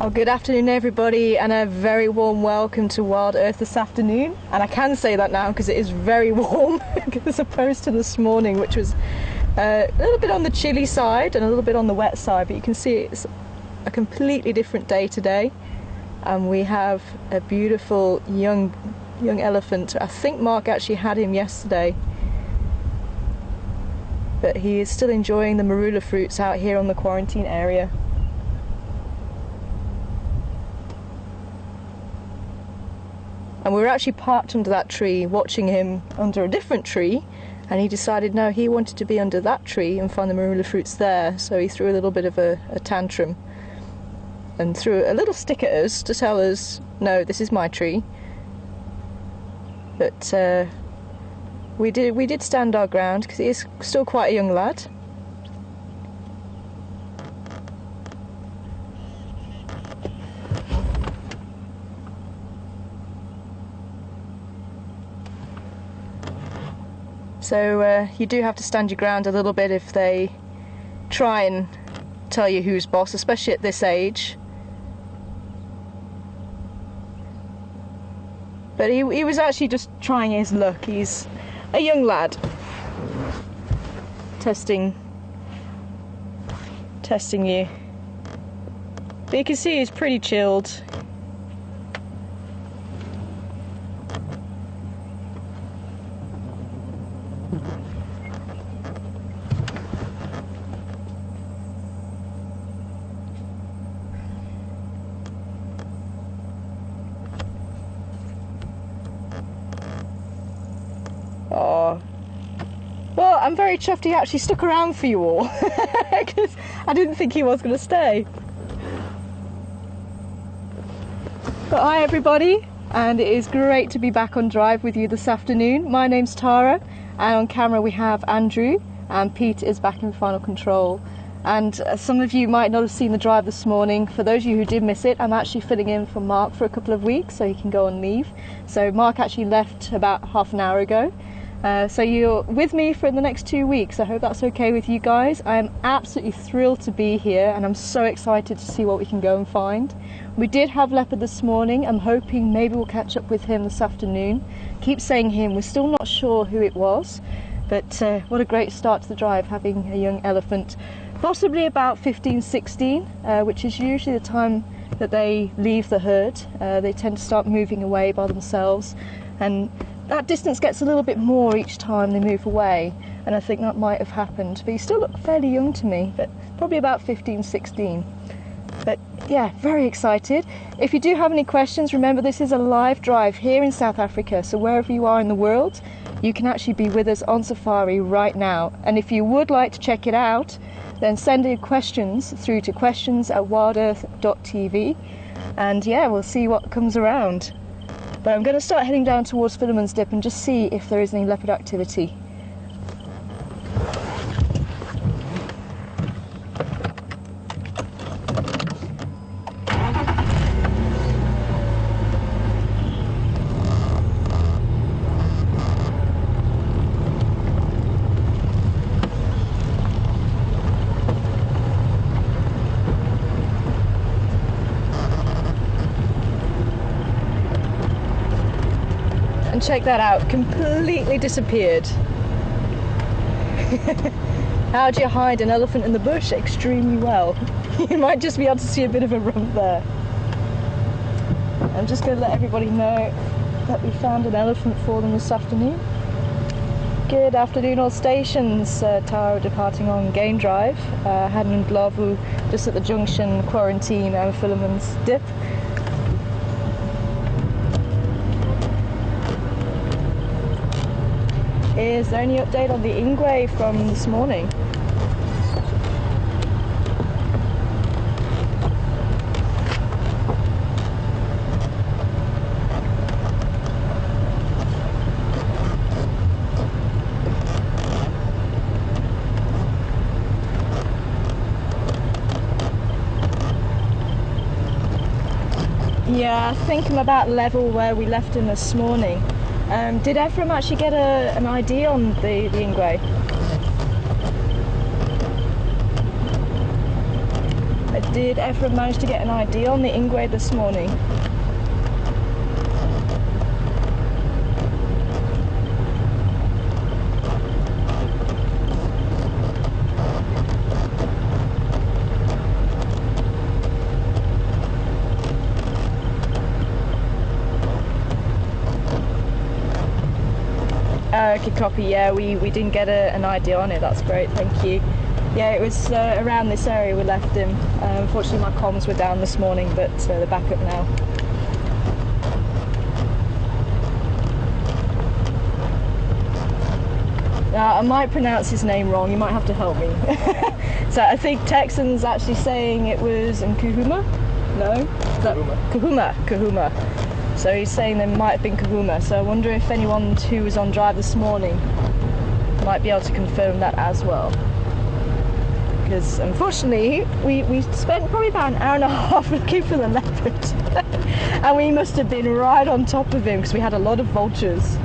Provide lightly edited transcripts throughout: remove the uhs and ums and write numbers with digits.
Oh, good afternoon everybody, and a very warm welcome to WildEarth this afternoon. And I can say that now because it is very warm as opposed to this morning, which was a little bit on the chilly side and a little bit on the wet side, but you can see it's a completely different day today. And we have a beautiful young elephant. I think Mark actually had him yesterday, but he is still enjoying the marula fruits out here on the quarantine area. And we were actually parked under that tree watching him under a different tree, and he decided no, he wanted to be under that tree and find the marula fruits there, so he threw a little bit of a tantrum and threw a little stick at us to tell us, no, this is my tree. But we did stand our ground because he is still quite a young lad. So you do have to stand your ground a little bit if they try and tell you who's boss, especially at this age. But he was actually just trying his luck. He's a young lad. Testing you. But you can see he's pretty chilled. Oh, well, I'm very chuffed he actually stuck around for you all, because I didn't think he was going to stay. But hi everybody, and it is great to be back on drive with you this afternoon. My name's Tara, and on camera we have Andrew, and Pete is back in final control. And some of you might not have seen the drive this morning. For those of you who did miss it, I'm actually filling in for Mark for a couple of weeks so he can go on leave. So Mark actually left about half an hour ago. So you're with me for the next 2 weeks. I hope that's okay with you guys. I am absolutely thrilled to be here, and I'm so excited to see what we can go and find. We did have leopard this morning. I'm hoping maybe we'll catch up with him this afternoon. Keep saying him, we're still not sure who it was, but what a great start to the drive, having a young elephant, possibly about 15, 16, which is usually the time that they leave the herd. They tend to start moving away by themselves, and that distance gets a little bit more each time they move away, and I think that might have happened. But you still look fairly young to me, but probably about 15, 16. But yeah, very excited. If you do have any questions, remember this is a live drive here in South Africa, so wherever you are in the world, you can actually be with us on safari right now. And if you would like to check it out, then send your questions through to questions@wildearth.tv, and yeah, we'll see what comes around. But I'm going to start heading down towards Philemon's Dip and just see if there is any leopard activity. And check that out, completely disappeared. How do you hide an elephant in the bush? Extremely well. You might just be able to see a bit of a rump there. I'm just going to let everybody know that we found an elephant for them this afternoon. Good afternoon all stations. Tara departing on game drive. Hadden and Glavu just at the junction, quarantine and Philemon's Dip. Is there any update on the Ingwe from this morning? Yeah, I think I'm about level where we left him this morning. Did Ephraim actually get an ID on the Ingwe? Did Ephraim manage to get an ID on the Ingwe this morning? Okay, copy. Yeah, we didn't get an idea on it. That's great, thank you. Yeah, it was around this area we left him. Unfortunately, my comms were down this morning, but they're back up now. I might pronounce his name wrong. You might have to help me. So I think Texan's actually saying it was in Kahuma. No, Kahuma. So he's saying there might have been Kahuma, so I wonder if anyone who was on drive this morning might be able to confirm that as well. Because unfortunately, we spent probably about an hour and a half looking for the leopard. And we must have been right on top of him because we had a lot of vultures.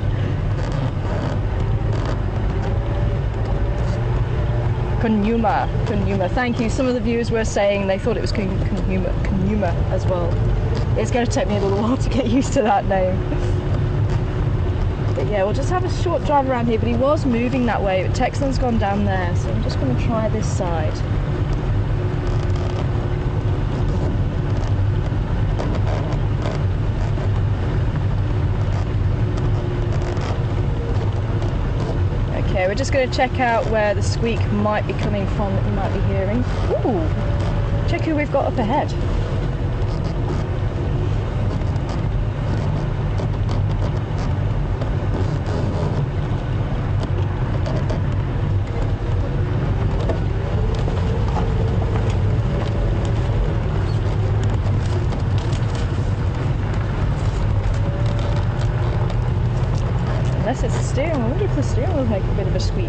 Kunyuma, thank you. Some of the viewers were saying they thought it was Kunyuma as well. It's going to take me a little while to get used to that name. But yeah, we'll just have a short drive around here, but he was moving that way, but Texan's gone down there, so I'm just going to try this side. Okay, we're just going to check out where the squeak might be coming from that you might be hearing. Ooh, check who we've got up ahead. Unless it's the steering wheel. I wonder if the steering wheel will make a bit of a squeak.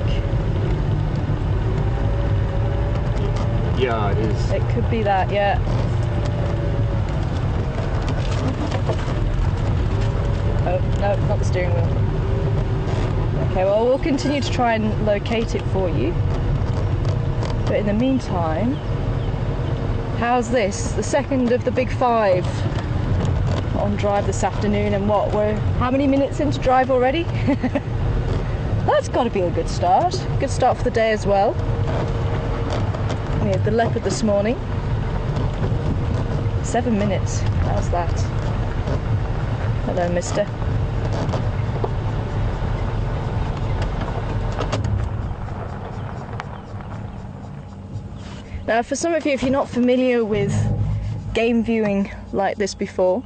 Yeah, it is. It could be that, yeah. Oh, no, not the steering wheel. Okay, well, we'll continue to try and locate it for you. But in the meantime, how's this? The second of the big 5 on drive this afternoon, and what, we're how many minutes into drive already? That's got to be a good start for the day as well. We had the leopard this morning. 7 minutes, how's that? Hello, mister. Now, for some of you, if you're not familiar with game viewing like this before,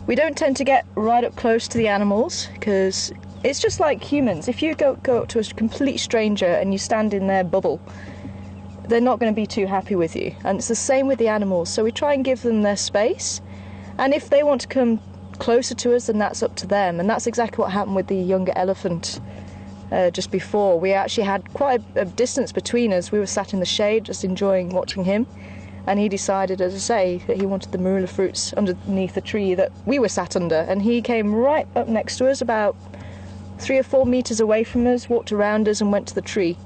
we don't tend to get right up close to the animals because it's just like humans. If you go up to a complete stranger and you stand in their bubble, they're not going to be too happy with you. And it's the same with the animals. So we try and give them their space. And if they want to come closer to us, then that's up to them. And that's exactly what happened with the younger elephant just before. We actually had quite a distance between us. We were sat in the shade just enjoying watching him. And he decided, as I say, that he wanted the marula fruits underneath the tree that we were sat under. And he came right up next to us, about 3 or 4 meters away from us, walked around us and went to the tree.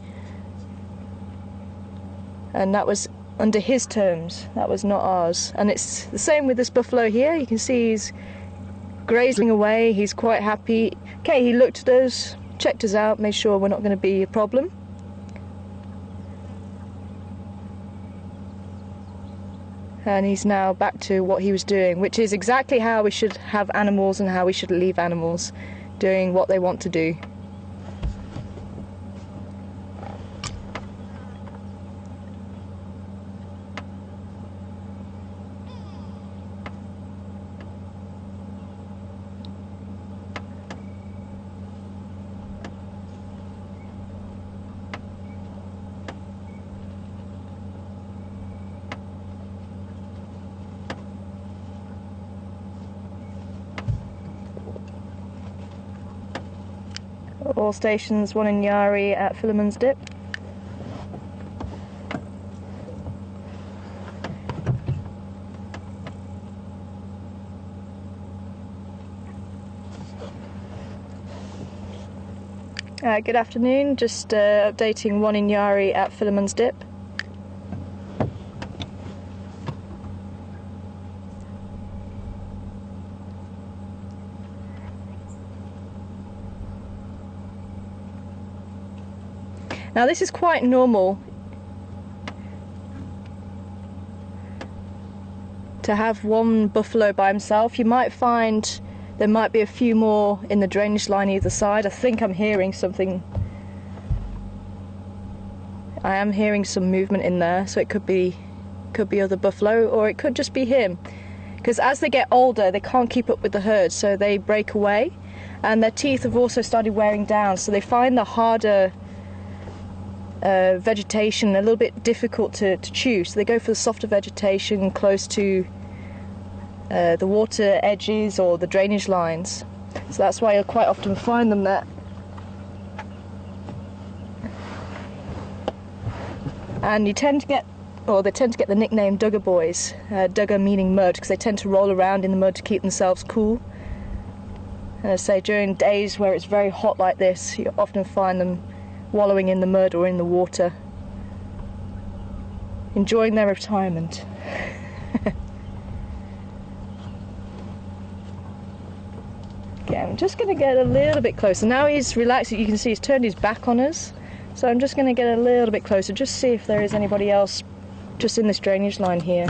And that was under his terms, that was not ours. And it's the same with this buffalo here. You can see he's grazing away, he's quite happy. Okay, he looked at us, checked us out, made sure we're not going to be a problem. And he's now back to what he was doing, which is exactly how we should have animals and how we should leave animals, doing what they want to do. All stations, 1 in Yari at Philemon's Dip. Good afternoon, just updating 1 in Yari at Philemon's Dip. Now this is quite normal to have one buffalo by himself. You might find there might be a few more in the drainage line either side. I think I'm hearing something. I am hearing some movement in there, so it could be other buffalo, or it could just be him. Because as they get older, they can't keep up with the herd, so they break away, and their teeth have also started wearing down, so they find the harder vegetation a little bit difficult to chew, so they go for the softer vegetation close to the water edges or the drainage lines. So that's why you'll quite often find them there. And you tend to get, or they tend to get the nickname Dugger boys, Dugger meaning mud, because they tend to roll around in the mud to keep themselves cool. And I say during days where it's very hot like this, you often find them wallowing in the mud or in the water, enjoying their retirement. Okay, I'm just going to get a little bit closer. Now he's relaxed, you can see he's turned his back on us. So I'm just going to get a little bit closer, just see if there is anybody else just in this drainage line here.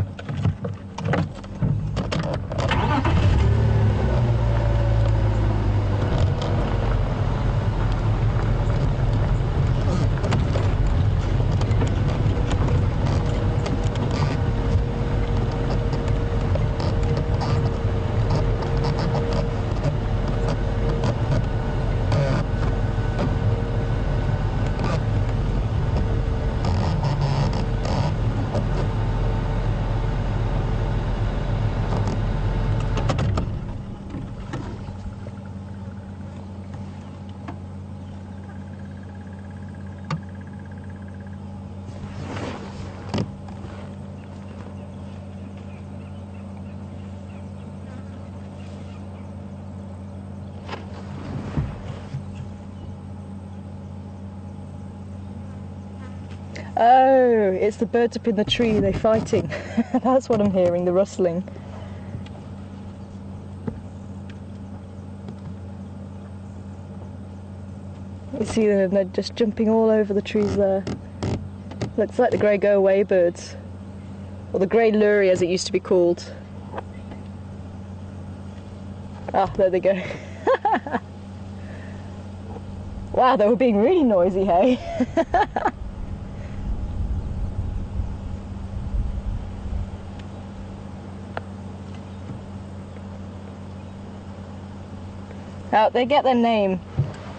Oh, it's the birds up in the tree, they're fighting. That's what I'm hearing, the rustling. You see them, they're just jumping all over the trees there. Looks like the grey go-away birds. Or the grey lurie as it used to be called. Ah, there they go. Wow, they were being really noisy, hey? Now, they get their name.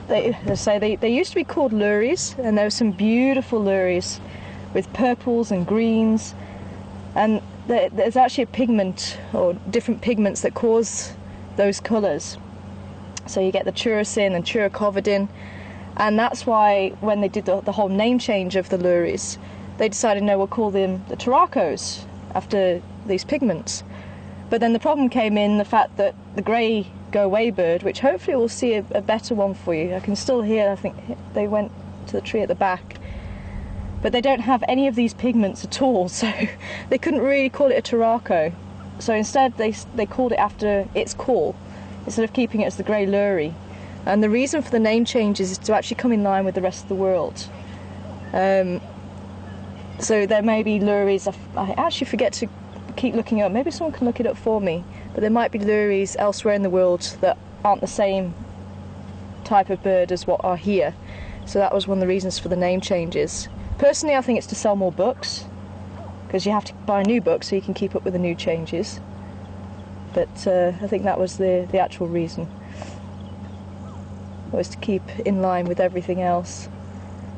They used to be called luries, and there were some beautiful luries with purples and greens, and there's actually a pigment or different pigments that cause those colours. So you get the churacin and churacovidin, and that's why when they did the whole name change of the luries, they decided, no, we'll call them the turacos after these pigments. But then the problem came in the fact that the grey go-away bird, which hopefully we'll see a better one for you. I can still hear, I think they went to the tree at the back. But they don't have any of these pigments at all, so they couldn't really call it a turaco. So instead they called it after its call, instead of keeping it as the grey lurie. And the reason for the name changes is to actually come in line with the rest of the world. So there may be luries, I actually forget to keep looking up, maybe someone can look it up for me, but there might be luries elsewhere in the world that aren't the same type of bird as what are here. So that was one of the reasons for the name changes. Personally, I think it's to sell more books, because you have to buy a new book so you can keep up with the new changes. But I think that was the actual reason, was to keep in line with everything else.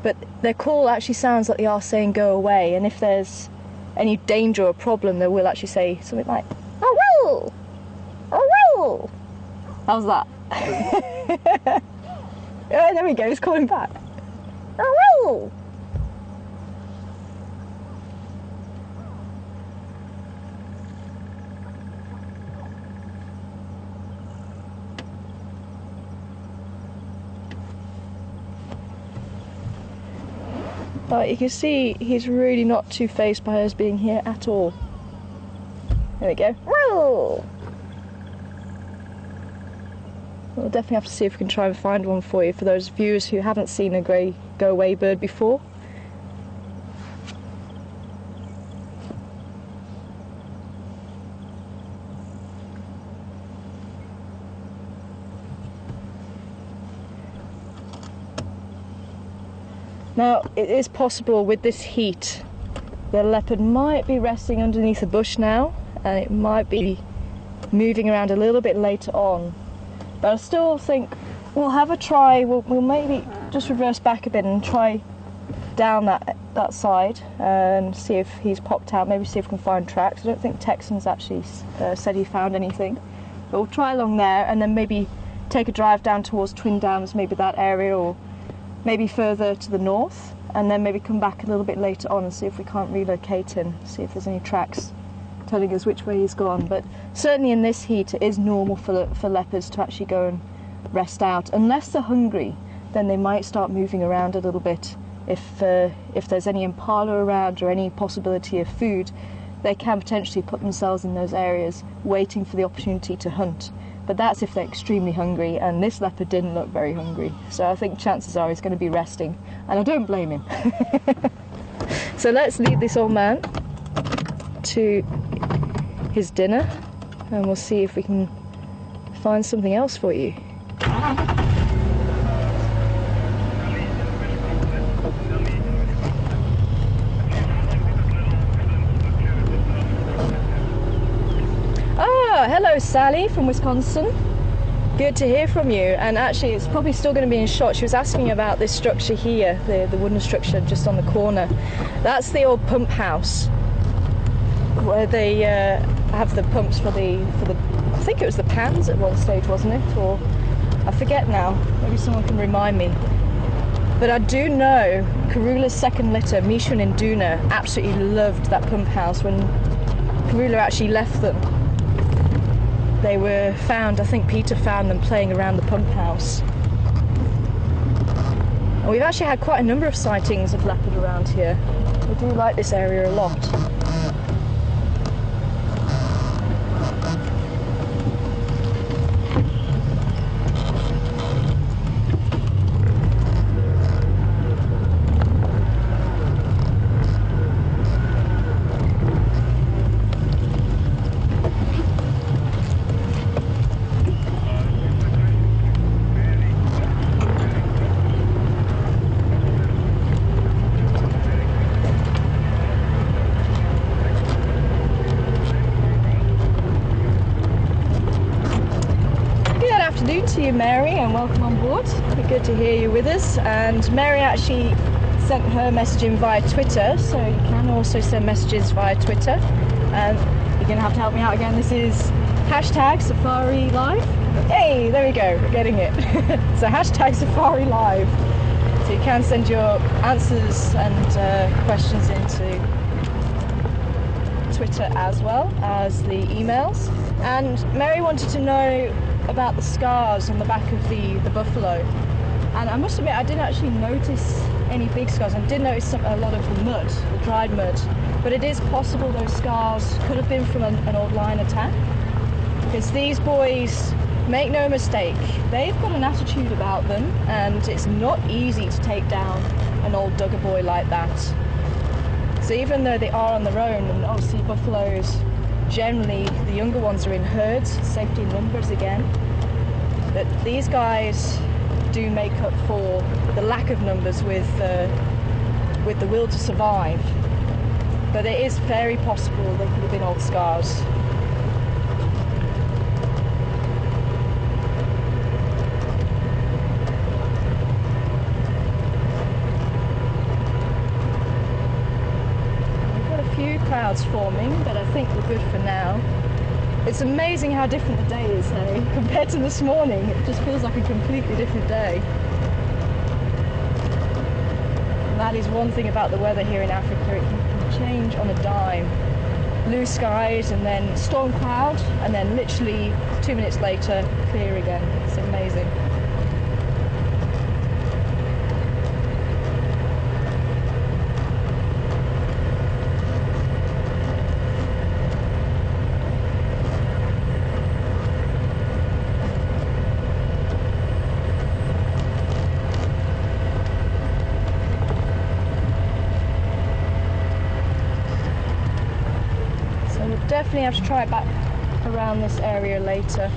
But their call actually sounds like they are saying go away, and if there's any danger or problem, they will actually say something like, "Oh, oh, how's that?" Oh, there we go, he's calling back. Oh, but you can see he's really not too phased by us being here at all. There we go. we'll definitely have to see if we can try and find one for you, for those viewers who haven't seen a grey go-away bird before. Now, it is possible with this heat, the leopard might be resting underneath a bush now, and it might be moving around a little bit later on. But I still think we'll have a try. We'll maybe just reverse back a bit and try down that side and see if he's popped out. Maybe see if we can find tracks. I don't think Texan's actually said he found anything. But we'll try along there and then maybe take a drive down towards Twin Dams, maybe that area, or maybe further to the north, and then maybe come back a little bit later on and see if we can't relocate him, see if there's any tracks telling us which way he's gone. But certainly in this heat it is normal for leopards to actually go and rest out. Unless they're hungry, then they might start moving around a little bit. If there's any impala around or any possibility of food, they can potentially put themselves in those areas waiting for the opportunity to hunt. But that's if they're extremely hungry, and this leopard didn't look very hungry, so I think chances are he's going to be resting, and I don't blame him. So let's lead this old man to his dinner, and we'll see if we can find something else for you. Hello Sally from Wisconsin, good to hear from you. And actually it's probably still going to be in shot. She was asking about this structure here, the wooden structure just on the corner. That's the old pump house where they have the pumps for the I think it was the pans at one stage, wasn't it? Or I forget now, maybe someone can remind me. But I do know Karula's second litter, Misha and Induna, absolutely loved that pump house. When Karula actually left them, they were found, I think Peter found them playing around the pump house. And we've actually had quite a number of sightings of leopard around here. We do like this area a lot. To you, Mary, and welcome on board. It's good to hear you with us. And Mary actually sent her message in via Twitter, so you can also send messages via Twitter. And you're going to have to help me out again. This is hashtag Safari Live. Hey, there we go, we're getting it. So hashtag Safari Live. So you can send your answers and questions into Twitter as well as the emails. And Mary wanted to know about the scars on the back of the buffalo, and I must admit I didn't actually notice any big scars. I did notice a lot of the mud, the dried mud, but it is possible those scars could have been from an old lion attack, because these boys, make no mistake, they've got an attitude about them, and it's not easy to take down an old dugger boy like that. So even though they are on their own, and obviously buffaloes, generally the younger ones are in herds, safety in numbers again, but these guys do make up for the lack of numbers with the will to survive. But it is very possible they could have been old scars. Clouds forming, but I think we're good for now. It's amazing how different the day is, hey? Compared to this morning, it just feels like a completely different day. And that is one thing about the weather here in Africa, it can change on a dime. Blue skies and then storm cloud, and then literally 2 minutes later, clear again. It's amazing. definitely have to try back around this area later.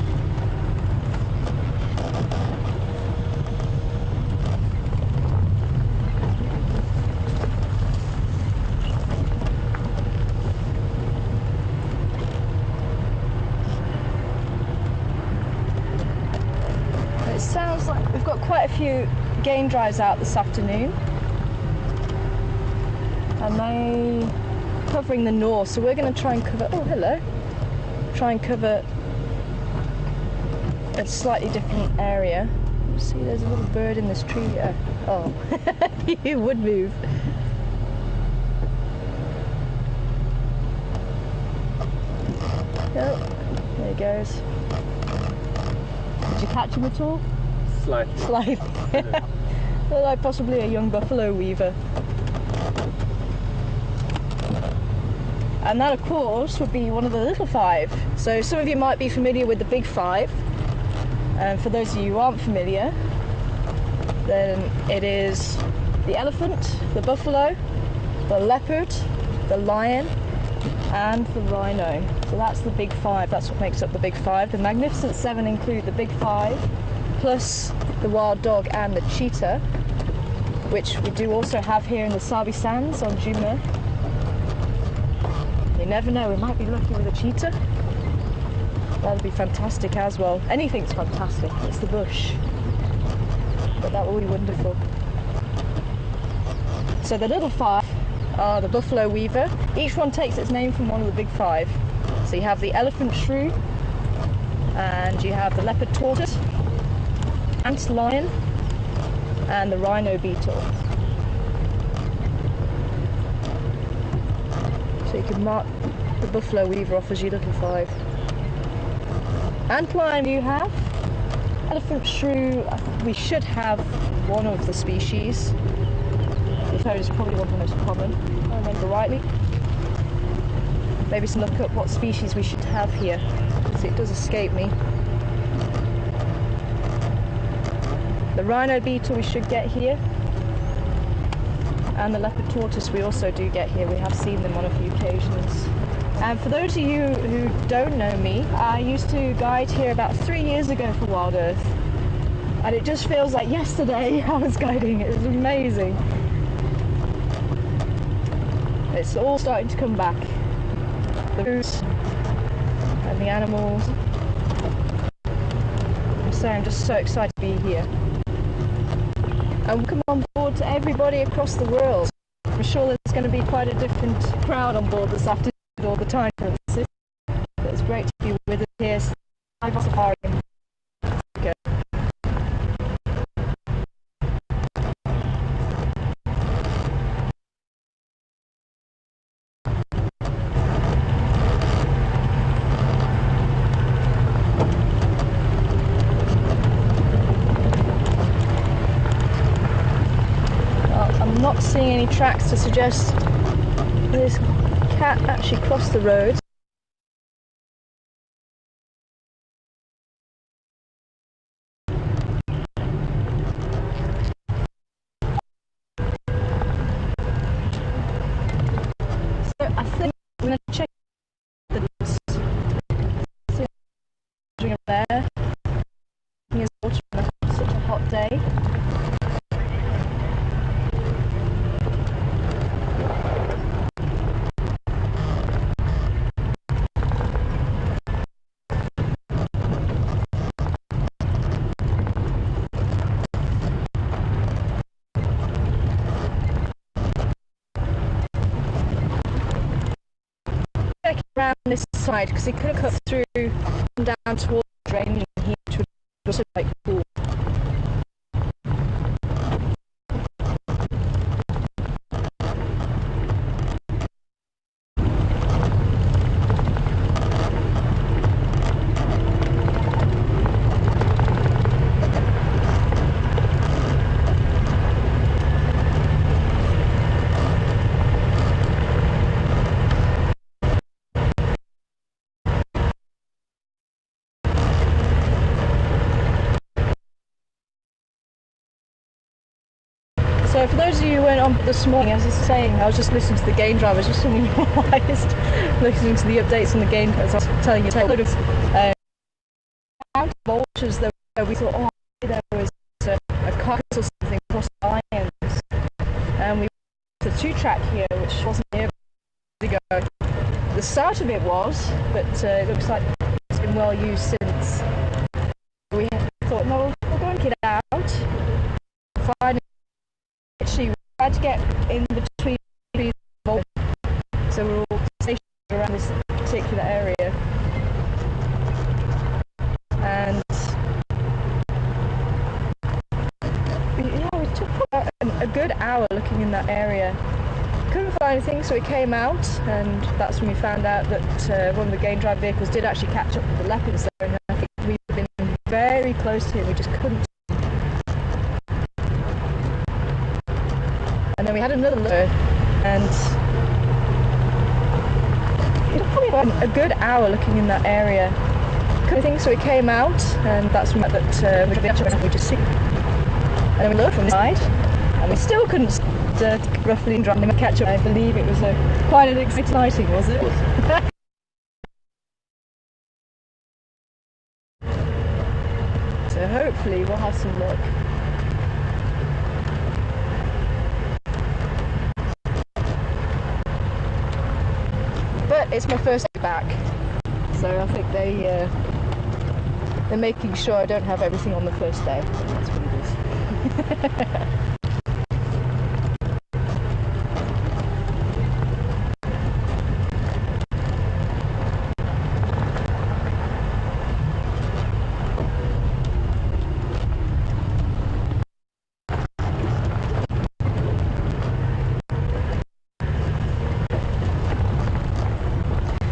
It sounds like we've got quite a few game drives out this afternoon, and they covering the north, so we're going to try and cover, oh hello, try and cover a slightly different area. See, there's a little bird in this tree here. Oh, he would move. Oh, there he goes. Did you catch him at all? Slightly. Slightly. Like possibly a young buffalo weaver. And that, of course, would be one of the little five. So some of you might be familiar with the big five. And for those of you who aren't familiar, then it is the elephant, the buffalo, the leopard, the lion, and the rhino. So that's the big five. That's what makes up the big five. The Magnificent Seven include the big five, plus the wild dog and the cheetah, which we do also have here in the Sabi Sands on Jumeirah. You never know, we might be lucky with a cheetah. That would be fantastic as well. Anything's fantastic, it's the bush. But that would be wonderful. So the little five are the buffalo weaver. Each one takes its name from one of the big five. So you have the elephant shrew, and you have the leopard tortoise, ant lion, and the rhino beetle. So you can mark the buffalo weaver off as your little five. Ant lion you have. Elephant shrew, we should have one of the species. The toad is probably one of the most common, if I remember rightly. Maybe look up what species we should have here, because it does escape me. The rhino beetle we should get here, and the leopard tortoise we also do get here. We have seen them on a few occasions. And for those of you who don't know me, I used to guide here about 3 years ago for WildEarth, and it just feels like yesterday I was guiding. It was amazing. It's all starting to come back. The roots and the animals. So I'm just so excited to be here. And welcome on board to everybody across the world. I'm sure there's going to be quite a different crowd on board this afternoon with all the time differences. But it's great to be with us here. LiveSafari. I'm not seeing any tracks to suggest this cat actually crossed the road. So I think I'm going to check the there. Here's water on such a hot day. Around this side, because it could have cut through and down towards the drain here, which would also be quite cool. So for those of you who weren't on this morning, as I was saying, I was just listening to the game drivers, just suddenly realised, listening to the updates on the game, as I was telling you, a load of vultures that we thought, oh, there was a carcass or something across the lions. And we went to the 2-track here, which wasn't here ago. The start of it was, but it looks like it's been well used since. We thought, no, we'll go and get it out. Finally, actually, we tried to get in between these vultures, so we're all stationed around this particular area. And yeah, we took about a good hour looking in that area. Couldn't find anything, so we came out, and that's when we found out that one of the game drive vehicles did actually catch up with the leopards there, and I think we've been very close to him, we just couldn't. And then we had another look, and it took probably about a good hour looking in that area. Couldn't think, so we came out, and that's when we just see. And then we looked from the side, and we still couldn't roughly drive him catch up. I believe it was quite an exciting, was it? So hopefully we'll have some luck. But it's my first day back, so I think they're making sure I don't have everything on the first day. That's what it is.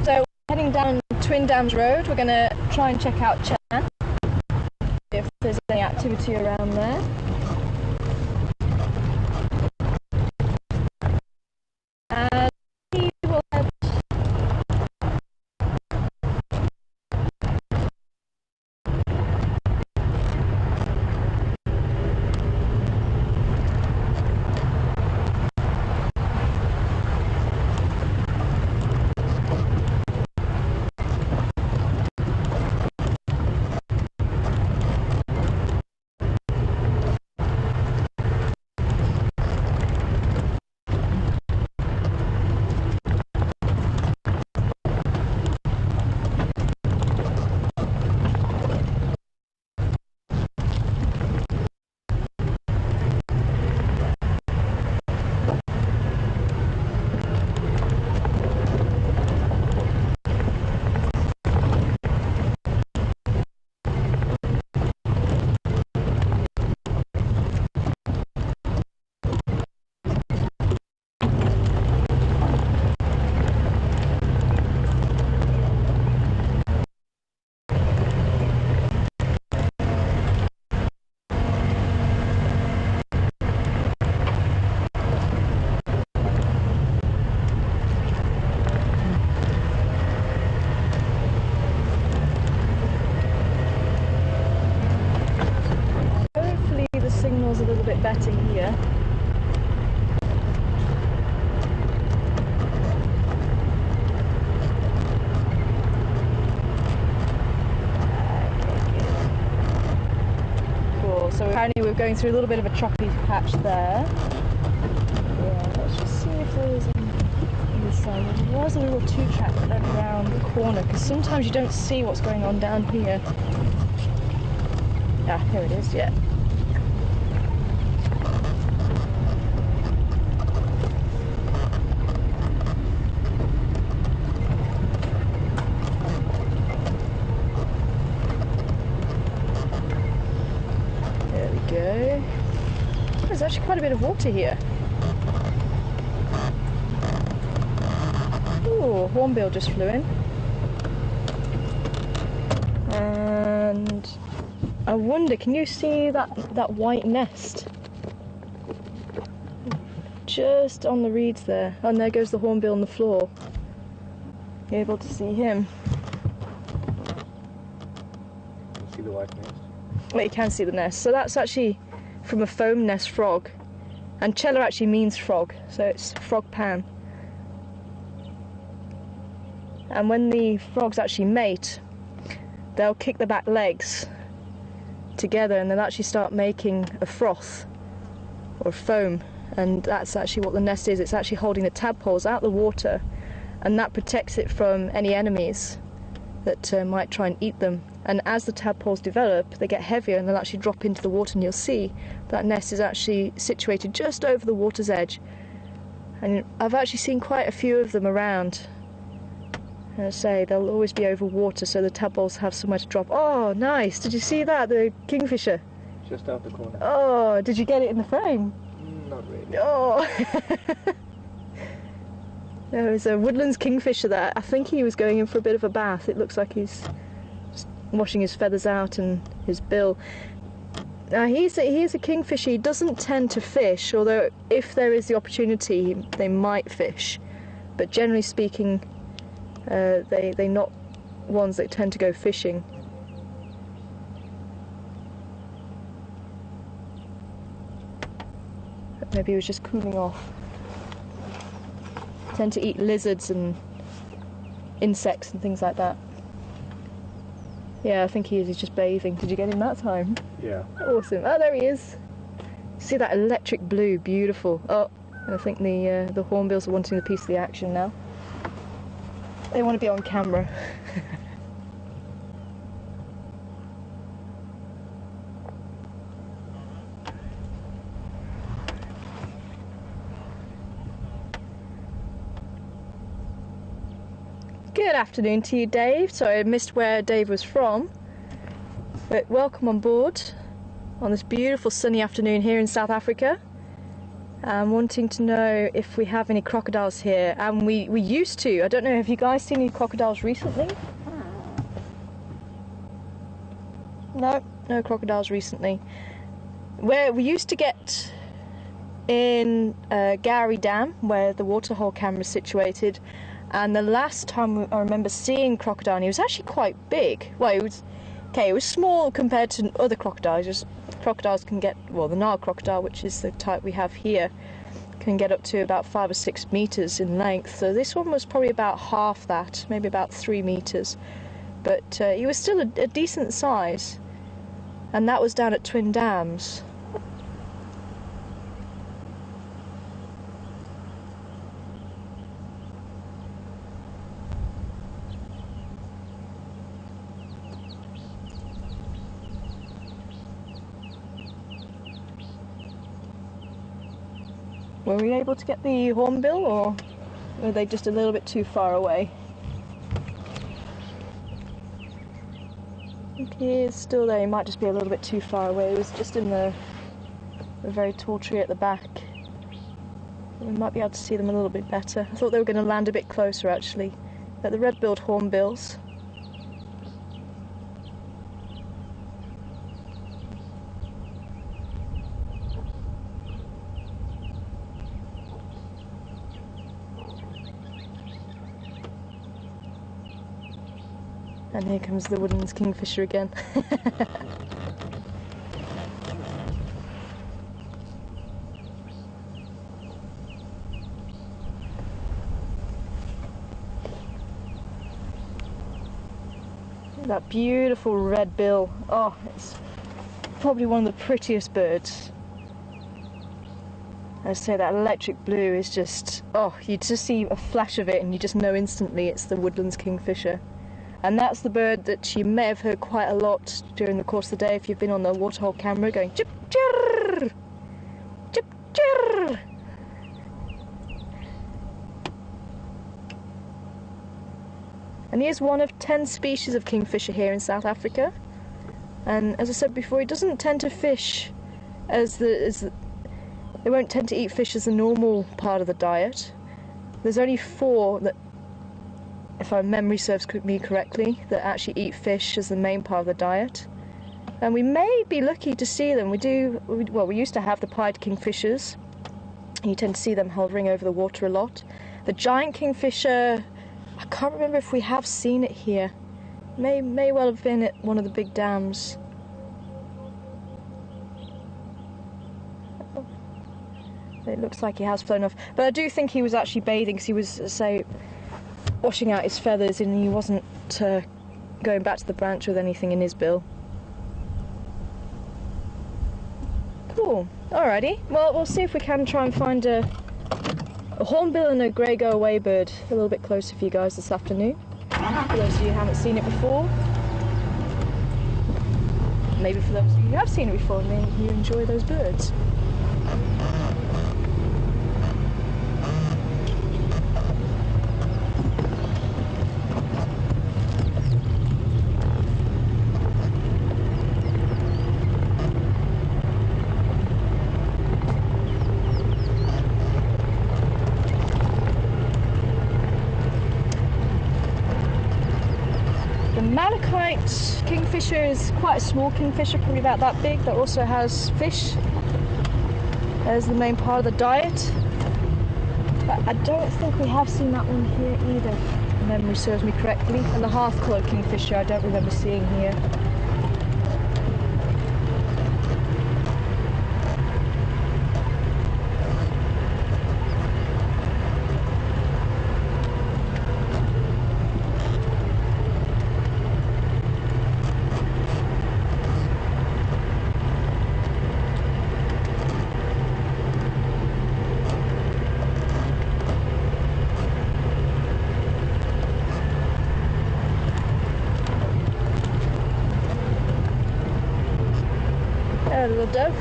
So heading down Twin Dams Road, we're going to try and check out Chan, if there's any activity around there. And we will head a little bit better here. Cool, so apparently we're going through a little bit of a choppy patch there. Yeah, let's just see if there's on this side. There was a little 2-track that went around the corner, because sometimes you don't see what's going on down here. Ah, here it is, yeah. Go. There's actually quite a bit of water here. Ooh, hornbill just flew in. And I wonder, can you see that white nest? Just on the reeds there. And there goes the hornbill on the floor. You're able to see him. See the white nest? Well, you can see the nest. So that's actually from a foam nest frog. And cella actually means frog, so it's frog pan. And when the frogs actually mate, they'll kick their back legs together and they'll actually start making a froth or foam, and that's actually what the nest is. It's actually holding the tadpoles out of the water, and that protects it from any enemies that might try and eat them. And as the tadpoles develop, they get heavier and they'll actually drop into the water, and you'll see that nest is actually situated just over the water's edge. And I've actually seen quite a few of them around. And I say they'll always be over water, so the tadpoles have somewhere to drop. Oh, nice! Did you see that? The kingfisher. Just out the corner. Oh, did you get it in the frame? Not really. Oh. There was a woodlands kingfisher there. I think he was going in for a bit of a bath. It looks like he's just washing his feathers out and his bill. Now he's a kingfisher. He doesn't tend to fish, although if there is the opportunity, they might fish. But generally speaking, they're not ones that tend to go fishing. But maybe he was just cooling off. Tend to eat lizards and insects and things like that. Yeah, I think he is. He's just bathing. Did you get him that time? Yeah. Awesome. Oh, there he is. See that electric blue? Beautiful. Oh, and I think the hornbills are wanting a piece of the action now. They want to be on camera. Good afternoon to you, Dave. Sorry, I missed where Dave was from. But welcome on board on this beautiful sunny afternoon here in South Africa. I'm wanting to know if we have any crocodiles here, and we used to. I don't know, have you guys seen any crocodiles recently? No crocodiles recently. Where we used to get in Gowrie Dam, where the waterhole camera is situated, and the last time I remember seeing crocodile, and he was actually quite big. Well, it was small compared to other crocodiles. Just crocodiles can get, well, the Nile crocodile, which is the type we have here, can get up to about 5 or 6 meters in length. So this one was probably about half that, maybe about 3 meters. But he was still a decent size, and that was down at Twin Dams. Were we able to get the hornbill, or were they just a little bit too far away? I think he is still there. He might just be a little bit too far away. He was just in the very tall tree at the back. We might be able to see them a little bit better. I thought they were going to land a bit closer, actually. But the red-billed hornbills. And here comes the woodlands kingfisher again. That beautiful red bill. Oh, it's probably one of the prettiest birds. I say that electric blue is just, oh, you just see a flash of it and you just know instantly it's the woodlands kingfisher. And that's the bird that you may have heard quite a lot during the course of the day if you've been on the waterhole camera, going chip chirr, chip chirr. And he is one of 10 species of kingfisher here in South Africa. And as I said before, he doesn't tend to fish they won't tend to eat fish as a normal part of the diet. There's only 4 that, if my memory serves me correctly, that actually eat fish as the main part of the diet. And we may be lucky to see them. We used to have the pied kingfishers. You tend to see them hovering over the water a lot. The giant kingfisher, I can't remember if we have seen it here. May well have been at one of the big dams. It looks like he has flown off. But I do think he was actually bathing, because he was, say, washing out his feathers, and he wasn't going back to the branch with anything in his bill. Cool. Alrighty. Well, we'll see if we can try and find a hornbill and a grey go-away bird a little bit closer for you guys this afternoon. For those of you who haven't seen it before. Maybe for those of you who have seen it before and you enjoy those birds. Malachite kingfisher is quite a small kingfisher, probably about that big, that also has fish as the main part of the diet. But I don't think we have seen that one here either, if memory serves me correctly. And the half-coloured kingfisher I don't remember seeing here. A little dove.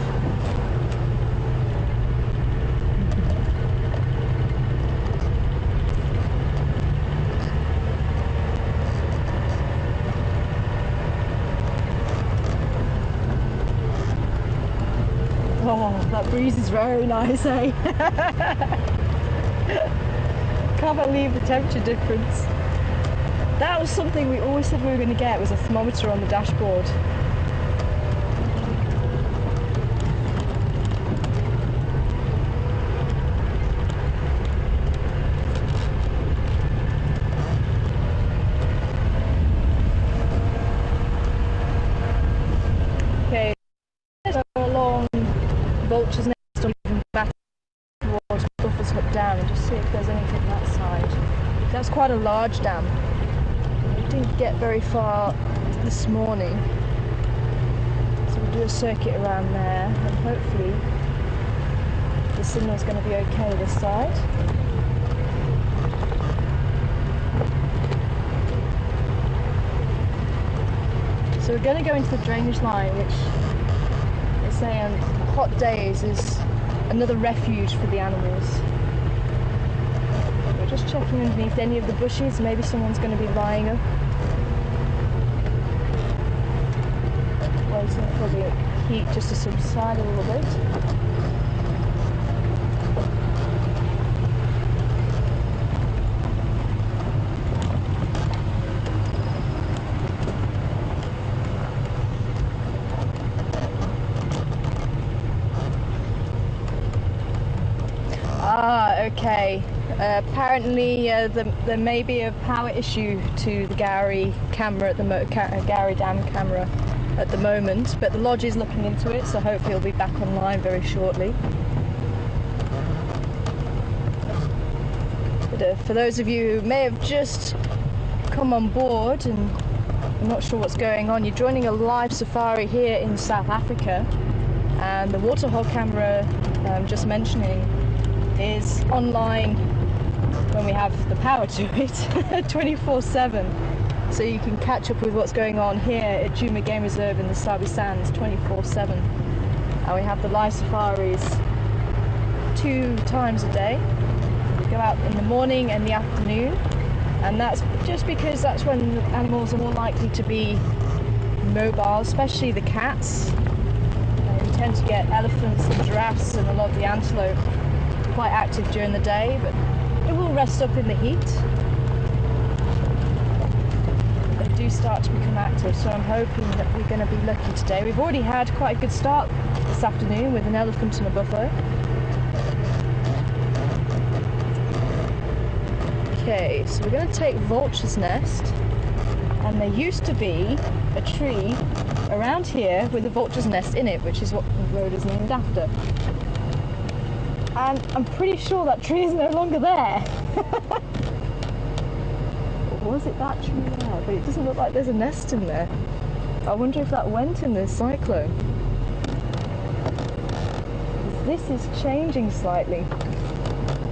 Oh, that breeze is very nice, eh? Can't believe the temperature difference. That was something we always said we were going to get, was a thermometer on the dashboard. Okay, go along Vulture's Nest or moving back towards Buffer's Hut Dam and just see if there's anything that side. That's quite a large dam. We didn't get very far this morning, so we'll do a circuit around there and hopefully the signal's going to be okay this side. So we're going to go into the drainage line, which they say on hot days is another refuge for the animals. We're just checking underneath any of the bushes, maybe someone's going to be lying up. Waiting for the heat just to subside a little bit. Okay. Apparently there may be a power issue to the Gowrie camera at the Gowrie Dam camera at the moment, but the lodge is looking into it, so hopefully it'll be back online very shortly. But for those of you who may have just come on board and I'm not sure what's going on, you're joining a live safari here in South Africa, and the waterhole camera I'm just mentioning is online when we have the power to it 24/7, so you can catch up with what's going on here at Djuma Game Reserve in the Sabi Sands 24/7. And we have the live safaris 2 times a day. We go out in the morning and the afternoon, and that's just because that's when the animals are more likely to be mobile, especially the cats. You tend to get elephants and giraffes and a lot of the antelope quite active during the day, but it will rest up in the heat. They do start to become active, so I'm hoping that we're going to be lucky today. We've already had quite a good start this afternoon with an elephant and a buffalo. Okay, so we're going to take Vulture's Nest, and there used to be a tree around here with a Vulture's Nest in it, which is what the road is named after. And I'm pretty sure that tree is no longer there. Or was it that tree there? But it doesn't look like there's a nest in there. I wonder if that went in this cyclone. This is changing slightly.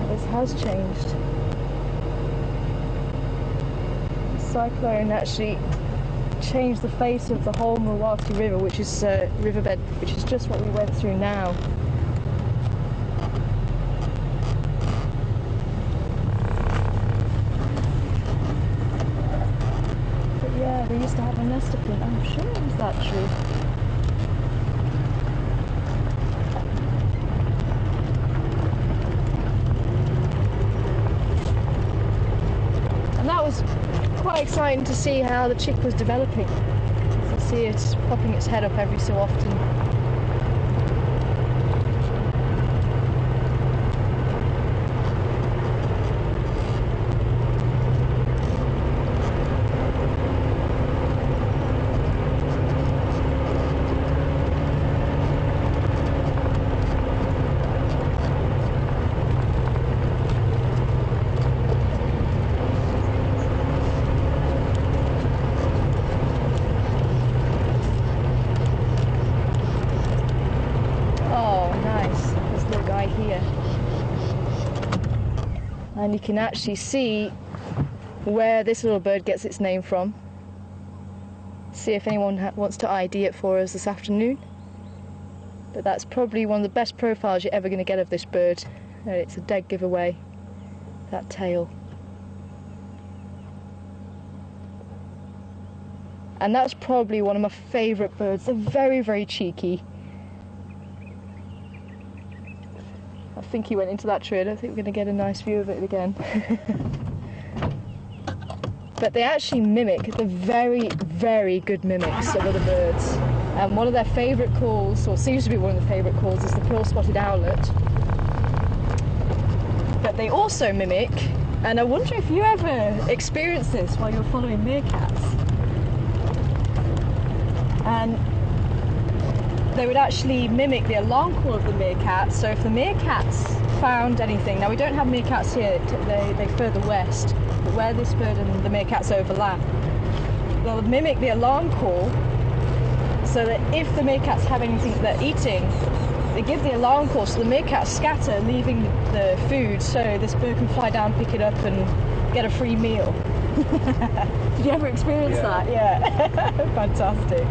This has changed. The cyclone actually changed the face of the whole Milwaukee River, which is riverbed, which is just what we went through now. But yeah, they used to have a nest up in. I'm sure it was that tree. Quite exciting to see how the chick was developing. I see it popping its head up every so often. And you can actually see where this little bird gets its name from. See if anyone wants to ID it for us this afternoon. But that's probably one of the best profiles you're ever going to get of this bird. It's a dead giveaway, that tail. And that's probably one of my favourite birds. They're very, very cheeky. I think he went into that tree. I don't think we're going to get a nice view of it again. But they actually mimic. They're very, very good mimics of other birds. And one of their favourite calls, or seems to be one of the favourite calls, is the pearl-spotted owlet. But they also mimic, and I wonder if you ever experienced this while you were following meerkats. And they would actually mimic the alarm call of the meerkat. So if the meerkats found anything, now we don't have meerkats here, they're further west, but where this bird and the meerkats overlap, they'll mimic the alarm call so that if the meerkats have anything that they're eating, they give the alarm call so the meerkats scatter, leaving the food so this bird can fly down, pick it up and get a free meal. Did you ever experience that? Yeah. Fantastic.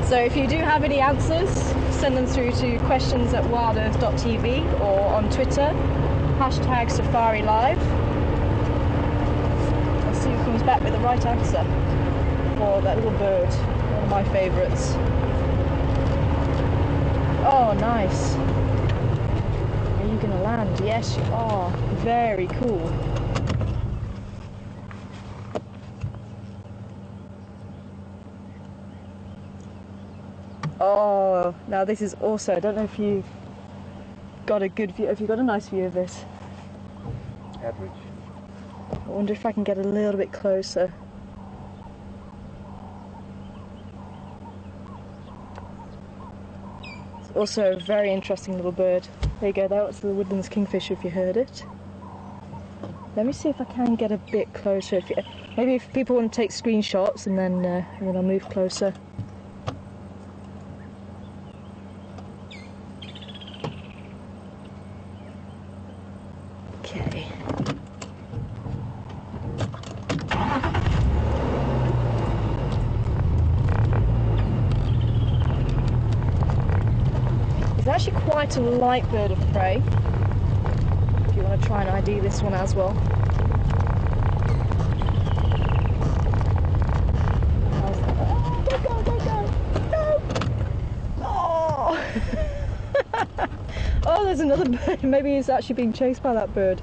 So if you do have any answers, send them through to questions@wildearth.tv or on Twitter, #SafariLive. Let's see who comes back with the right answer for that little bird, one of my favourites. Oh, nice. Are you going to land? Yes, you are. Very cool. Oh, now this is also, I don't know if you've got a good view, have you got a nice view of this? Average. I wonder if I can get a little bit closer. It's also a very interesting little bird. There you go, that was the woodlands kingfisher if you heard it. Let me see if I can get a bit closer. Maybe if people want to take screenshots and then I'll move closer. Okay. It's actually quite a light bird of prey. If you want to try and ID this one as well. Don't go, don't go! No! Oh! Oh, there's another bird. Maybe he's actually being chased by that bird.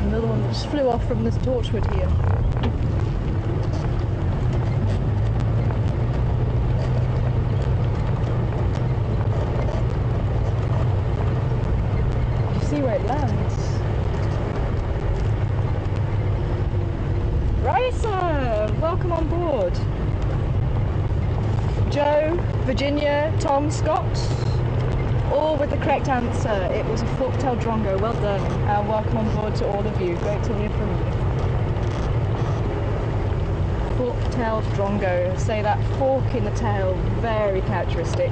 Another one that just flew off from this torchwood here. You see where it lands? Raisa! Welcome on board. Joe. Virginia, Tom, Scott, all with the correct answer. It was a fork-tailed drongo. Well done, and welcome on board to all of you. Great to hear from you. Fork-tailed drongo. Say that fork in the tail, very characteristic.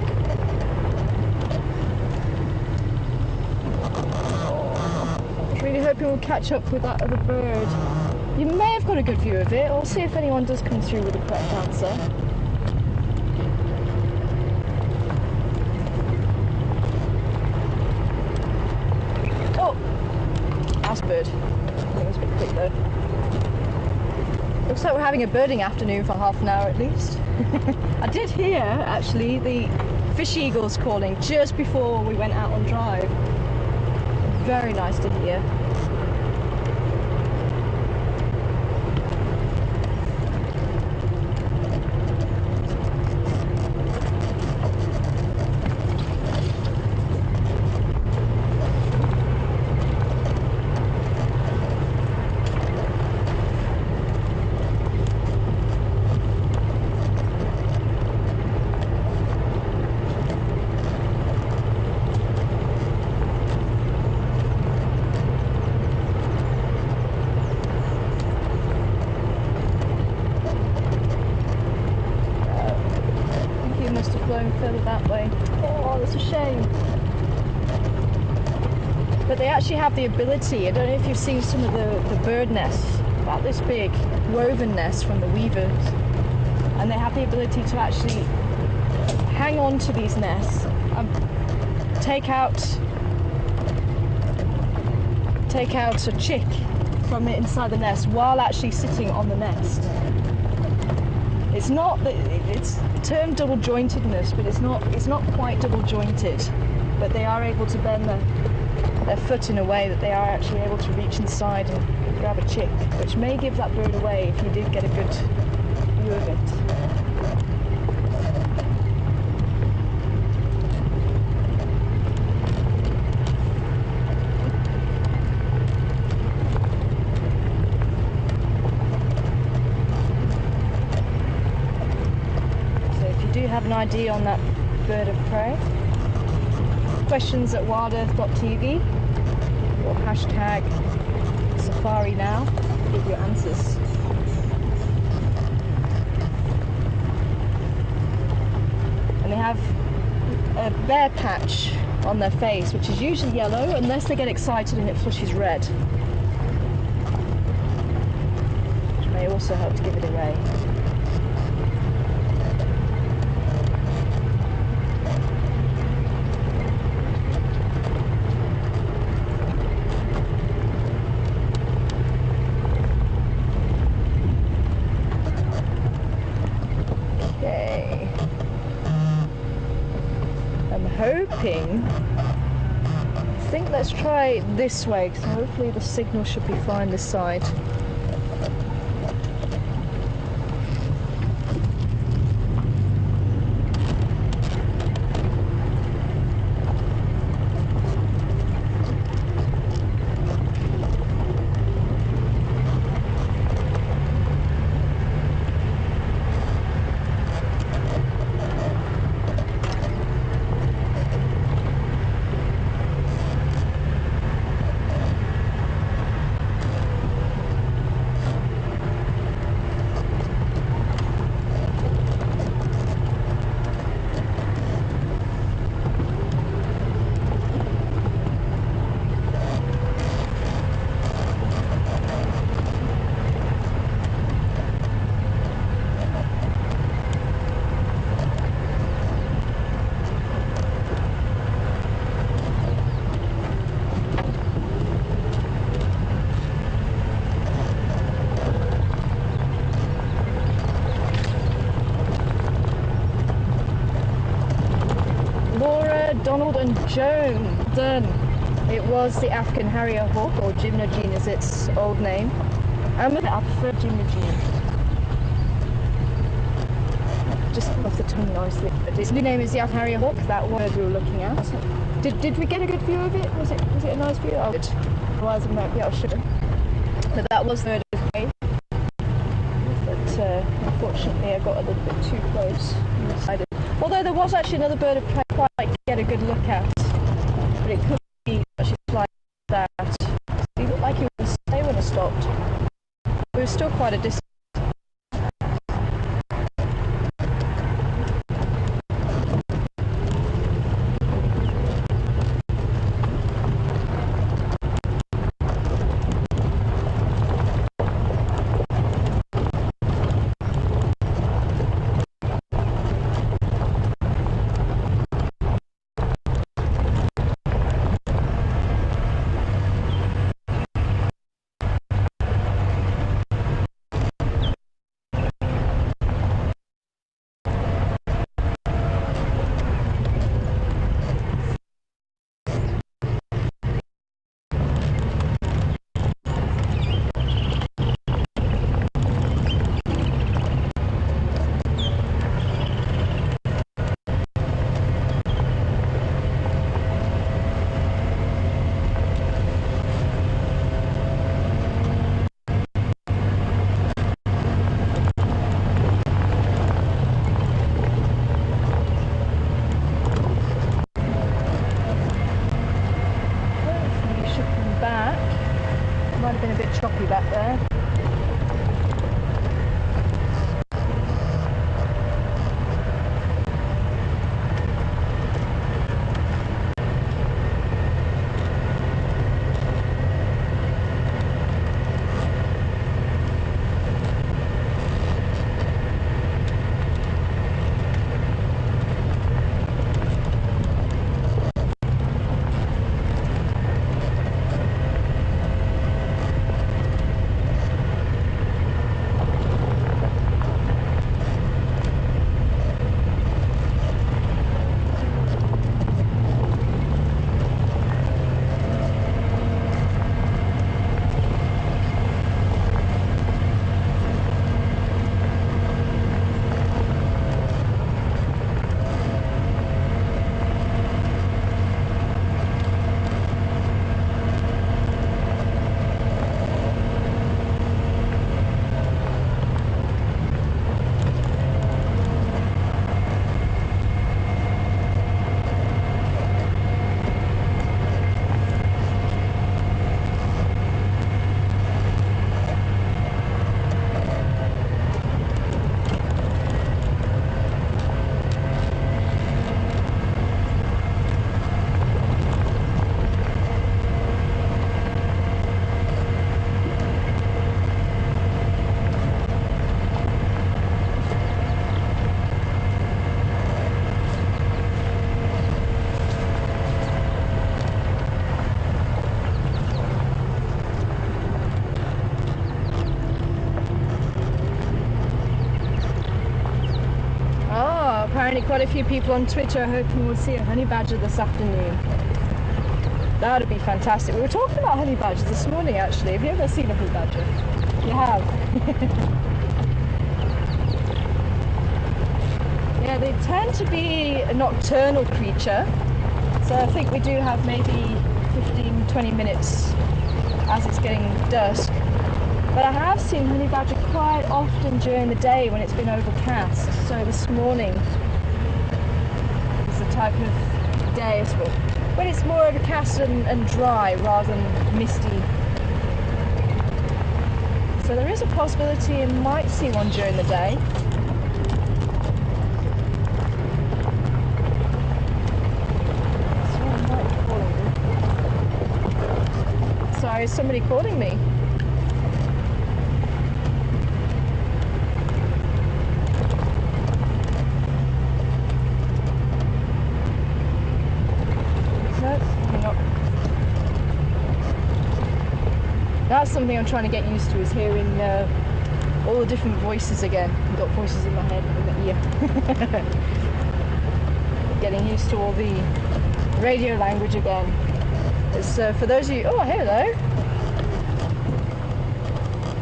I was really hoping we'll catch up with that other bird. You may have got a good view of it. I'll see if anyone does come through with the correct answer. Oh! That's a bird. That was a bit quick though. Looks like we're having a birding afternoon for half an hour at least. I did hear, actually, the fish eagles calling just before we went out on drive. Very nice to hear. Further that way. Oh, that's a shame. But they actually have the ability, I don't know if you've seen some of the bird nests, about this big, woven nests from the weavers, and they have the ability to actually hang on to these nests and take out a chick from inside the nest while actually sitting on the nest. It's termed double jointedness, but it's not quite double jointed. But they are able to bend their foot in a way that they are actually able to reach inside and grab a chick, which may give that bird away if you did get a good view of it. Have an idea on that bird of prey, questions at wildearth.tv or hashtag safari now, give your answers. And they have a bare patch on their face, which is usually yellow unless they get excited and it flushes red, which may also help to give it away. I think let's try this way, because hopefully the signal should be fine this side. Donald and Joan, done. It was the African Harrier Hawk, or Gymnogene is its old name. I prefer Gymnogene. Just off the tongue nicely. Its new name is the African Harrier Hawk, that word we were looking at. Did we get a good view of it? Was it a nice view? Oh, good. Otherwise I might be able to show. But that was the bird of prey. But unfortunately I got a little bit too close and decided. Although there was actually another bird of prey quite like to get a good look at, but it could be actually like that. He looked like he was going to stay when I stopped. But it was still quite a distance. Might have been a bit choppy back there. Apparently quite a few people on Twitter are hoping we'll see a honey badger this afternoon. That would be fantastic. We were talking about honey badgers this morning actually. Have you ever seen a honey badger? You have? Yeah, they tend to be a nocturnal creature. So I think we do have maybe 15-20 minutes as it's getting dusk. But I have seen honey badger quite often during the day when it's been overcast. So this morning is the type of day when it's more overcast and dry rather than misty. So there is a possibility you might see one during the day. Sorry, is somebody calling me? That's something I'm trying to get used to, is hearing all the different voices again. I've got voices in my head and in my ear. Getting used to all the radio language again. It's, for those of you, oh hello.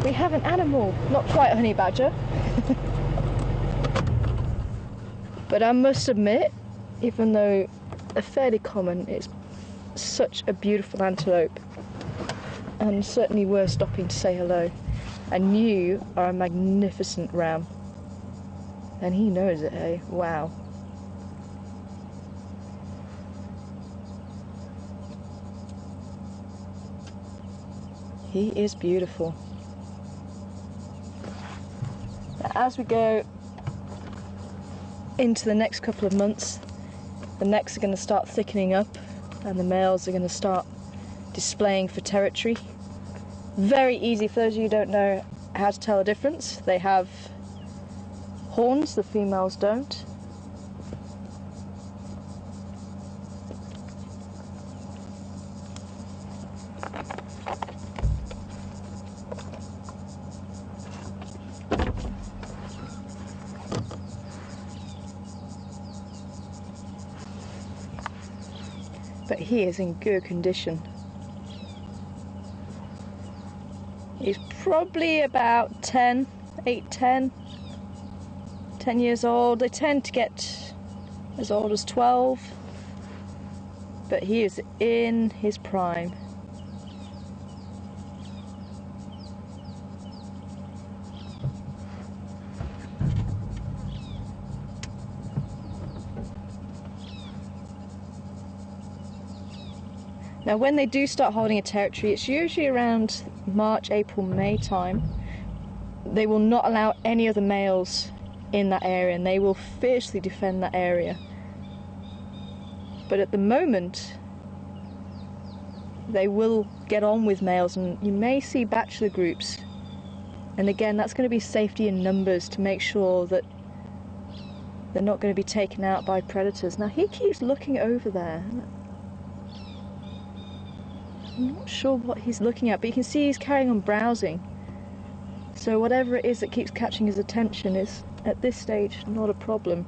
We have an animal, not quite a honey badger. But I must admit, even though they're fairly common, it's such a beautiful antelope. And certainly worth stopping to say hello. And you are a magnificent ram. And he knows it, eh? Wow. He is beautiful. Now, as we go into the next couple of months, the necks are going to start thickening up and the males are going to start displaying for territory. Very easy for those of you who don't know how to tell the difference. They have horns, the females don't. But he is in good condition. He's probably about 10 years old. They tend to get as old as 12, but he is in his prime. Now when they do start holding a territory, it's usually around March, April, May time. They will not allow any other males in that area and they will fiercely defend that area. But at the moment, they will get on with males and you may see bachelor groups. And again, that's going to be safety in numbers to make sure that they're not going to be taken out by predators. Now he keeps looking over there. I'm not sure what he's looking at, but you can see he's carrying on browsing. So whatever it is that keeps catching his attention is, at this stage, not a problem.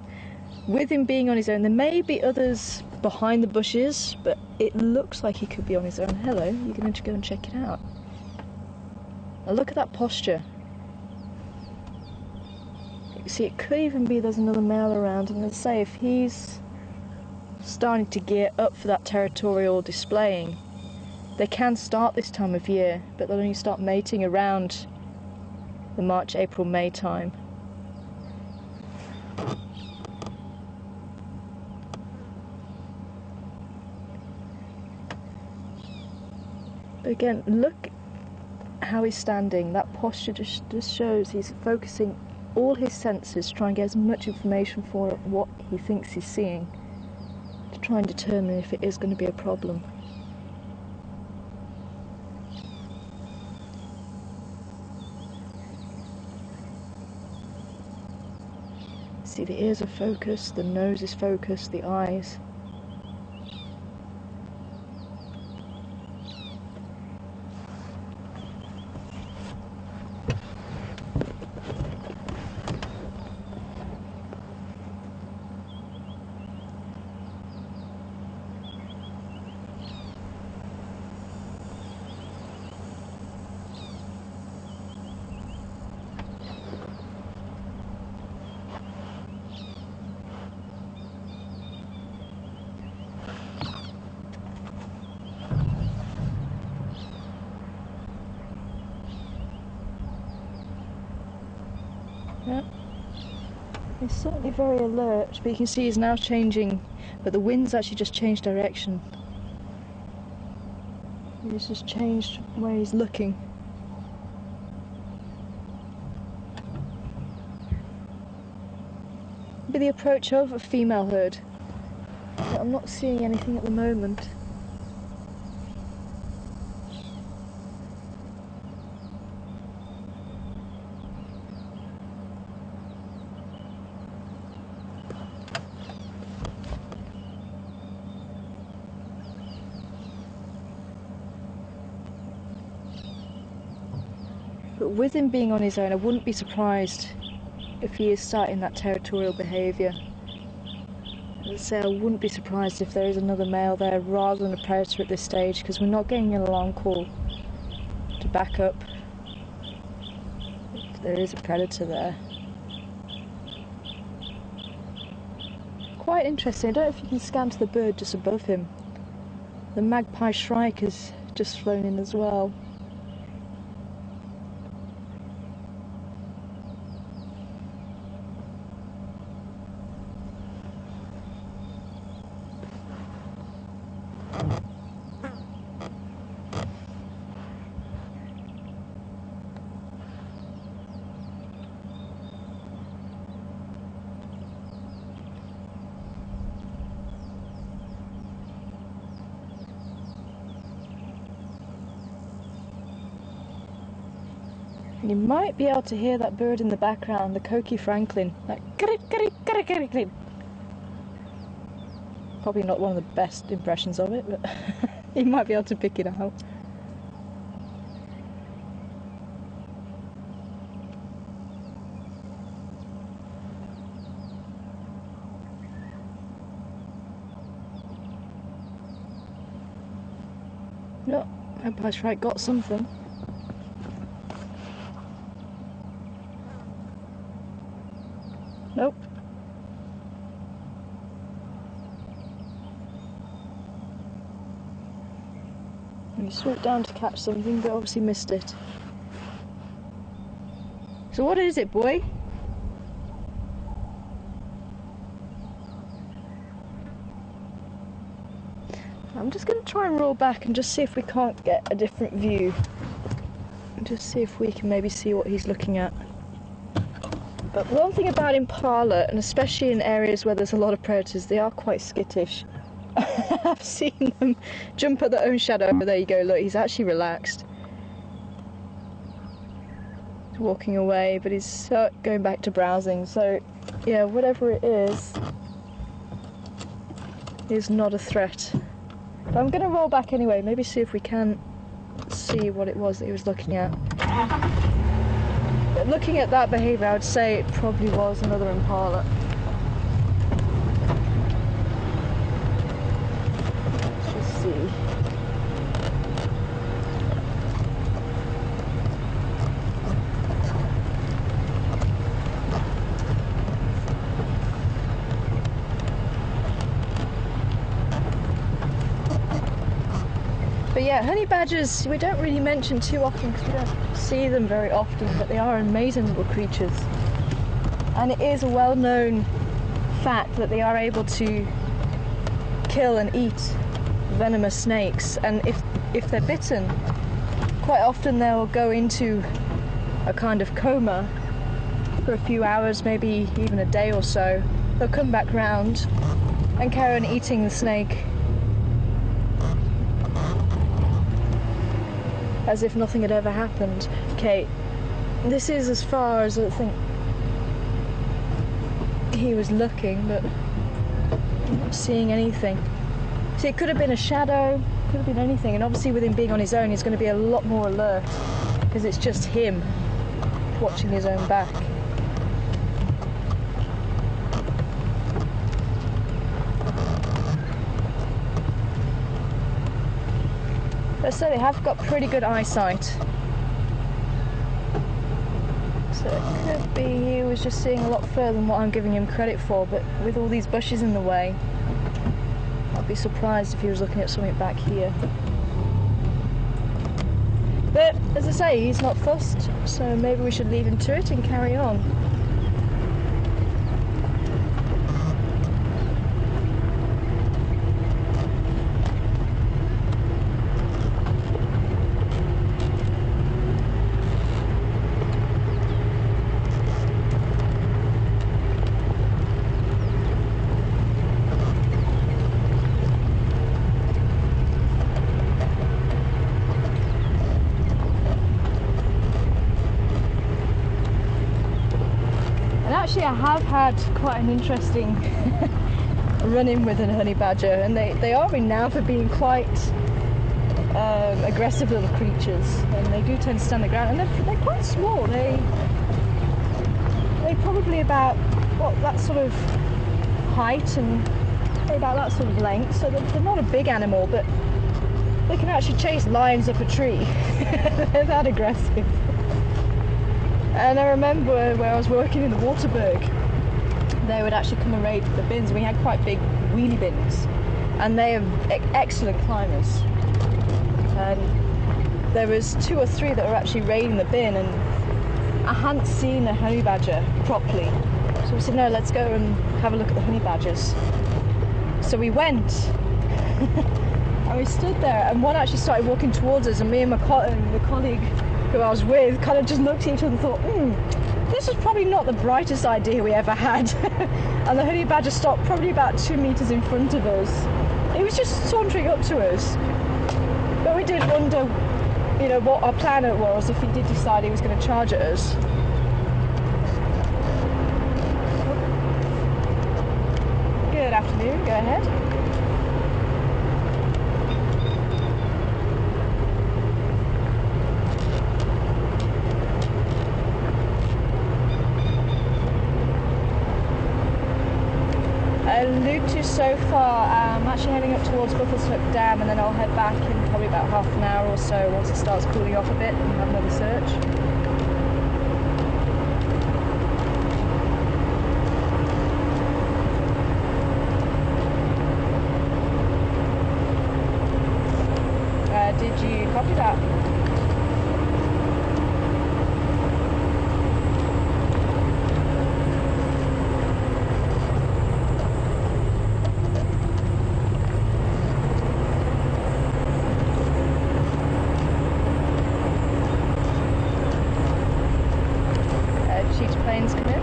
With him being on his own, there may be others behind the bushes, but it looks like he could be on his own. Hello, you're going to go and check it out. Now look at that posture. You see, it could even be there's another male around, and let's say if he's starting to gear up for that territorial displaying, they can start this time of year, but they'll only start mating around the March, April, May time. But again, look how he's standing. That posture just shows he's focusing all his senses to try and get as much information for what he thinks he's seeing, to try and determine if it is going to be a problem. See, the ears are focused, the nose is focused, the eyes. Yeah. He's certainly very alert, but you can see he's now changing, but the wind's actually just changed direction. He's just changed where he's looking. Be the approach of a female herd. But I'm not seeing anything at the moment. But with him being on his own, I wouldn't be surprised if he is starting that territorial behaviour. As I say, I wouldn't be surprised if there is another male there rather than a predator at this stage, because we're not getting an alarm call to back up if there is a predator there. Quite interesting. I don't know if you can scan to the bird just above him. The magpie shrike has just flown in as well. You might be able to hear that bird in the background, the Coqui Franklin. Like, probably not one of the best impressions of it, but you might be able to pick it out. No, I hope I was right, got something. Nope. You swooped down to catch something, but obviously missed it. So what is it, boy? I'm just going to try and roll back and just see if we can't get a different view. Just see if we can maybe see what he's looking at. But one thing about impala, and especially in areas where there's a lot of predators, they are quite skittish. I've seen them jump at their own shadow. There you go, look, he's actually relaxed. He's walking away, but he's going back to browsing. So, yeah, whatever it is not a threat. But I'm going to roll back anyway, maybe see if we can see what it was that he was looking at. But looking at that behaviour, I would say it probably was another impala. Let's just see. But yeah, honey badgers, we don't really mention too often because we don't see them very often, but they are amazing little creatures. And it is a well-known fact that they are able to kill and eat venomous snakes, and if they're bitten, quite often they'll go into a kind of coma for a few hours, maybe even a day or so. They'll come back round and carry on eating the snake as if nothing had ever happened. Okay, this is as far as I think he was looking, but I'm not seeing anything. See, it could have been a shadow, could have been anything, and obviously with him being on his own, he's going to be a lot more alert because it's just him watching his own back. Let's say they have got pretty good eyesight. So it could be he was just seeing a lot further than what I'm giving him credit for, but with all these bushes in the way, I'd be surprised if he was looking at something back here. But as I say, he's not fussed, so maybe we should leave him to it and carry on. Actually, I have had quite an interesting run-in with a honey badger, and they are renowned for being quite aggressive little creatures, and they do tend to stand the ground, and they're quite small. They're probably about that sort of height and about that sort of length, so they're not a big animal, but they can actually chase lions up a tree. They're that aggressive. And I remember where I was working in the Waterberg, they would actually come and raid the bins. We had quite big wheelie bins, and they are excellent climbers. And there was 2 or 3 that were actually raiding the bin, and I hadn't seen a honey badger properly. So we said, no, let's go and have a look at the honey badgers. So we went, and we stood there, and one actually started walking towards us, and me and the colleague who I was with kind of just looked at each other and thought, this was probably not the brightest idea we ever had. And the honey badger stopped probably about 2 meters in front of us. He was just sauntering up to us. But we did wonder you know, what our plan was if he did decide he was going to charge at us. Good afternoon, go ahead. Luton so far, I'm actually heading up towards Buffelshoek Dam, and then I'll head back in probably about half an hour or so once it starts cooling off a bit and have another search. Did you copy that? Planes come in.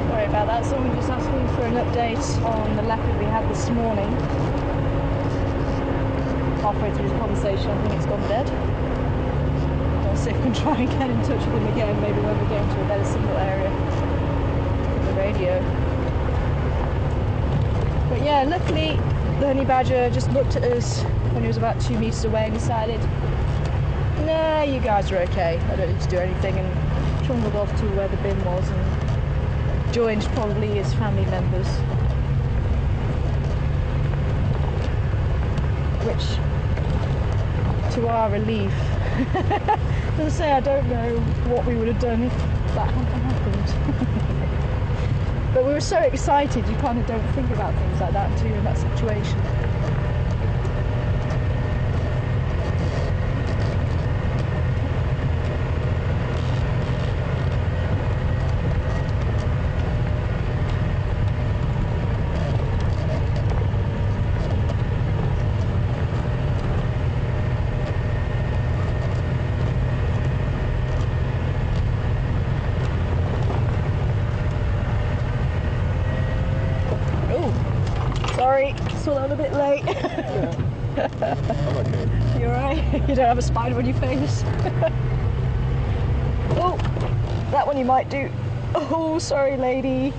Sorry about that, someone just asked me for an update on the leopard we had this morning. Halfway through the conversation, I think it's gone dead. I'll see if I can try and get in touch with him again, maybe when we get into a better signal area with the radio. But yeah, luckily the honey badger just looked at us when he was about 2 meters away and decided, nah, you guys are okay, I don't need to do anything, and trundled off to where the bin was and joined probably his family members. Which, to our relief, as I say, I don't know what we would have done if that hadn't happened. But we were so excited, you kind of don't think about things like that until you're in that situation. Sorry, saw that a bit late. Yeah. I'm okay. You alright? You don't have a spider on your face? Oh, that one you might do. Oh, sorry lady.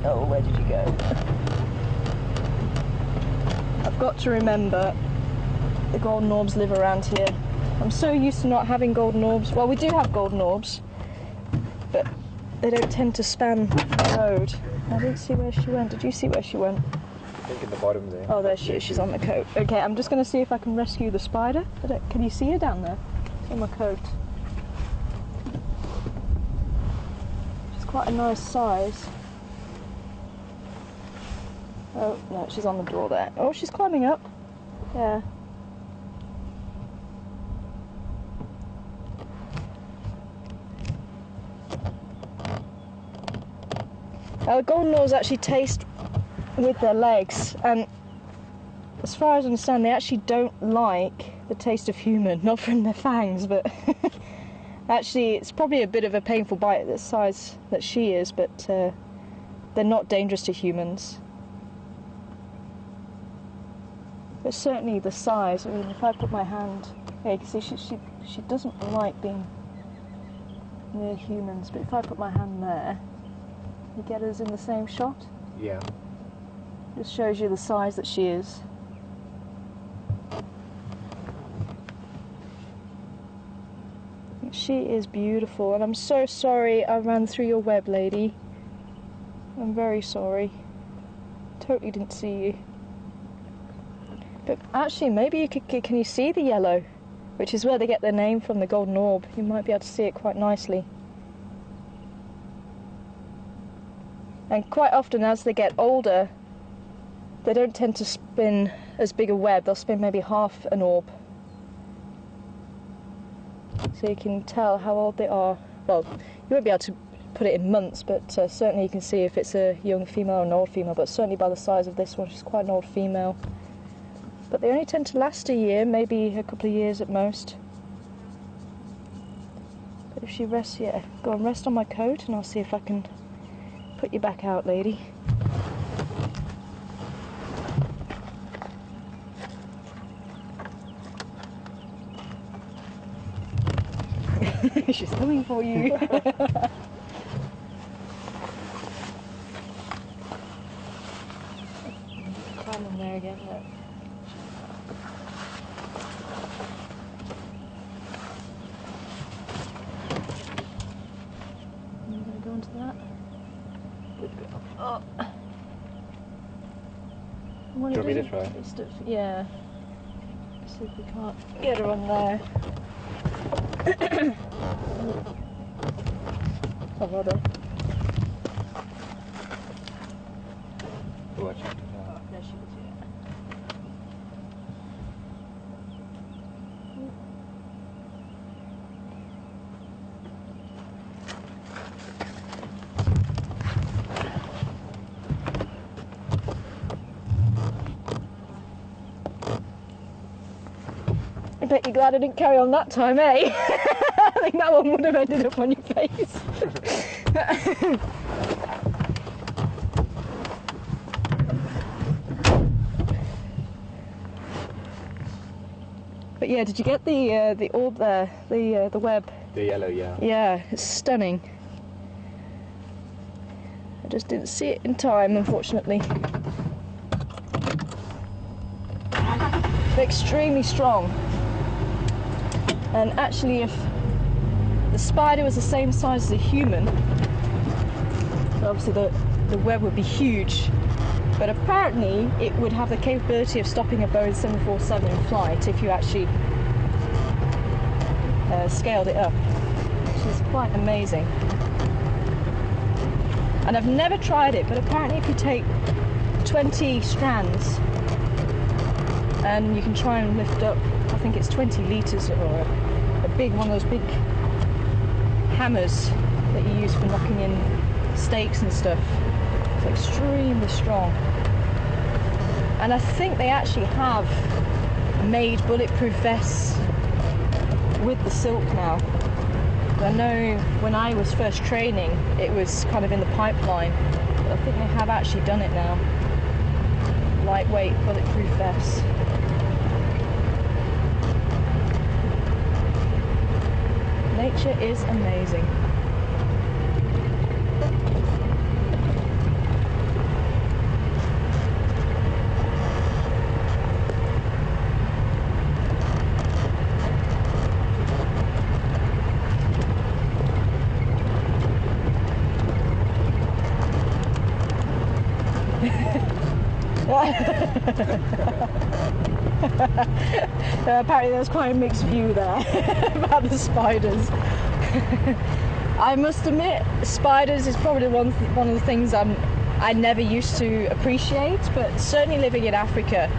Oh, where did you go? I've got to remember the golden orbs live around here. I'm so used to not having golden orbs. Well, we do have golden orbs, but they don't tend to span the road. I didn't see where she went. Did you see where she went? I think in the bottom there. Oh, there she is. She's on the coat. Okay, I'm just going to see if I can rescue the spider. Can you see her down there? It's on the coat. She's quite a nice size. Oh, no, she's on the door there. Oh, she's climbing up. Yeah. Golden orbs actually taste with their legs, and as far as I understand, they actually don't like the taste of human, not from their fangs, but actually it's probably a bit of a painful bite at the size that she is, but they're not dangerous to humans. But certainly the size, I mean, if I put my hand, yeah, you can see she doesn't like being near humans, but if I put my hand there, you get us in the same shot? Yeah. Just shows you the size that she is. She is beautiful, and I'm so sorry I ran through your web, lady. I'm very sorry. Totally didn't see you. But actually, maybe you could, can you see the yellow? Which is where they get their name from, the golden orb. You might be able to see it quite nicely. And quite often as they get older, they don't tend to spin as big a web, they'll spin maybe half an orb. So you can tell how old they are. Well, you won't be able to put it in months, but certainly you can see if it's a young female or an old female, but certainly by the size of this one, she's quite an old female. But they only tend to last a year, maybe a couple of years at most. But if she rests, yeah, go and rest on my coat and I'll see if I can put you back out, lady. She's coming for you. Climb on there again, look. I'm going to go into that. Oh. Do you want me to try? Yeah. See if we can't get her on there. Oh, well done. Watch out. There she is, yeah. I bet you're glad I didn't carry on that time, eh? I think that one would have ended up on your face. But yeah, did you get the orb there, the web? The yellow, yeah. Yeah, it's stunning. I just didn't see it in time, unfortunately. They're extremely strong. And actually, if the spider was the same size as a human, obviously the web would be huge. But apparently, it would have the capability of stopping a Boeing 747 in flight if you actually scaled it up, which is quite amazing. And I've never tried it, but apparently if you take 20 strands and you can try and lift up, I think it's 20 litres, or a big one of those big hammers that you use for knocking in stakes and stuff. It's extremely strong. And I think they actually have made bulletproof vests with the silk now. I know when I was first training it was kind of in the pipeline, but I think they have actually done it now. Lightweight bulletproof vests. Nature is amazing. Apparently there's quite a mixed view there about the spiders. I must admit, spiders is probably one of the things I never used to appreciate, but certainly living in Africa,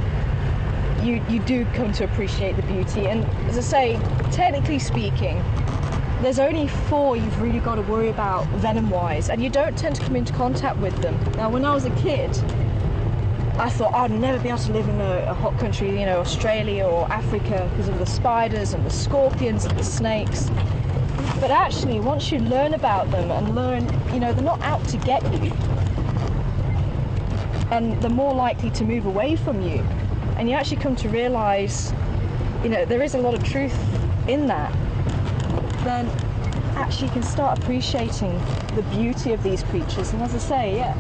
you do come to appreciate the beauty. And as I say, technically speaking, there's only 4 you've really got to worry about venom-wise, and you don't tend to come into contact with them. Now, when I was a kid, I thought I'd never be able to live in a hot country, you know, Australia or Africa, because of the spiders and the scorpions and the snakes. But actually, once you learn about them and learn, you know, they're not out to get you, and they're more likely to move away from you, and you actually come to realise, you know, there is a lot of truth in that, then actually you can start appreciating the beauty of these creatures. And as I say, yeah,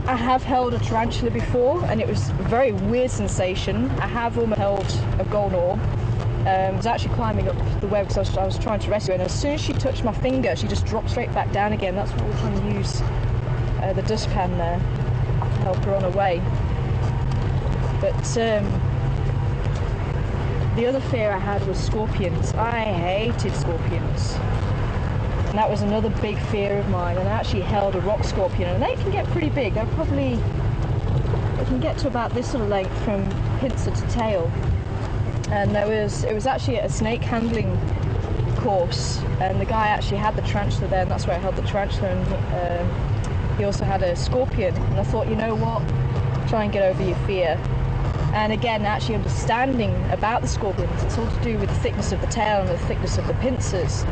I have held a tarantula before, and it was a very weird sensation. I have almost held a golden orb. I was actually climbing up the web because I was trying to rescue her, and as soon as she touched my finger, she just dropped straight back down again. That's what we're trying to use the dustpan there to help her on her way. But the other fear I had was scorpions. I hated scorpions. And that was another big fear of mine. And I actually held a rock scorpion, and they can get pretty big. They can get to about this sort of length from pincer to tail. And it was actually at a snake handling course, and the guy actually had the tarantula there, and that's where I held the tarantula, and he also had a scorpion, and I thought, you know what, try and get over your fear. And again, actually understanding about the scorpions, it's all to do with the thickness of the tail and the thickness of the pincers.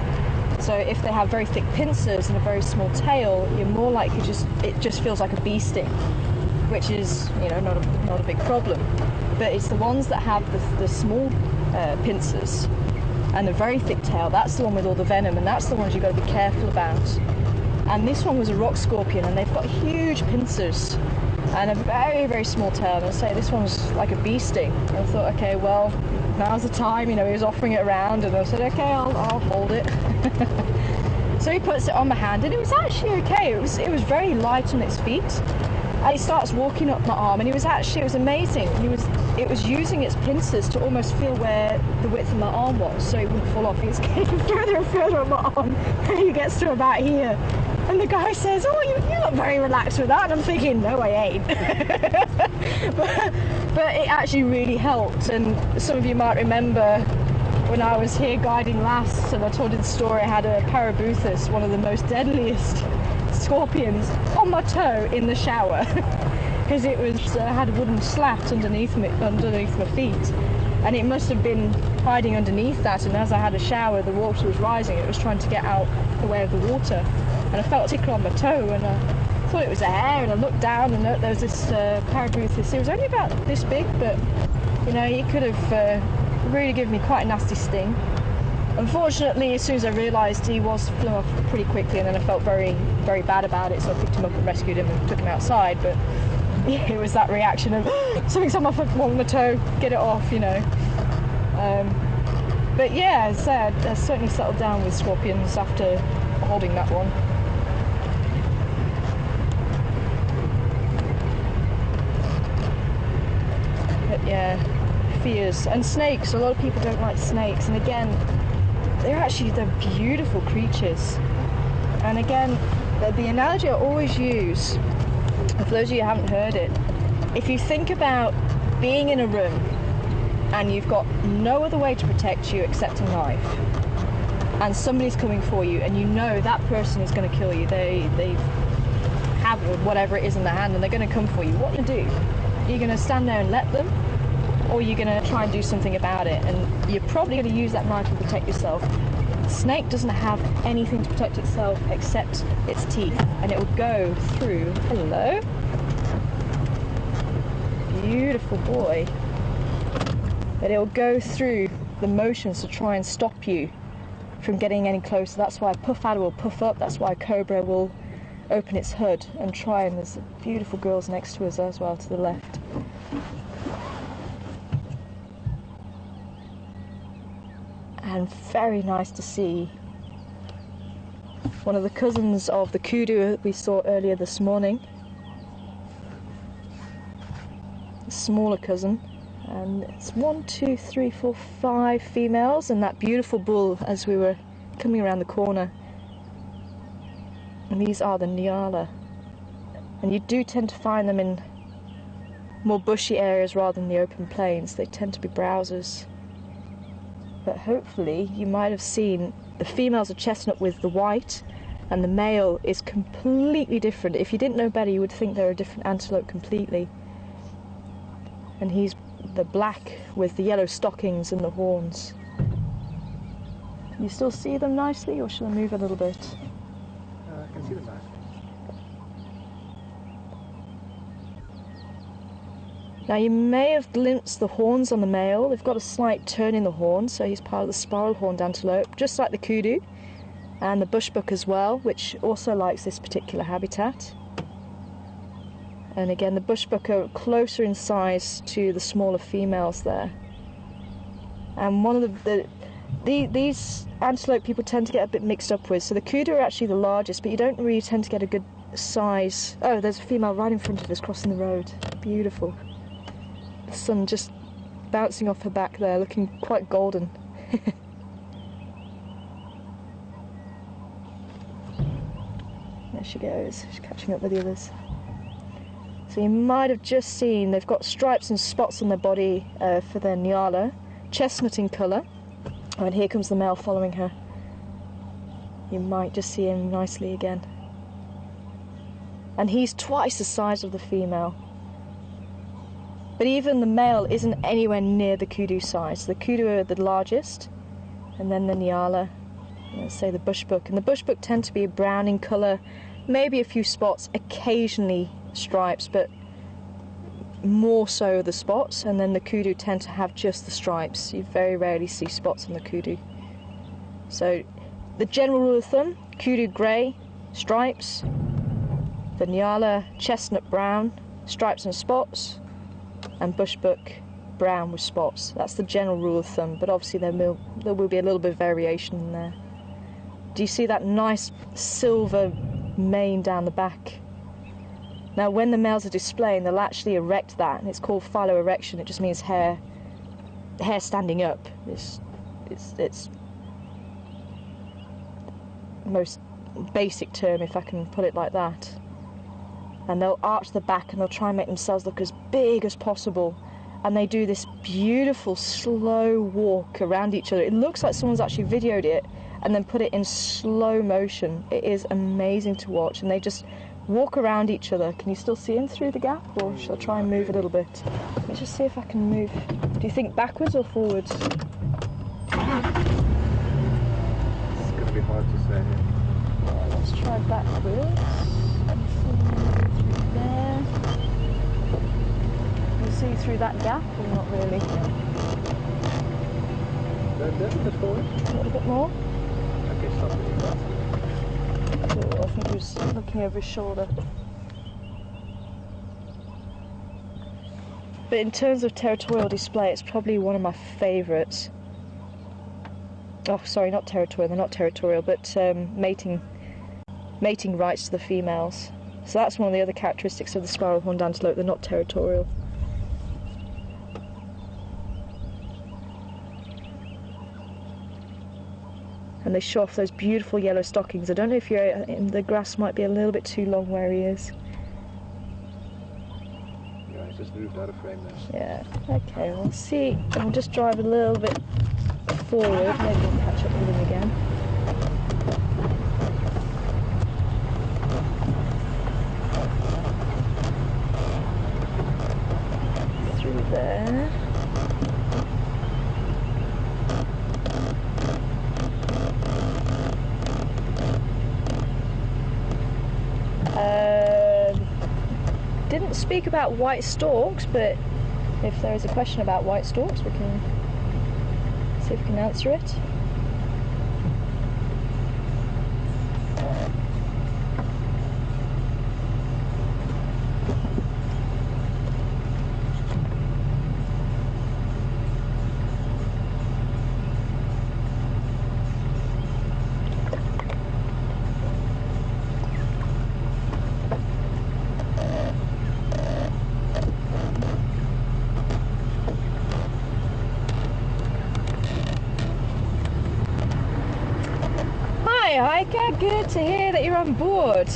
So if they have very thick pincers and a very small tail, you're more likely it just feels like a bee sting, which is, you know, not a big problem. But it's the ones that have the small pincers and the very thick tail, that's the one with all the venom, and that's the ones you've got to be careful about. And this one was a rock scorpion, and they've got huge pincers and a very, very small tail. And I say this one's like a bee sting. And I thought, okay, well, now's the time. You know, he was offering it around, and I said, okay, I'll hold it. So he puts it on my hand, and it was actually okay. It was very light on its feet. And he starts walking up my arm, and it was amazing. It was using its pincers to almost feel where the width of my arm was, so it wouldn't fall off. He was getting further and further up my arm, and he gets to about here. And the guy says, oh, you look very relaxed with that. And I'm thinking, no, I ain't. but it actually really helped. And some of you might remember when I was here guiding last, and I told you the story, I had a parabuthus, one of the most deadliest scorpions, on my toe in the shower. Because it was had a wooden slat underneath my feet. And it must have been hiding underneath that, and as I had a shower, the water was rising. It was trying to get out the way of the water. And I felt a tickle on my toe, and I thought it was a hair, and I looked down, and there was this parabuthus. It was only about this big, but you know, it could have really given me quite a nasty sting. Unfortunately, as soon as I realised, he flew off pretty quickly, and then I felt very, very bad about it, so I picked him up and rescued him and took him outside. But yeah, it was that reaction of something's on my foot, on my toe, get it off, you know. But yeah, as I said, I certainly settled down with scorpions after holding that one. But yeah, fears. And snakes, a lot of people don't like snakes, and again, they're beautiful creatures. And again, the analogy I always use, for those of you who haven't heard it, if you think about being in a room and you've got no other way to protect you except a knife, and somebody's coming for you, and you know that person is going to kill you, they have whatever it is in their hand, and they're going to come for you, what do you do? Are you going to stand there and let them, or are you going to try and do something about it? And you're probably going to use that knife to protect yourself. The snake doesn't have anything to protect itself except its teeth, and it will go through, hello, beautiful boy, but it will go through the motions to try and stop you from getting any closer. That's why a puff adder will puff up, that's why a cobra will open its hood and try, and there's beautiful girls next to us as well to the left. And very nice to see one of the cousins of the kudu we saw earlier this morning, a smaller cousin, and it's 1, 2, 3, 4, 5 females, and that beautiful bull as we were coming around the corner. And these are the nyala, and you do tend to find them in more bushy areas rather than the open plains. They tend to be browsers. But hopefully you might have seen the females are chestnut with the white, and the male is completely different. If you didn't know better, you would think they're a different antelope completely. And he's the black with the yellow stockings and the horns. Can you still see them nicely, or shall I move a little bit? I can see them nicely. Now you may have glimpsed the horns on the male. They've got a slight turn in the horn, so he's part of the spiral-horned antelope, just like the kudu and the bushbuck as well, which also likes this particular habitat. And again, the bushbuck are closer in size to the smaller females there. And one of these antelope people tend to get a bit mixed up with. So the kudu are actually the largest, but you don't really tend to get a good size. Oh, there's a female right in front of us crossing the road. Beautiful. The sun just bouncing off her back there, looking quite golden. There she goes, she's catching up with the others. So you might have just seen they've got stripes and spots on their body for their nyala, chestnut in colour. Oh, and here comes the male following her. You might just see him nicely again. And he's twice the size of the female. But even the male isn't anywhere near the kudu size. The kudu are the largest, and then the nyala, let's say the bushbuck. And the bushbuck tend to be brown in colour, maybe a few spots, occasionally stripes, but more so the spots. And then the kudu tend to have just the stripes. You very rarely see spots on the kudu. So the general rule of thumb, kudu grey, stripes. The nyala chestnut brown, stripes and spots. And bushbuck brown with spots. That's the general rule of thumb, but obviously there will be a little bit of variation in there. Do you see that nice silver mane down the back? Now when the males are displaying, they'll actually erect that, and it's called phylloerection. It just means hair standing up. It's the most basic term, if I can put it like that. And they'll arch the back and they'll try and make themselves look as big as possible. And they do this beautiful slow walk around each other. It looks like someone's actually videoed it and then put it in slow motion. It is amazing to watch. And they just walk around each other. Can you still see him through the gap, or shall I try and move a little bit? Let me just see if I can move. Do you think backwards or forwards? It's going to be hard to say. Well, let's try backwards. There. You see through that gap, or not really? A little bit forward. A little bit more? Okay, stop it. Oh, I think he was looking over his shoulder. But in terms of territorial display, it's probably one of my favourites. Oh, sorry, not territorial. They're not territorial, but mating rights to the females. So that's one of the other characteristics of the spiral horned antelope. They're not territorial. And they show off those beautiful yellow stockings. I don't know if you're in the grass, might be a little bit too long where he is. Yeah, he's just moved out of frame now. Yeah, okay, we'll see. I'll just drive a little bit forward, maybe we'll catch up with him again. Through there. Didn't speak about white storks, but if there is a question about white storks, we can see if we can answer it. Hiker, good to hear that you're on board.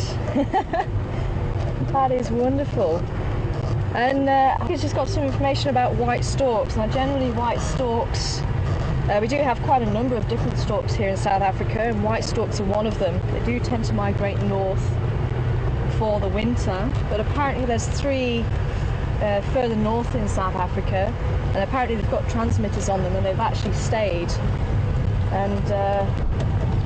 That is wonderful. And I've just got some information about white storks. Now generally white storks, we do have quite a number of different storks here in South Africa, and white storks are one of them. They do tend to migrate north for the winter, but apparently there's three further north in South Africa, and apparently they've got transmitters on them and they've actually stayed. And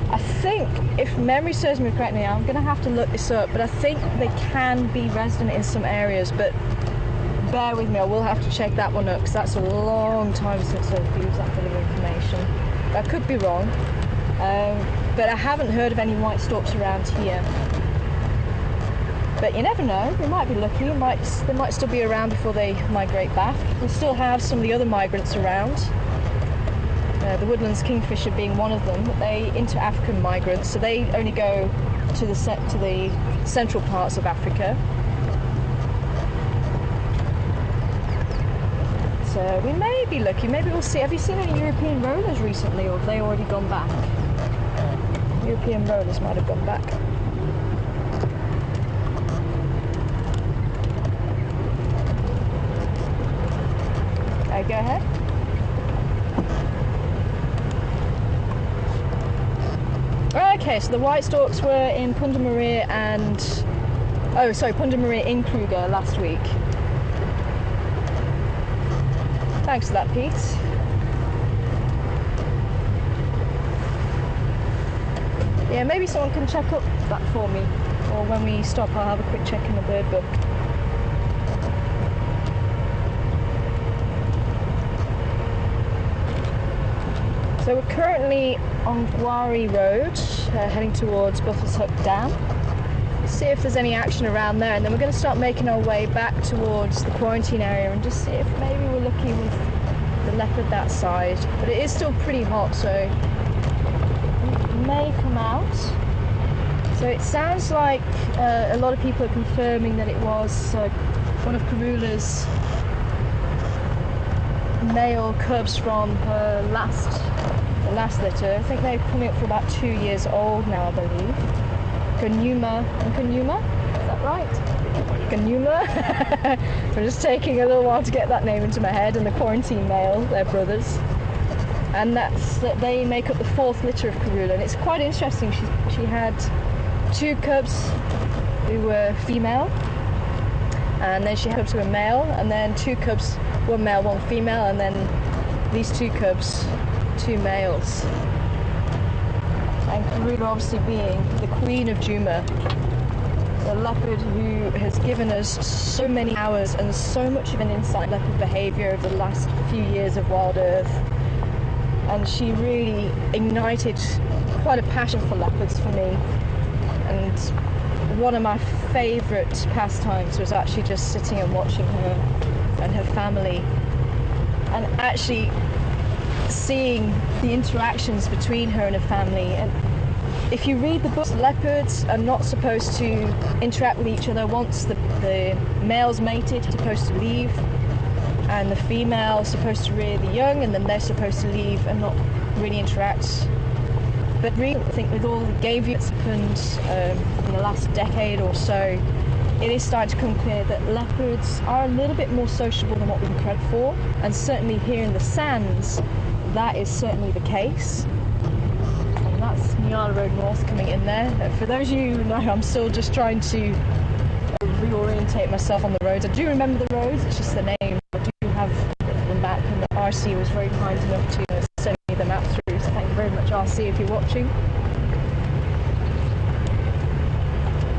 I think, if memory serves me correctly, I'm going to have to look this up, but I think they can be resident in some areas, but bear with me, I will have to check that one up, because that's a long time since I've used that bit of information. I could be wrong, but I haven't heard of any white storks around here. But you never know, we might be lucky, they might still be around before they migrate back. We'll still have some of the other migrants around. The woodlands kingfisher being one of them, but they inter-African migrants, so they only go to the central parts of Africa. So we may be lucky, maybe we'll see. Have you seen any European rollers recently, or have they already gone back? European rollers might have gone back. Okay, go ahead. Okay, so the white storks were in Pundermaria and... Oh, sorry, Pundermaria in Kruger last week. Thanks for that, Pete. Yeah, maybe someone can check up that for me. Or when we stop, I'll have a quick check in the bird book. So we're currently on Gwari Road, heading towards Buffalo's Hook Dam. See if there's any action around there, and then we're going to start making our way back towards the quarantine area and just see if maybe we're lucky with the leopard that side. But it is still pretty hot, so it may come out. So it sounds like a lot of people are confirming that it was one of Karula's male cubs from her last litter. I think they're coming up for about 2 years old now, I believe. Ganuma, is that right? Ganuma. So just taking a little while to get that name into my head. And the quarantine male, they're brothers. And they make up the 4th litter of Karula. And it's quite interesting. She had 2 cubs who were female, and then she had cubs who were male, and then 2 cubs, 1 male, 1 female, and then these 2 cubs, 2 males. And Karula obviously being the queen of Juma, the leopard who has given us so many hours and so much of an insight in leopard behaviour over the last few years of WildEarth. And she really ignited quite a passion for leopards for me. And one of my favourite pastimes was actually just sitting and watching her and her family, and actually seeing the interactions between her and her family. And if you read the book, leopards are not supposed to interact with each other. Once the male's mated, they're supposed to leave, and the female is supposed to rear the young, and then they're supposed to leave and not really interact. But really, I think with all the game view that's happened in the last decade or so, it is starting to become clear that leopards are a little bit more sociable than what we give credit for, and certainly here in the sands, that is certainly the case. And that's Nyala Road North coming in there. For those of you who know, I'm still just trying to reorientate myself on the roads. I do remember the roads, it's just the name. I do have the map, and the RC was very kind enough to send me the map through, so thank you very much, RC, if you're watching.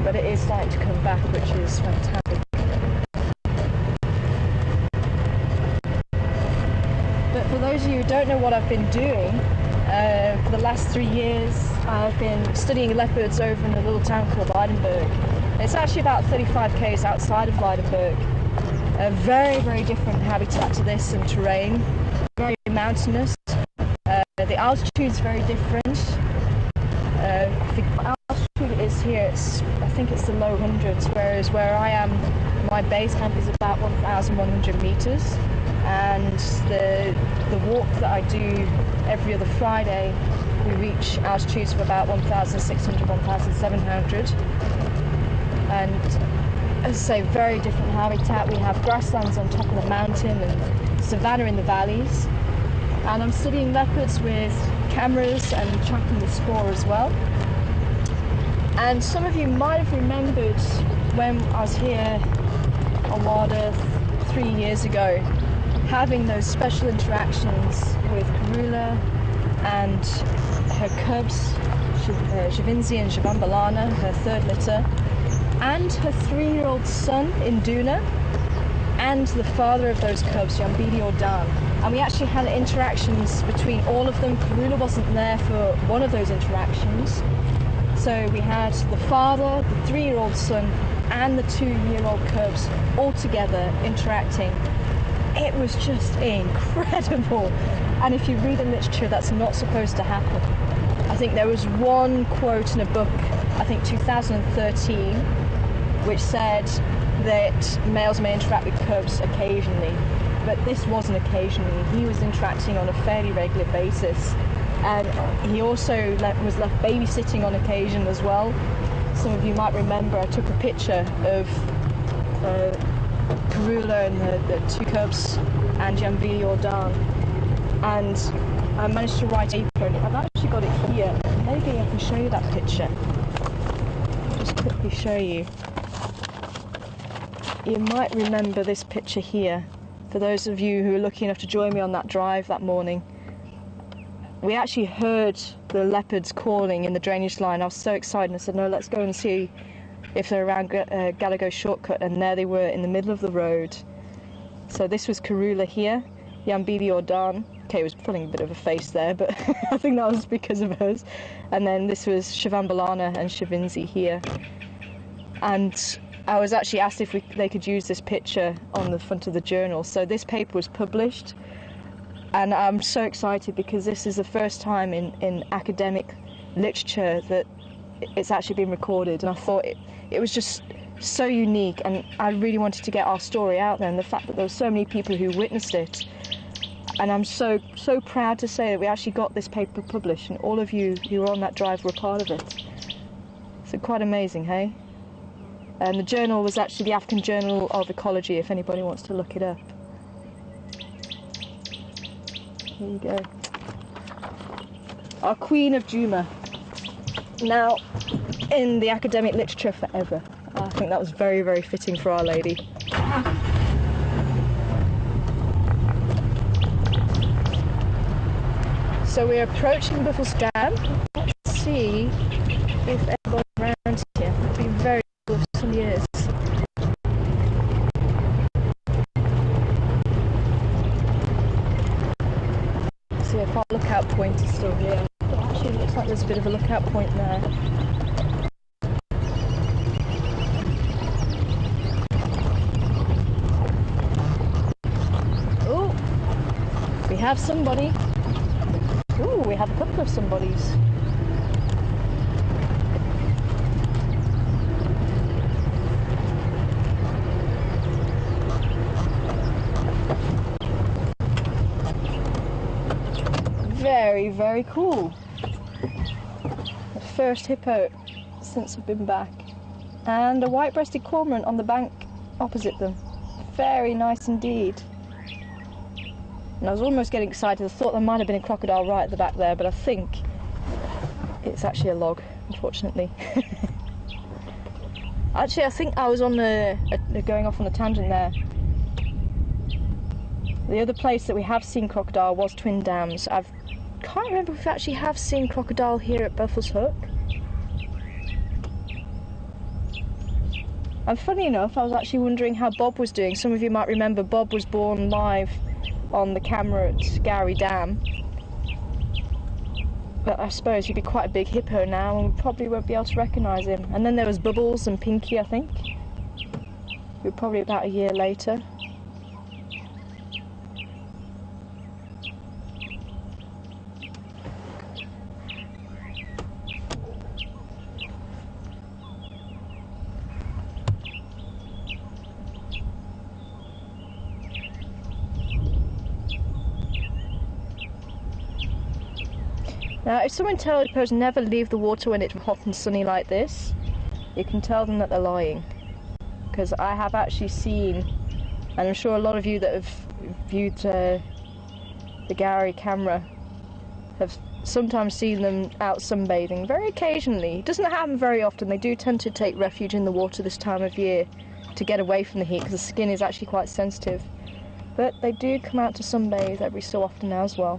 But it is starting to come back, which is fantastic. But for those of you who don't know what I've been doing, for the last 3 years I've been studying leopards over in a little town called Leidenburg. It's actually about 35 km outside of Leidenburg. A very, very different habitat to this and terrain, very mountainous. The altitude's very different. The altitude is here, I think it's the low hundreds, whereas where I am, my base camp is about 1,100 meters, and the walk that I do every other Friday, we reach altitudes of about 1,600, 1,700, and as I say, very different habitat. We have grasslands on top of the mountain and savanna in the valleys. And I'm studying leopards with cameras and tracking the spoor as well. And some of you might have remembered when I was here on WildEarth 3 years ago, having those special interactions with Karula and her cubs, Shavinzi and Shavambalana, her 3rd litter, and her 3-year-old son, Induna, and the father of those cubs, Yambidi Ordan. And we actually had interactions between all of them. Karula wasn't there for one of those interactions. So we had the father, the 3-year-old son, and the 2-year-old cubs all together interacting. It was just incredible. And if you read the literature, that's not supposed to happen. I think there was one quote in a book, I think 2013, which said that males may interact with cubs occasionally, but this wasn't occasionally. He was interacting on a fairly regular basis, and he also was left babysitting on occasion as well. Some of you might remember I took a picture of Karula and the 2 cubs and Yambili Ordan, and I managed to write a paper, and I've actually got it here. Maybe I can show you that picture. Just quickly show you. You might remember this picture here. For those of you who were lucky enough to join me on that drive that morning, we actually heard the leopards calling in the drainage line. I was so excited. I said, no, let's go and see if they're around Gallagher Shortcut, and there they were in the middle of the road. So this was Karula here, Yambili Ordan. Okay, it was pulling a bit of a face there, but I think that was because of hers. And then this was Shivambalana and Shivinzi here. And I was actually asked if they could use this picture on the front of the journal. So this paper was published, and I'm so excited because this is the first time in academic literature that it's actually been recorded, and I thought it was just so unique, and I really wanted to get our story out there, and the fact that there were so many people who witnessed it. And I'm so proud to say that we actually got this paper published, and all of you who were on that drive were a part of it. So quite amazing, hey? And the journal was actually the African Journal of Ecology, if anybody wants to look it up. Here you go. Our Queen of Juma. Now, in the academic literature forever. I think that was very, very fitting for Our Lady. So we're approaching Buffels Dam. Let's see if anybody's around here. It's been very cool for some years. See if our lookout point is still here. It actually looks like there's a bit of a lookout point there. Oh, we have somebody. Oh, we have a couple of somebodies. Very, very cool. The first hippo since I've been back. And a white-breasted cormorant on the bank opposite them. Very nice indeed. And I was almost getting excited. I thought there might have been a crocodile right at the back there, but I think it's actually a log, unfortunately. Actually, I think I was on going off on a tangent there. The other place that we have seen crocodile was Twin Dams. I can't remember if we actually have seen crocodile here at Buffels Hook. And funny enough, I was actually wondering how Bob was doing. Some of you might remember Bob was born live on the camera at Gowrie Dam. But I suppose he'd be quite a big hippo now, and we probably won't be able to recognise him. And then there was Bubbles and Pinky, I think. Who were probably about a year later. Now, if someone tells hippos never leave the water when it's hot and sunny like this, you can tell them that they're lying. Because I have actually seen, and I'm sure a lot of you that have viewed the Gowrie camera have sometimes seen them out sunbathing, very occasionally. It doesn't happen very often. They do tend to take refuge in the water this time of year to get away from the heat, because the skin is actually quite sensitive. But they do come out to sunbathe every so often now as well.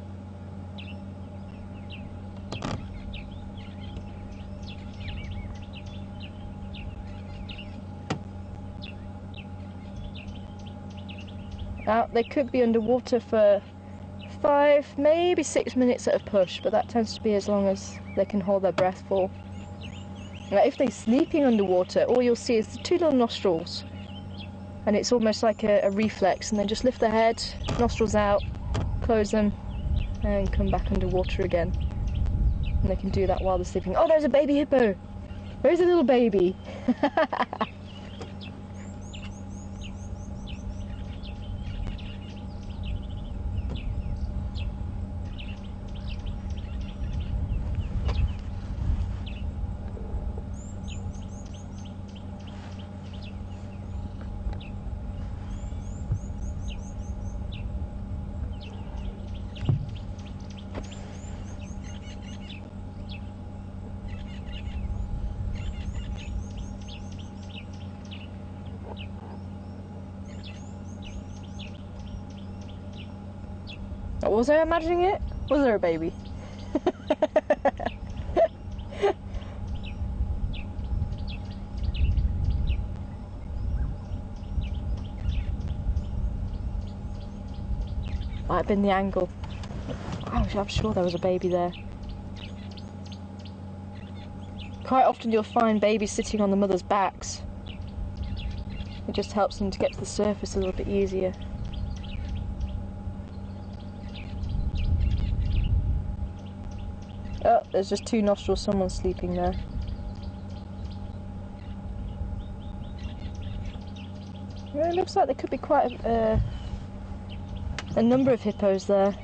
Now, they could be underwater for 5, maybe 6 minutes at a push, but that tends to be as long as they can hold their breath for. Now, if they're sleeping underwater, all you'll see is the 2 little nostrils, and it's almost like a reflex, and they just lift their head, nostrils out, close them, and come back underwater again. And they can do that while they're sleeping. Oh, there's a baby hippo! There's a little baby! Was I imagining it? Was there a baby? Might have been the angle. Oh, I'm sure there was a baby there. Quite often you'll find babies sitting on the mother's backs. It just helps them to get to the surface a little bit easier. Oh, there's just two nostrils, someone's sleeping there. Well, it looks like there could be quite a number of hippos there.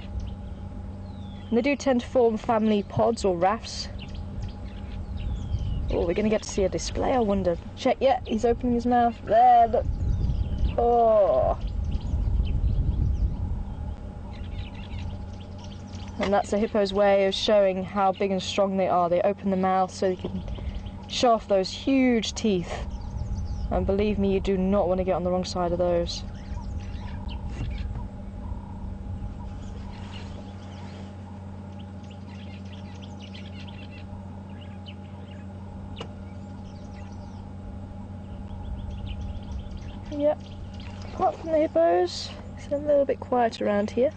And they do tend to form family pods or rafts. Oh, we're going to get to see a display, I wonder. Check, yeah, he's opening his mouth. There, look. Oh. And that's a hippo's way of showing how big and strong they are. They open the mouth so they can show off those huge teeth. And believe me, you do not want to get on the wrong side of those. Yep, apart from the hippos, it's a little bit quiet around here.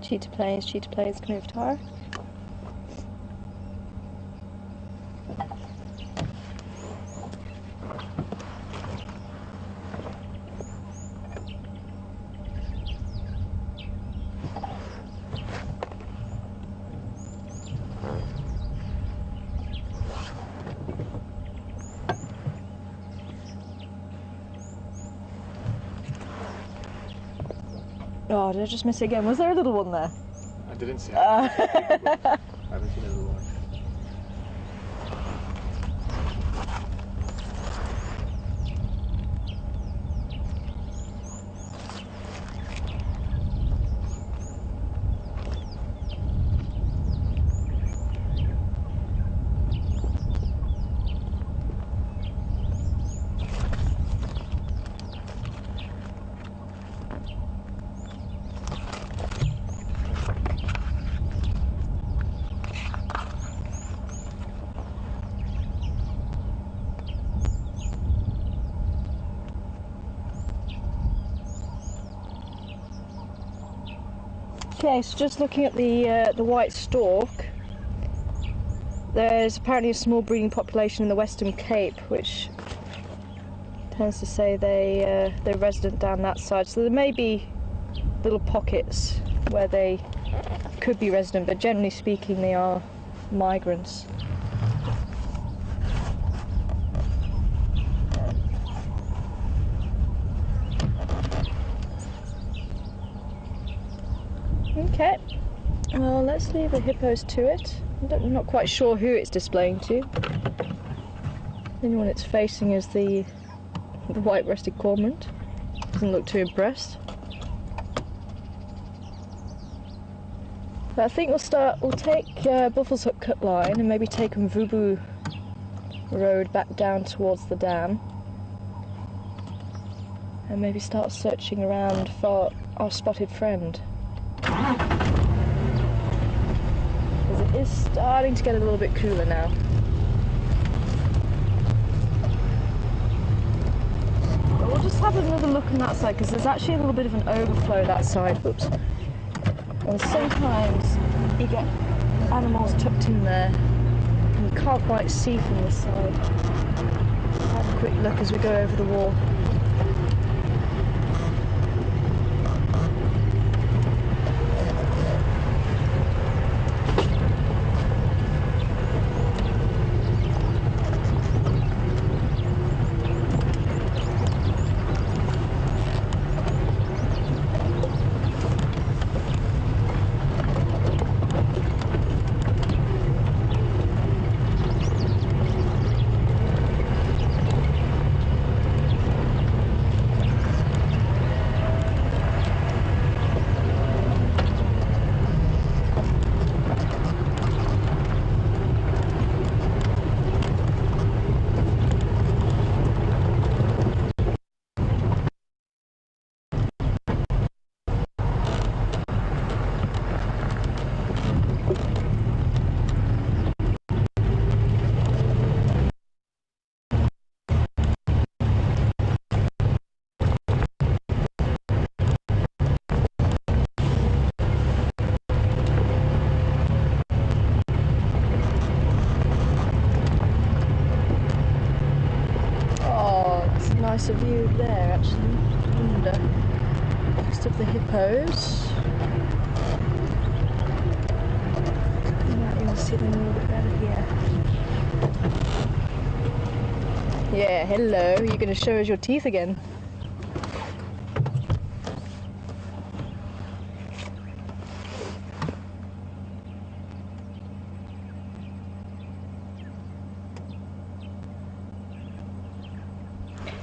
Cheetah plays, come over, Tara. Oh, did I just miss it again? Was there a little one there? I didn't see it. I haven't seen a little one. Okay, so just looking at the white stork, there's apparently a small breeding population in the Western Cape, which tends to say they're resident down that side. So there may be little pockets where they could be resident, but generally speaking, they are migrants. Okay, well, let's leave the hippos to it. I'm not quite sure who it's displaying to. The only one it's facing is the white-breasted cormorant. Doesn't look too impressed. But I think we'll take Buffalo's Hook Cut Line and maybe take Mvubu Road back down towards the dam. And maybe start searching around for our spotted friend. Because it is starting to get a little bit cooler now. But we'll just have another look on that side, because there's actually a little bit of an overflow that side. Oops. And sometimes you get animals tucked in there and you can't quite see from this side. Have a quick look as we go over the wall. actually, under most of the hippos. You might even see them a little bit better here. Yeah, hello, you're going to show us your teeth again.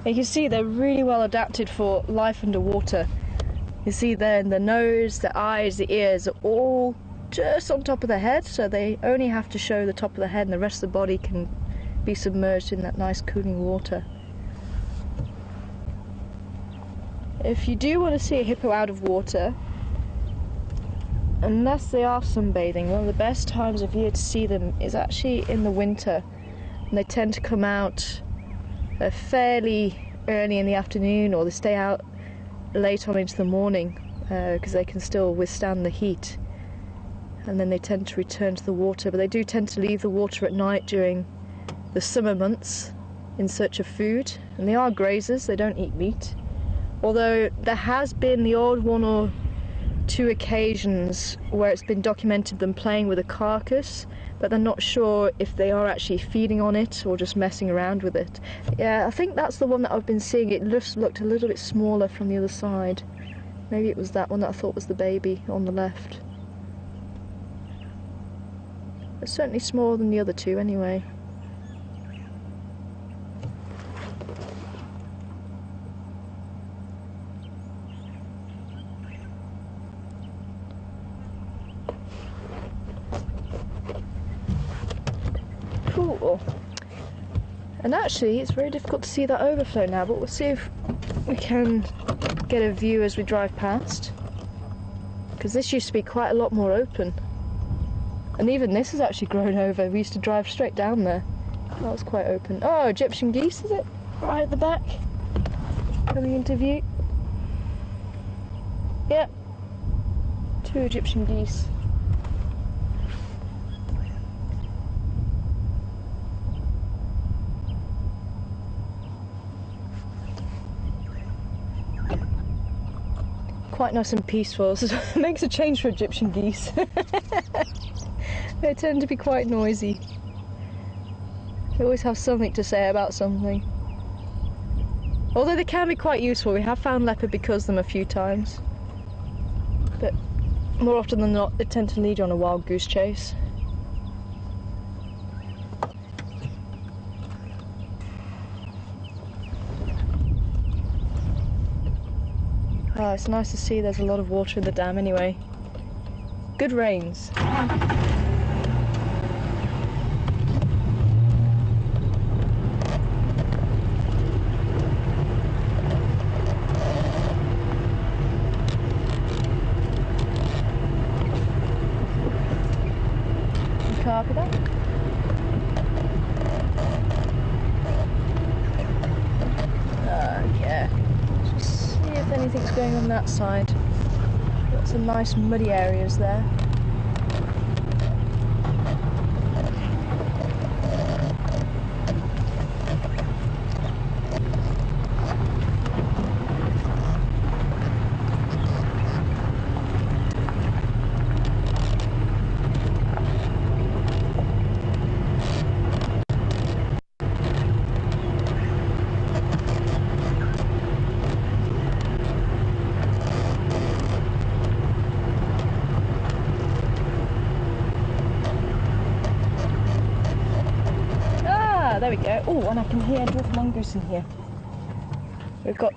You can see they're really well adapted for life underwater. You see there in the nose, the eyes, the ears are all just on top of the head, so they only have to show the top of the head and the rest of the body can be submerged in that nice cooling water. If you do want to see a hippo out of water, unless they are sunbathing, one of the best times of year to see them is actually in the winter, and they tend to come out fairly early in the afternoon, or they stay out late on into the morning because they can still withstand the heat, and then they tend to return to the water. But they do tend to leave the water at night during the summer months in search of food, and they are grazers, they don't eat meat, although there has been the odd one or two occasions where it's been documented them playing with a carcass, but they're not sure if they are actually feeding on it or just messing around with it. Yeah, I think that's the one that I've been seeing. It just looked a little bit smaller from the other side. Maybe it was that one that I thought was the baby on the left. It's certainly smaller than the other two anyway. Cool. And actually it's very difficult to see that overflow now, but we'll see if we can get a view as we drive past, because this used to be quite a lot more open, and even this has actually grown over. We used to drive straight down there. That was quite open. Oh, Egyptian geese, is it? Right at the back, coming into view. Yep, 2 Egyptian geese. Quite nice and peaceful, so it makes a change for Egyptian geese. They tend to be quite noisy. They always have something to say about something. Although they can be quite useful. We have found leopard because of them a few times, but more often than not they tend to lead you on a wild goose chase. Oh, it's nice to see there's a lot of water in the dam anyway. Good rains. Copy that. Yeah. Just see if anything's going on that side. Got some nice muddy areas there. There we go. Oh, and I can hear a dwarf mongoose in here. We've got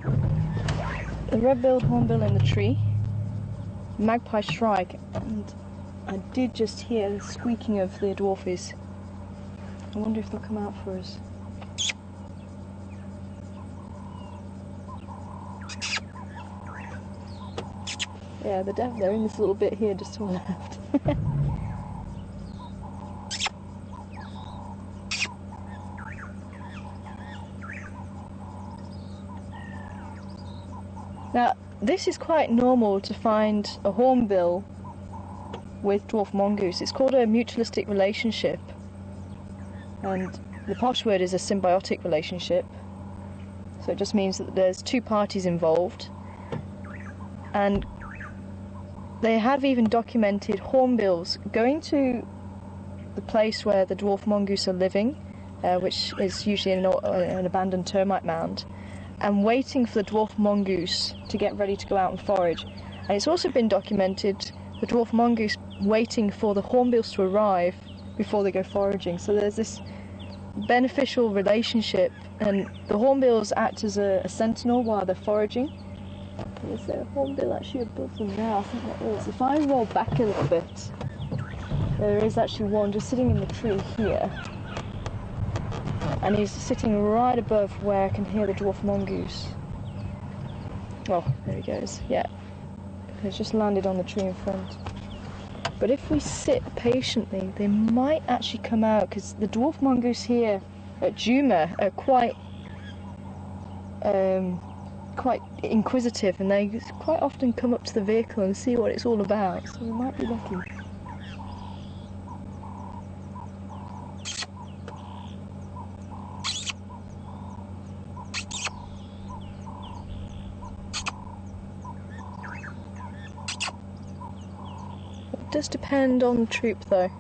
the red-billed hornbill in the tree, magpie shrike, and I did just hear the squeaking of the dwarfies. I wonder if they'll come out for us. Yeah, they're in this little bit here just to the left. Now, this is quite normal to find a hornbill with dwarf mongoose. It's called a mutualistic relationship, and the posh word is a symbiotic relationship. So it just means that there's two parties involved, and they have even documented hornbills going to the place where the dwarf mongoose are living, which is usually an abandoned termite mound, and waiting for the dwarf mongoose to get ready to go out and forage. And it's also been documented the dwarf mongoose waiting for the hornbills to arrive before they go foraging. So there's this beneficial relationship, and the hornbills act as a sentinel while they're foraging. Is there a hornbill actually above them now? I think there is. If I roll back a little bit, there is actually one just sitting in the tree here, and he's sitting right above where I can hear the dwarf mongoose. Oh, there he goes. Yeah, he's just landed on the tree in front. But if we sit patiently, they might actually come out, because the dwarf mongoose here at Juma are quite inquisitive, and they quite often come up to the vehicle and see what it's all about, so we might be lucky. It does depend on the troop though.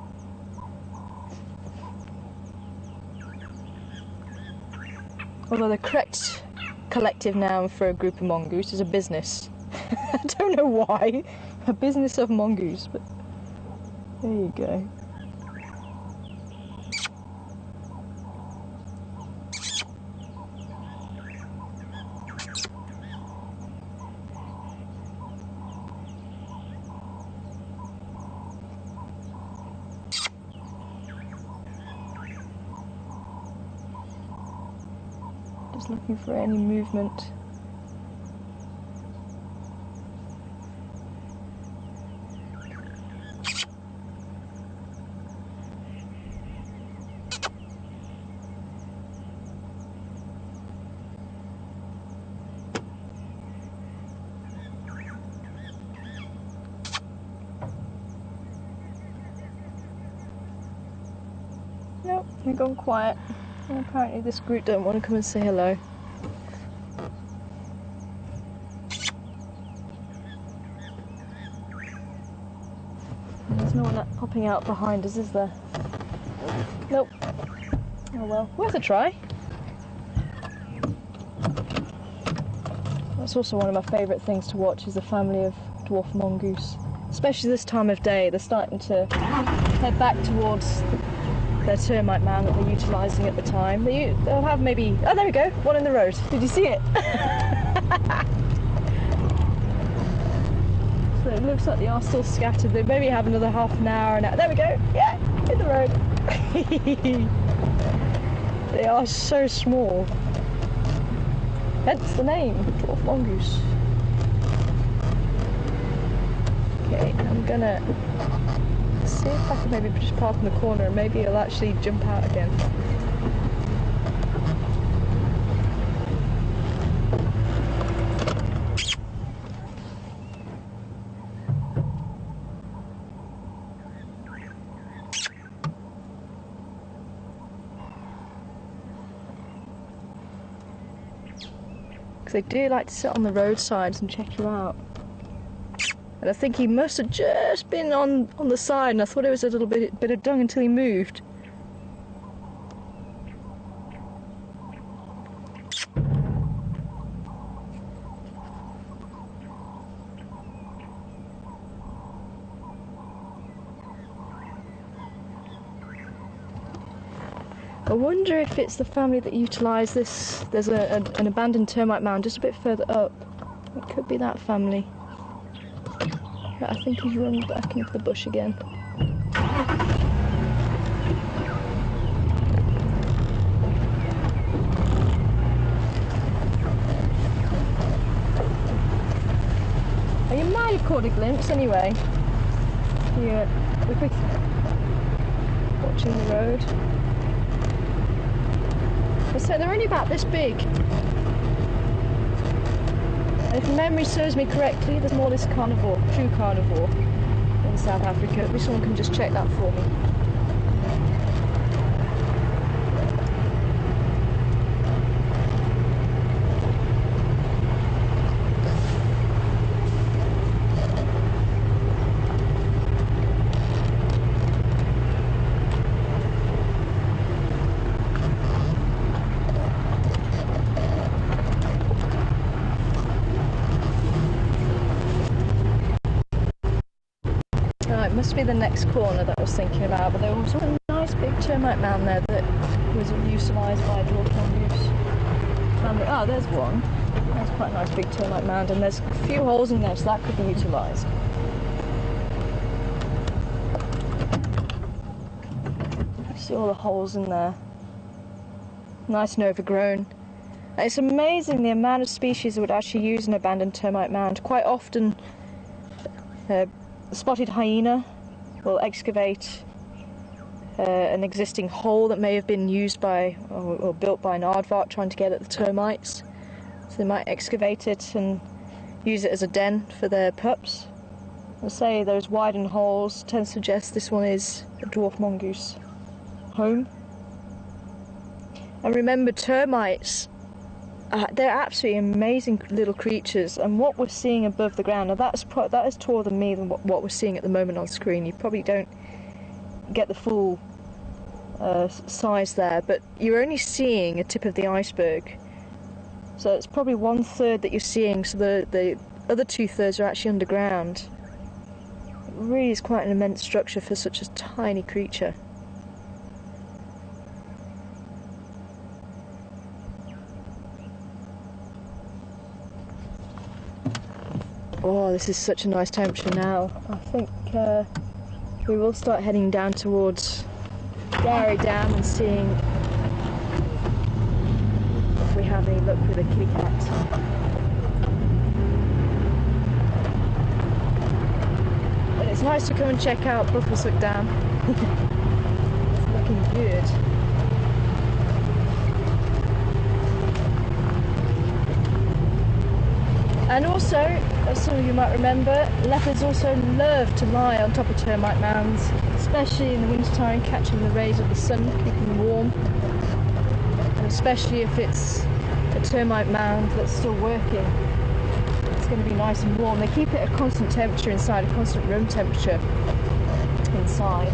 Although the correct collective noun for a group of mongoose is a business. I don't know why. A business of mongoose, but there you go. Just looking for any movement. Nope, they've gone quiet. And apparently this group don't want to come and say hello. And there's no one popping out behind us, is there? Nope. Oh well, worth a try. That's also one of my favourite things to watch, is the family of dwarf mongoose. Especially this time of day, they're starting to head back towards their termite mound that they're utilising at the time. They'll have maybe... Oh, there we go! One in the road. Did you see it? So it looks like they are still scattered. They maybe have another half an hour and... There we go! Yeah! In the road! They are so small. Hence the name, dwarf mongoose. Okay, I'm gonna see if I can maybe just park in the corner and maybe it'll actually jump out again. Because they do like to sit on the roadsides and check you out. And I think he must have just been on the side, and I thought it was a little bit of dung until he moved. I wonder if it's the family that utilised this. There's an abandoned termite mound just a bit further up. It could be that family. But I think he's run back into the bush again. Oh, you might have caught a glimpse anyway. Yeah, we're watching the road. So they're only about this big. If memory serves me correctly, the smallest carnivore, true carnivore, in South Africa. Maybe someone can just check that for me. It must be the next corner that I was thinking about, but there was a nice big termite mound there that was utilised by a dwarf mongoose family. Oh, there's one. That's quite a nice big termite mound, and there's a few holes in there, so that could be utilised. See all the holes in there. Nice and overgrown. And it's amazing the amount of species that would actually use an abandoned termite mound. Quite often, spotted hyena will excavate an existing hole that may have been used by or built by an aardvark trying to get at the termites. So they might excavate it and use it as a den for their pups. I'll say those widened holes tend to suggest this one is a dwarf mongoose home. And remember, termites, they're absolutely amazing little creatures, and what we're seeing above the ground, now that is taller than me than what we're seeing at the moment on screen. You probably don't get the full size there, but you're only seeing a tip of the iceberg. So it's probably 1/3 that you're seeing, so the other 2/3 are actually underground. It really is quite an immense structure for such a tiny creature. Oh, this is such a nice temperature now. I think we will start heading down towards Gary Dam and seeing if we have any luck with a kitty cat. But it's nice to come and check out Buffelshoek Dam. It's looking good. And also, as some of you might remember, leopards also love to lie on top of termite mounds, especially in the wintertime, catching the rays of the sun, keeping them warm. And especially if it's a termite mound that's still working, it's going to be nice and warm. They keep it at a constant temperature inside, a constant room temperature inside.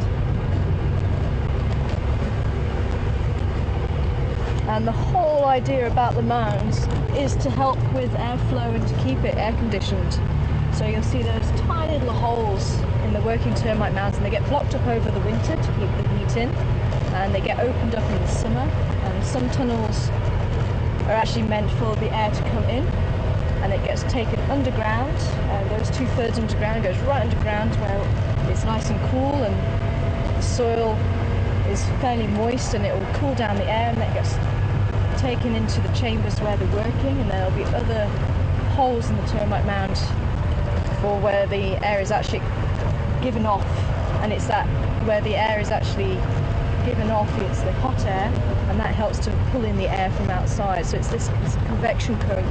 And the whole idea about the mounds is to help with airflow and to keep it air conditioned. So you'll see those tiny little holes in the working termite mounds, and they get blocked up over the winter to keep the heat in, and they get opened up in the summer. And some tunnels are actually meant for the air to come in, and it gets taken underground. Those 2/3 underground goes right underground where it's nice and cool, and the soil is fairly moist, and it will cool down the air, and that gets taken into the chambers where they're working, and there'll be other holes in the termite mound for where the air is actually given off, and it's that where the air is actually given off, it's the hot air, and that helps to pull in the air from outside. So it's this convection cone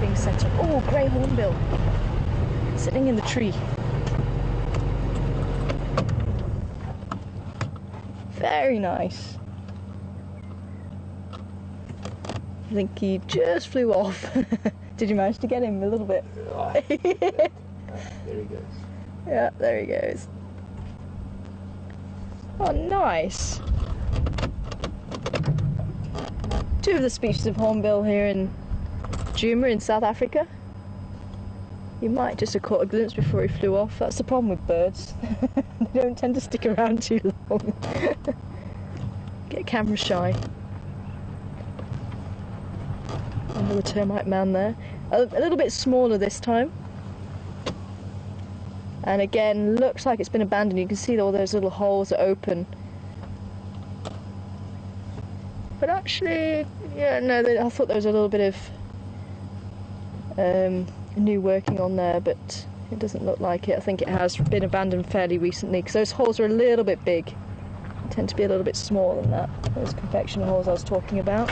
being set up. Oh, grey hornbill sitting in the tree. Very nice. I think he just flew off. Did you manage to get him a little bit? There he goes. Yeah, there he goes. Oh, nice. 2 of the species of hornbill here in Djuma in South Africa. You might just have caught a glimpse before he flew off. That's the problem with birds. They don't tend to stick around too long. Get camera shy. Another termite mound there. A little bit smaller this time. And again, looks like it's been abandoned. You can see all those little holes are open. But actually, yeah, no, I thought there was a little bit of new working on there, but it doesn't look like it. I think it has been abandoned fairly recently, because those holes are a little bit big. They tend to be a little bit smaller than that. Those convection holes I was talking about.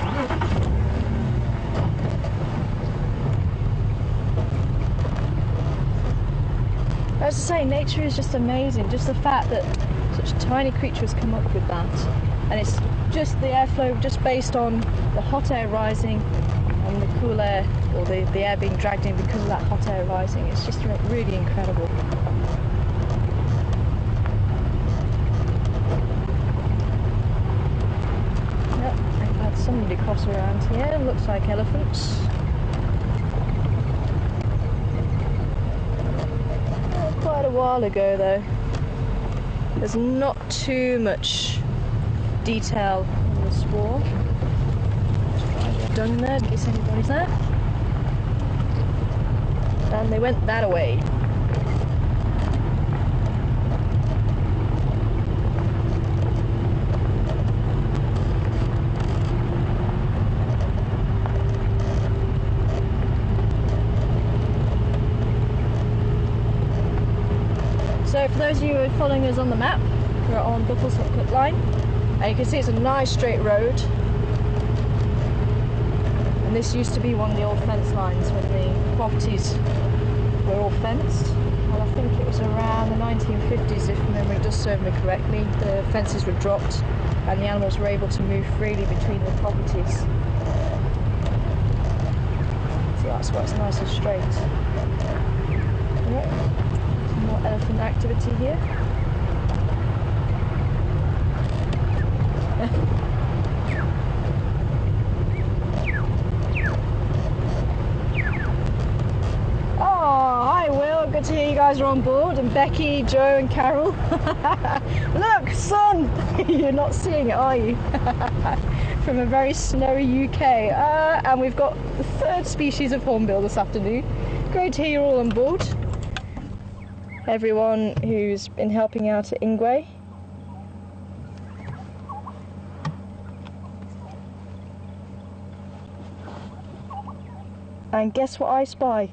As I say, nature is just amazing. Just the fact that such a tiny creature has come up with that, and it's just the airflow just based on the hot air rising and the cool air, or the air being dragged in because of that hot air rising. It's just really incredible. Yep, I've had somebody cross around here. Looks like elephants. Quite a while ago though. There's not too much detail on the spoor. Just try and get dung there in case anybody's there. And they went that away. So for those of you who are following us on the map, we're on Buckles Hook Line, and you can see it's a nice straight road. And this used to be one of the old fence lines when the properties were all fenced. And I think it was around the 1950s, if memory does serve me correctly, the fences were dropped and the animals were able to move freely between the properties. So that's why it's nice and straight. Right. More elephant activity here. Oh, hi Will, good to hear you guys are on board, and Becky, Joe and Carol. Look, sun! You're not seeing it, are you? From a very snowy UK. And we've got the third species of hornbill this afternoon. Great to hear you're all on board. Everyone who's been helping out at Ingwe. And guess what I spy?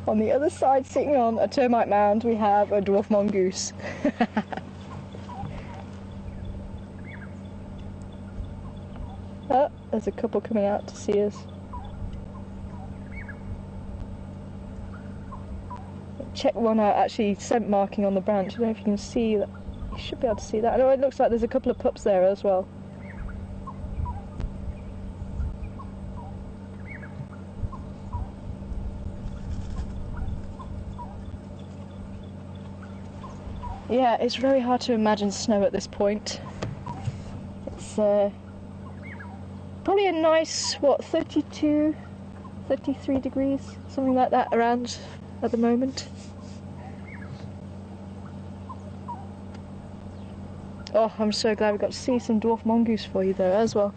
On the other side, sitting on a termite mound, we have a dwarf mongoose. Oh, there's a couple coming out to see us. Check one out, actually scent marking on the branch. I don't know if you can see that. You should be able to see that. I know it looks like there's a couple of pups there as well. Yeah, it's very hard to imagine snow at this point. It's probably a nice, what, 32, 33 degrees, something like that around at the moment. Oh, I'm so glad we got to see some dwarf mongoose for you though as well.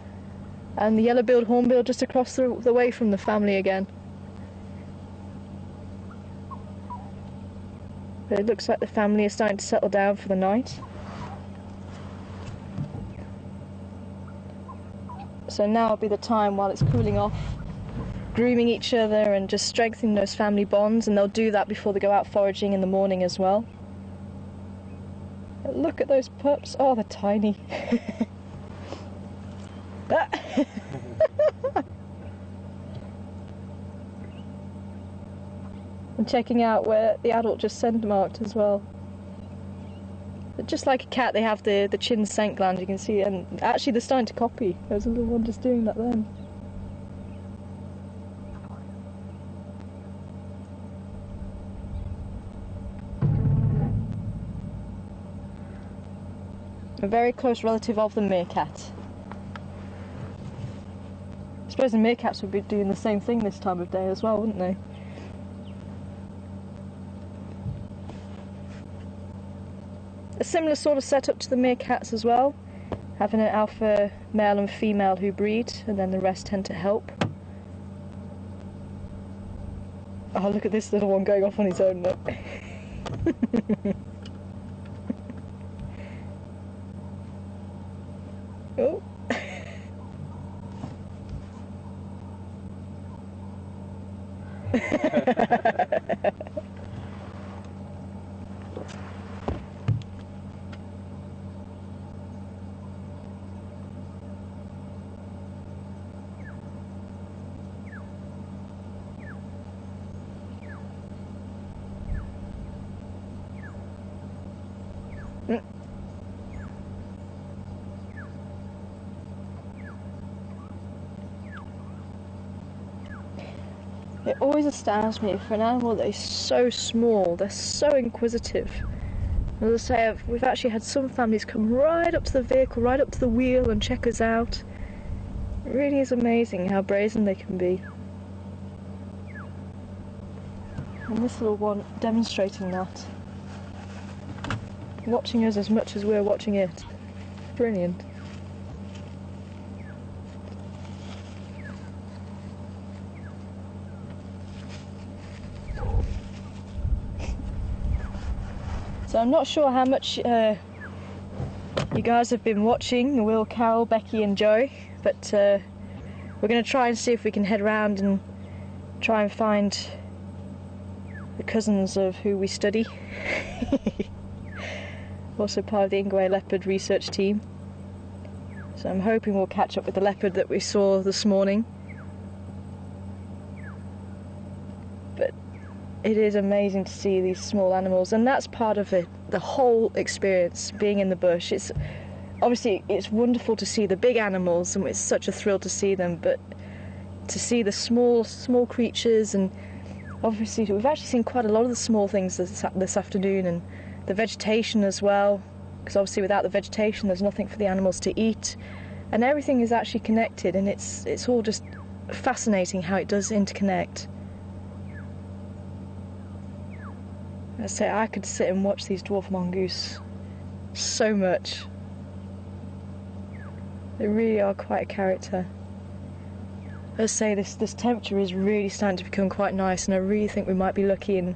And the yellow-billed hornbill just across the way from the family again. But it looks like the family is starting to settle down for the night. So now will be the time while it's cooling off, grooming each other and just strengthening those family bonds, and they'll do that before they go out foraging in the morning as well. Look at those pups. Oh, they're tiny. And checking out where the adult just scent marked as well. But just like a cat, they have the chin scent gland, you can see, and actually they're starting to copy. There's a little one just doing that then. A very close relative of the meerkat. I suppose the meerkats would be doing the same thing this time of day as well, wouldn't they? A similar sort of setup to the meerkats as well, having an alpha male and female who breed, and then the rest tend to help. Oh, look at this little one going off on his own, look. Oh. It always astounds me for an animal that is so small, they're so inquisitive. As I say, we've actually had some families come right up to the vehicle, right up to the wheel and check us out. It really is amazing how brazen they can be. And this little one demonstrating that. watching us as much as we're watching it. Brilliant. So I'm not sure how much you guys have been watching, Will, Carol, Becky and Joe, but we're going to try and see if we can head around and try and find the cousins of who we study. Also part of the Ingwe leopard research team. So I'm hoping we'll catch up with the leopard that we saw this morning. But it is amazing to see these small animals, and that's part of it, the whole experience, being in the bush. It's obviously it's wonderful to see the big animals, and it's such a thrill to see them, but to see the small creatures, and obviously we've actually seen quite a lot of the small things this afternoon, and the vegetation as well, because obviously without the vegetation there's nothing for the animals to eat, and everything is actually connected, and it's all just fascinating how it does interconnect. I say I could sit and watch these dwarf mongoose so much. They really are quite a character. As I say, this temperature is really starting to become quite nice, and I really think we might be lucky in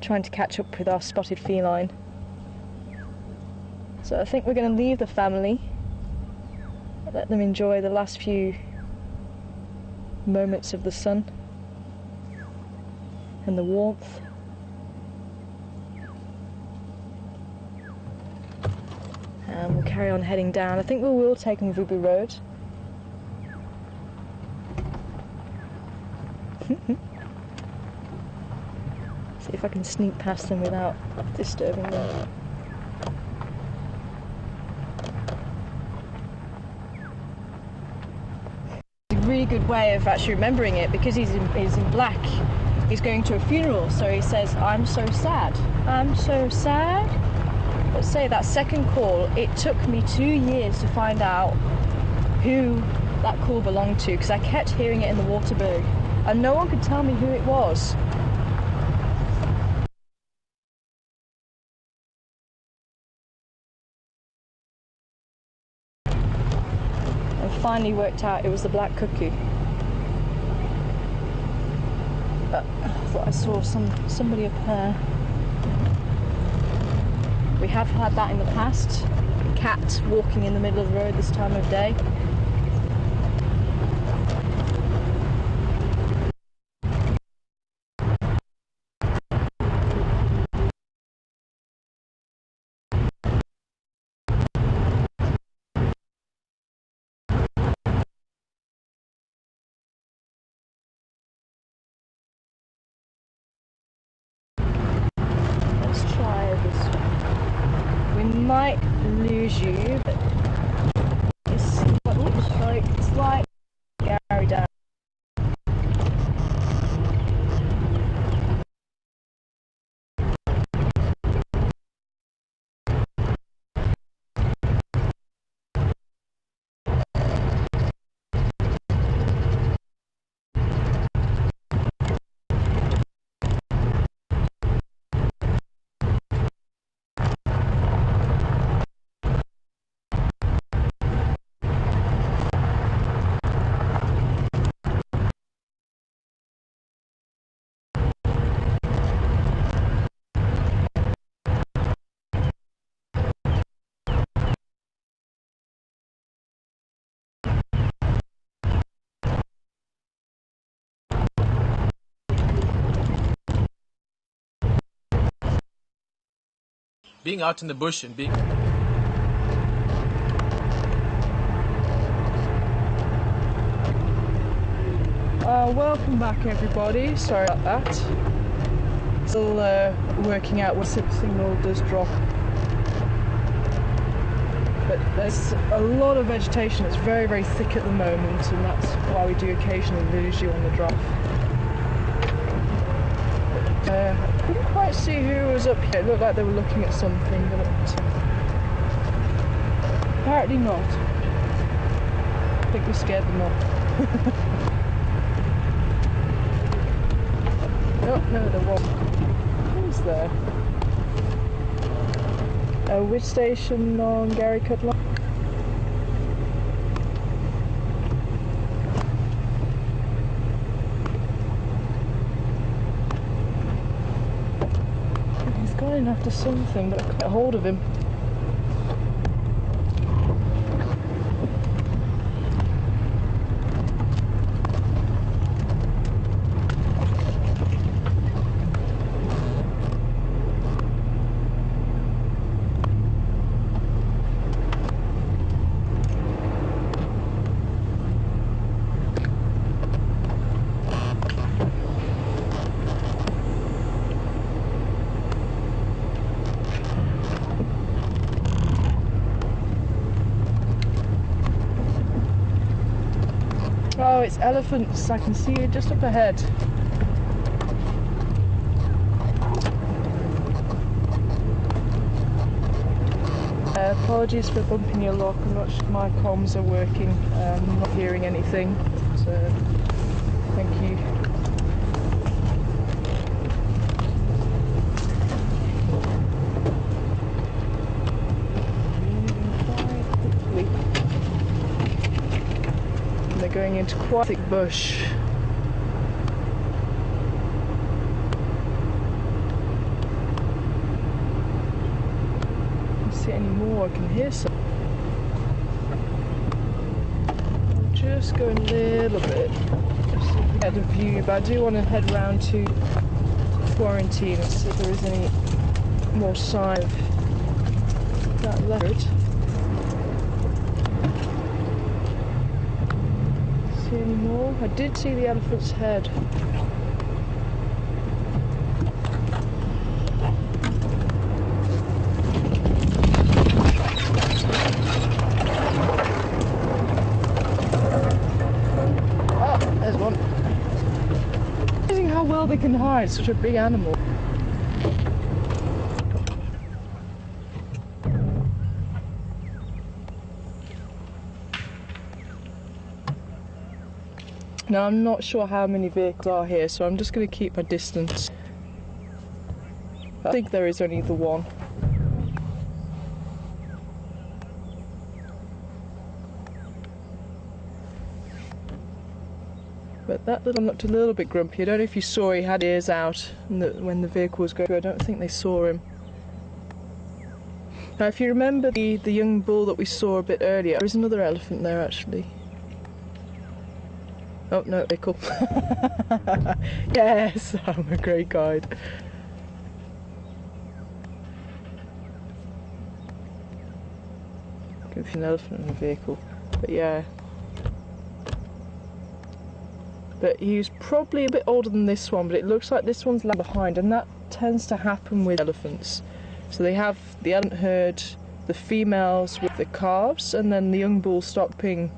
trying to catch up with our spotted feline. So I think we're going to leave the family, let them enjoy the last few moments of the sun and the warmth. And we'll carry on heading down. I think we will take on Vubu Road. See if I can sneak past them without disturbing them. It's a really good way of actually remembering it, because he's in black. He's going to a funeral, so he says, "I'm so sad. I'm so sad." Let's say that second call, it took me 2 years to find out who that call belonged to, because I kept hearing it in the Waterberg, and no one could tell me who it was. And finally worked out it was the black cuckoo. But I thought I saw somebody up there. We have had that in the past, a cat walking in the middle of the road this time of day. Let's try this one. We might lose you, but it's what looks like it's like Gary down. Being out in the bush and being... Welcome back everybody, sorry about that. Still working out what signal does drop. But there's a lot of vegetation that's very, very thick at the moment, and that's why we do occasionally lose you on the drop. I couldn't quite see who was up here. It looked like they were looking at something, but apparently not. I think we scared them off. Oh, no, there wasn't. Who's there? Which station on Gary Cutler? He's going after something, but I can't get hold of him. Oh, it's elephants. I can see it just up ahead. Apologies for bumping your lock. I'm not sure my comms are working. I'm not hearing anything. So, thank you. They're going into quite a thick bush. Can't see any more. I can hear some. I'm just going a little bit just so we can get a view, but I do want to head round to Quarantine and see if there is any more sign of that leopard. See any more? I did see the elephant's head. Oh, there's one. Amazing how well they can hide, such a big animal. Now I'm not sure how many vehicles are here, so I'm just going to keep my distance. I think there is only the one. But that little one looked a little bit grumpy. I don't know if you saw, he had ears out and when the vehicle was going through. I don't think they saw him. Now if you remember the young bull that we saw a bit earlier, there is another elephant there actually. Oh no, vehicle. Yes, I'm a great guide. Could be an elephant in a vehicle, but yeah. But he's probably a bit older than this one, but it looks like this one's lagging behind, and that tends to happen with elephants. So they have the elephant herd, the females with the calves, and then the young bulls start being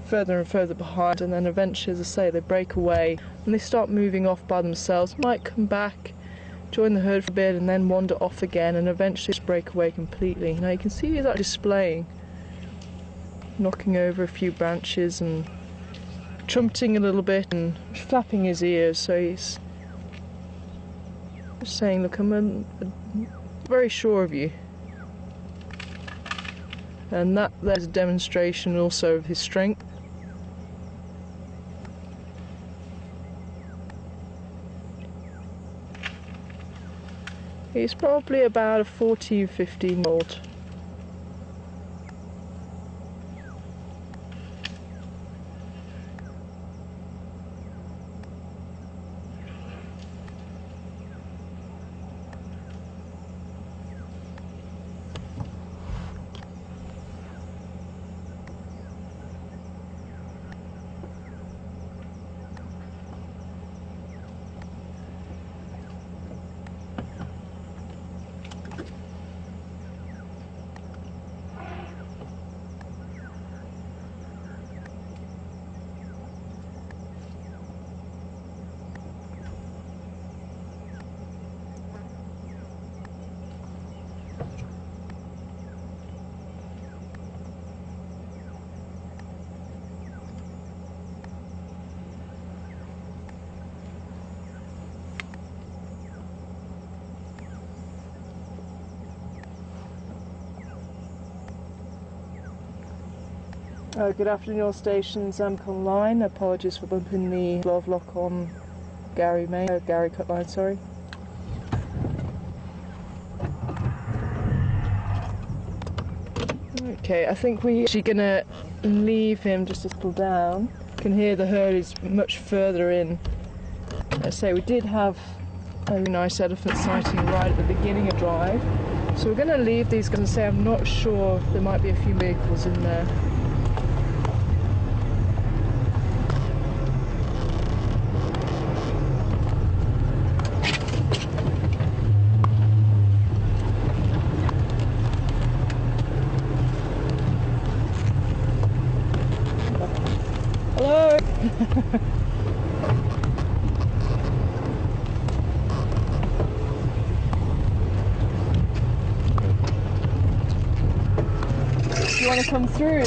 further and further behind, and then eventually, as I say, they break away and they start moving off by themselves. Might come back, join the herd for a bit, and then wander off again, and eventually just break away completely. Now you can see he's like displaying, knocking over a few branches and trumpeting a little bit and flapping his ears. So he's just saying, "Look, I'm very sure of you." And there's a demonstration also of his strength. He's probably about a 14, 15-year-old. Good afternoon, all stations. I'm online. Apologies for bumping the glove lock on Gary Cutline, sorry. Okay, I think we're actually going to leave him just a little down. You can hear the herd is much further in. I say we did have a nice elephant sighting right at the beginning of drive. So we're going to leave these guys and say I'm not sure, there might be a few vehicles in there. Hello! Do you want to come through?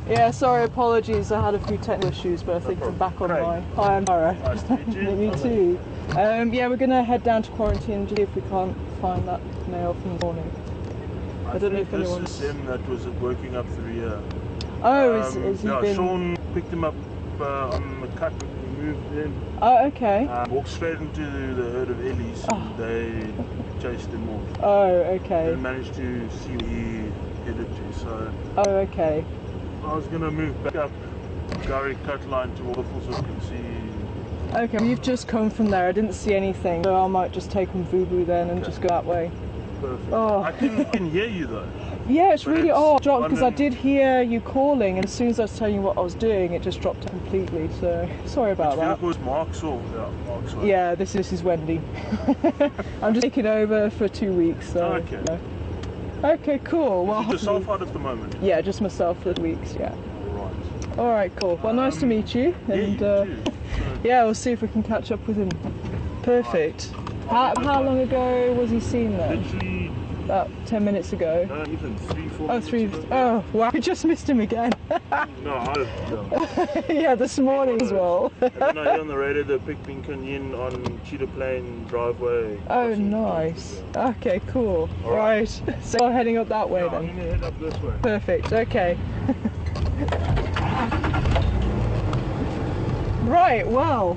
Yeah, sorry, apologies. I had a few technical issues, but I think I'm back online. Hi, I'm Tara. Nice to meet you. Me too. Yeah, we're going to head down to quarantine and see if we can't find that male from the morning. I don't know if anyone's... This is him that was working up through here. Oh, is he yeah, been... Sean picked him up on the cut and he moved in. Oh, okay. Walked straight into the herd of ellies and they chased him off. Oh, okay. Didn't manage to see where he headed to, so... Oh, okay. I was going to move back up Gary Cutline to Waterfalls and see... Okay, we've just come from there. I didn't see anything, so I might just take on Vubu then and just go that way. Perfect. Oh. I can hear you though. Yeah, it's really odd because I wondering- did hear you calling, and as soon as I was telling you what I was doing, it just dropped completely. So sorry about that. It was Mark's or Mark's. Yeah, this is Wendy. I'm just taking over for 2 weeks. So, Okay. yeah. Okay, cool. Well, Just yourself out at the moment. yeah, just myself for 2 weeks. Yeah. Right. All right, cool. Well, nice to meet you. Yeah, And you too. yeah, we'll see if we can catch up with him. Perfect. How long ago was he seen then? Literally, About 10 minutes ago. even 3-4 Oh, minutes ago. oh, wow, we just missed him again. No, I Yeah, this morning as well. And then I hear on the radio the Big Yin on Cheetah Plain driveway. Oh, crossing nice. yeah. Okay, cool. All Right. So we're heading up that way Yeah, I'm then. going to head up this way. Perfect, okay. Right, well.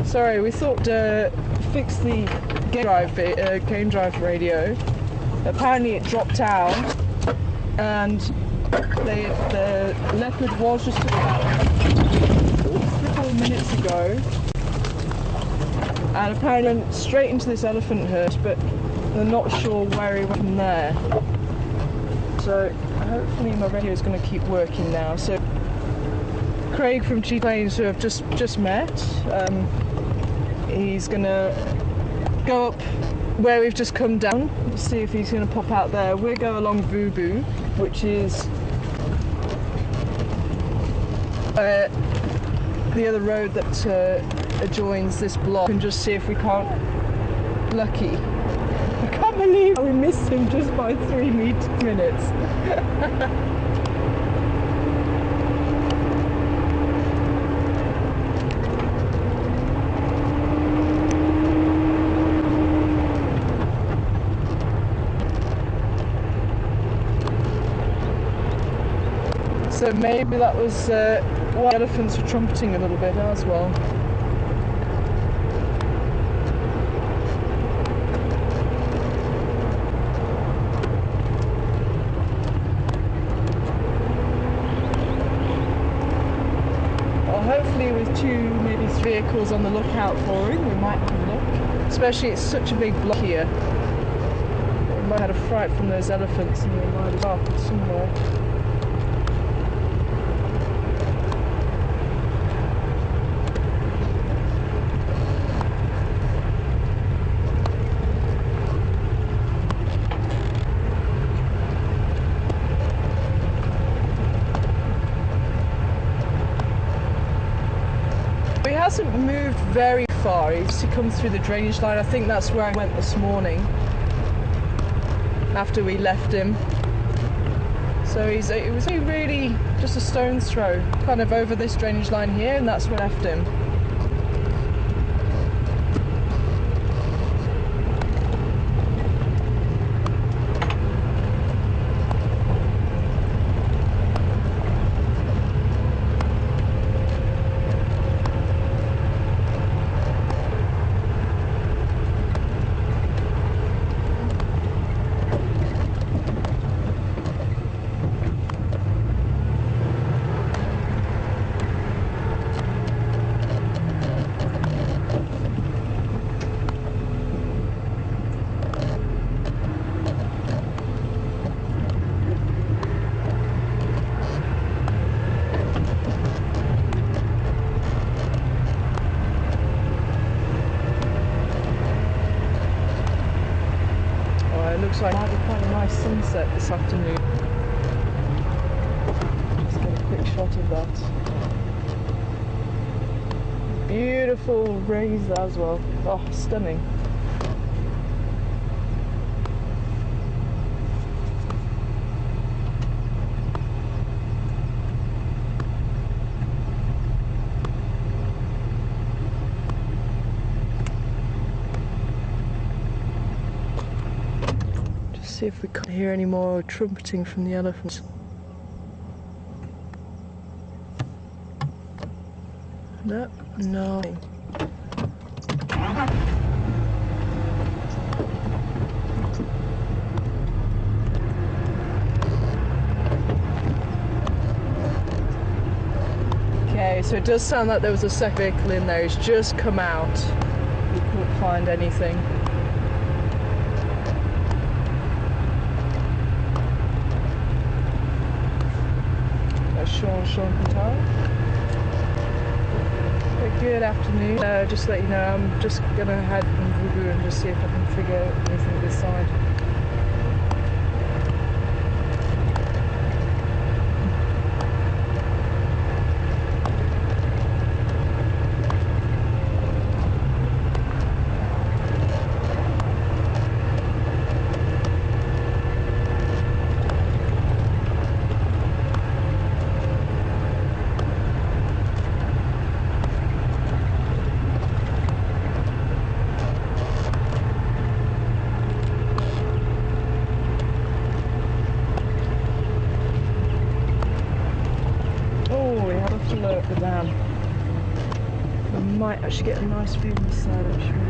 Sorry, we thought to fix the game drive radio. Apparently it dropped out and the leopard was just about 3-4 minutes ago and apparently went straight into this elephant herd, but they're not sure where he went from there. So hopefully my radio is going to keep working now. So Craig from Cheetah Plains, who I've just met, he's going to go up where we've just come down, see if he's going to pop out there. We'll go along Vubu, which is the other road that adjoins this block, and just see if we can't... Lucky. I can't believe we missed him just by 3 minutes. So maybe that was why elephants were trumpeting a little bit as well. Well, hopefully with 2, maybe 3 vehicles on the lookout for him, we might have a look. Especially it's such a big block here. We might have had a fright from those elephants and we might have parked somewhere. He hasn't moved very far. He comes through the drainage line. I think that's where I went this morning after we left him. So it was really just a stone's throw, kind of over this drainage line here, and that's where I left him. looks like we're having quite a nice sunset this afternoon. Just get a quick shot of that. Beautiful rays as well. Oh, stunning. See if we can hear any more trumpeting from the elephants. No, no. Okay, so it does sound like there was a second vehicle in there. It's just come out. We couldn't find anything. Sean Pintaro. Good afternoon. Just to let you know, I'm just gonna head on Google and just see if I can figure out anything this side. Might actually get a nice view on this side actually.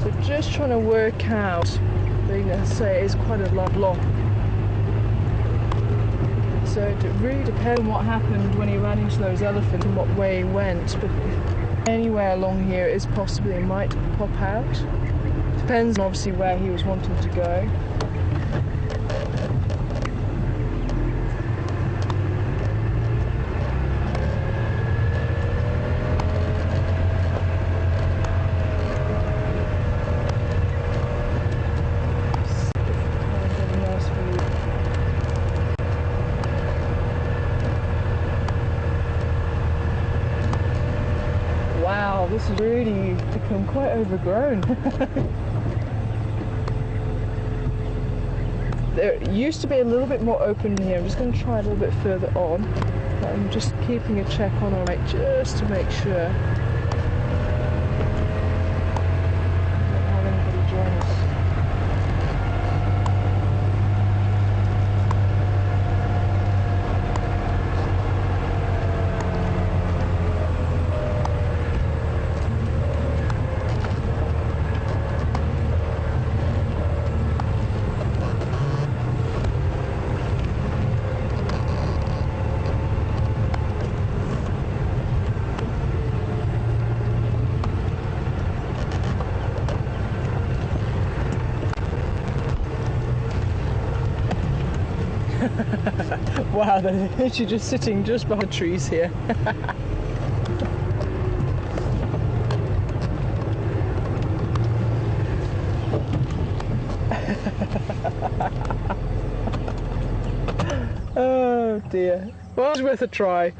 So just trying to work out, being I say it is quite a long block. So it really depends on what happened when he ran into those elephants and what way he went, but anywhere along here is possible it might pop out. Depends on obviously where he was wanting to go. This has really become quite overgrown. There used to be a little bit more open here. I'm just going to try a little bit further on. But I'm just keeping a check on it just to make sure. Don't have anybody join us. Wow, they're literally just sitting just behind the trees here. Oh dear. Well, it's worth a try.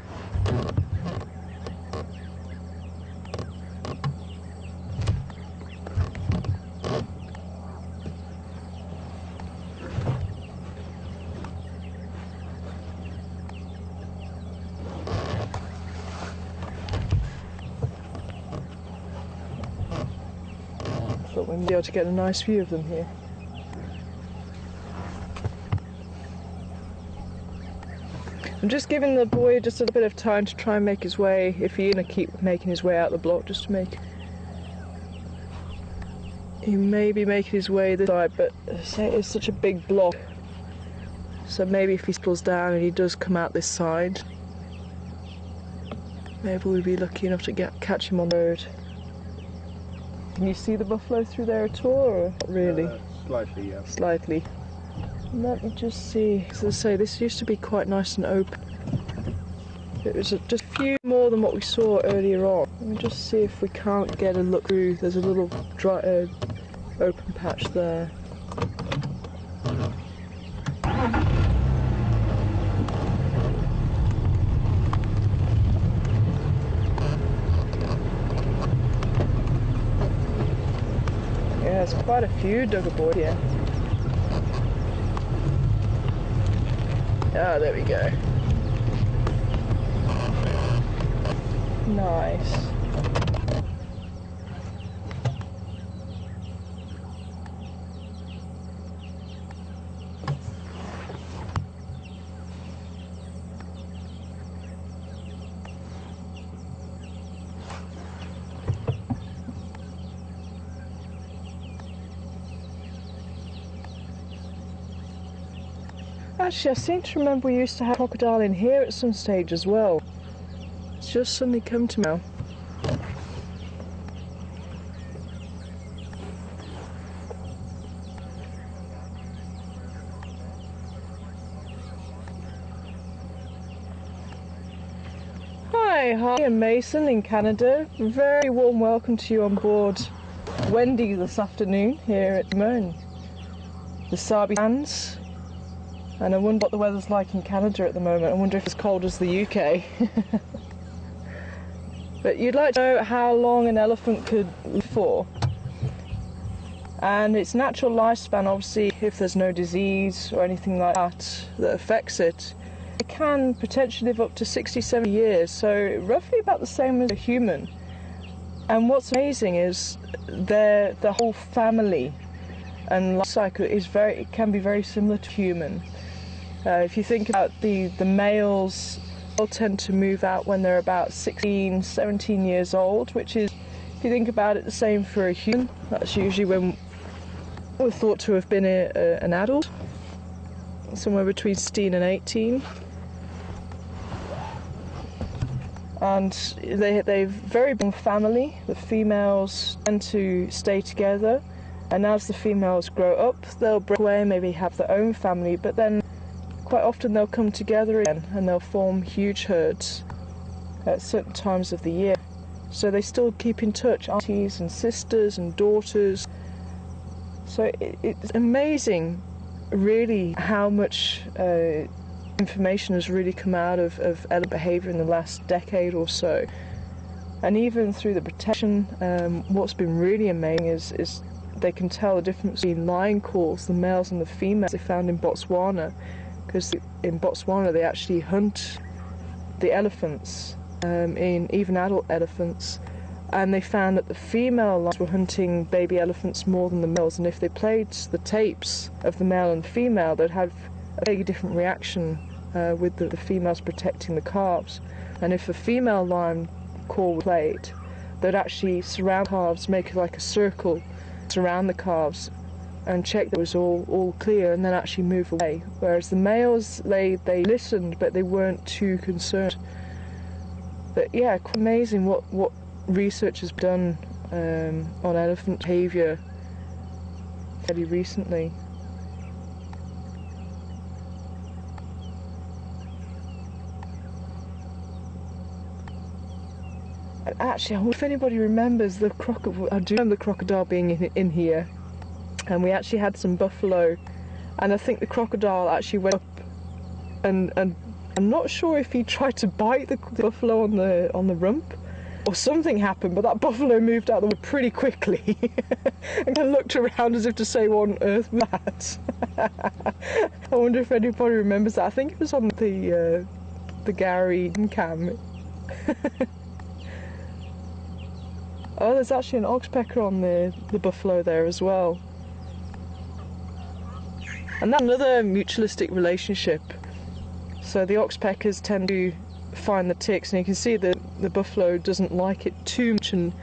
But we'll be able to get a nice view of them here. I'm just giving the boy just a bit of time to try and make his way, if he's going to keep making his way out the block, just to make... He may be making his way this side, but say it's such a big block. So maybe if he pulls down and he does come out this side, maybe we'll be lucky enough to catch him on the road. Can you see the buffalo through there at all, or not really? Slightly, yeah. Slightly. Let me just see. As I say, this used to be quite nice and open. It was just a few more more than what we saw earlier on. Let me just see if we can't get a look through. There's a little dry, open patch there. Yeah, there's quite a few duggerboard here. Ah, there we go. Nice. Actually, I seem to remember we used to have crocodile in here at some stage as well. It's just suddenly come to me now. Hi, I'm Mason in Canada. Very warm welcome to you on board Wendy this afternoon here at the Sabi Sands. And I wonder what the weather's like in Canada at the moment. I wonder if it's cold as the UK. But you'd like to know how long an elephant could live for. And its natural lifespan, obviously, if there's no disease or anything like that that affects it, it can potentially live up to 60, 70 years. So roughly about the same as a human. And what's amazing is the whole family and life cycle is it can be very similar to human. If you think about the males, they'll tend to move out when they're about 16, 17 years old, which is, if you think about it, the same for a human. That's usually when we're thought to have been an adult, somewhere between 16 and 18. And they're very big family. The females tend to stay together, and as the females grow up, they'll break away and maybe have their own family, but then quite often they'll come together again and they'll form huge herds at certain times of the year. So they still keep in touch, aunties and sisters and daughters. So it's amazing, really, how much information has really come out of elephant behaviour in the last decade or so. And even through the protection, what's been really amazing is they can tell the difference between lion calls, the males and the females they found in Botswana. Because in Botswana they actually hunt the elephants, even adult elephants, and they found that the female lions were hunting baby elephants more than the males, and if they played the tapes of the male and female, they'd have a very different reaction with the females protecting the calves. And if a female lion call was played, they'd actually surround calves, make like a circle, surround the calves, and check that it was all clear, and then actually move away. Whereas the males, they listened, but they weren't too concerned. But yeah, quite amazing what research has been done on elephant behaviour fairly recently. And actually, I wonder if anybody remembers the crocodile. I do remember the crocodile being in here. And we actually had some buffalo, and I think the crocodile actually went up, and I'm not sure if he tried to bite the buffalo on the rump, or something happened, but that buffalo moved out of the way pretty quickly, and then looked around as if to say, what on earth was that? I wonder if anybody remembers that. I think it was on the Gary cam. Oh, there's actually an oxpecker on the buffalo there as well. And that's another mutualistic relationship. So the oxpeckers tend to find the ticks, and you can see that the buffalo doesn't like it too much, and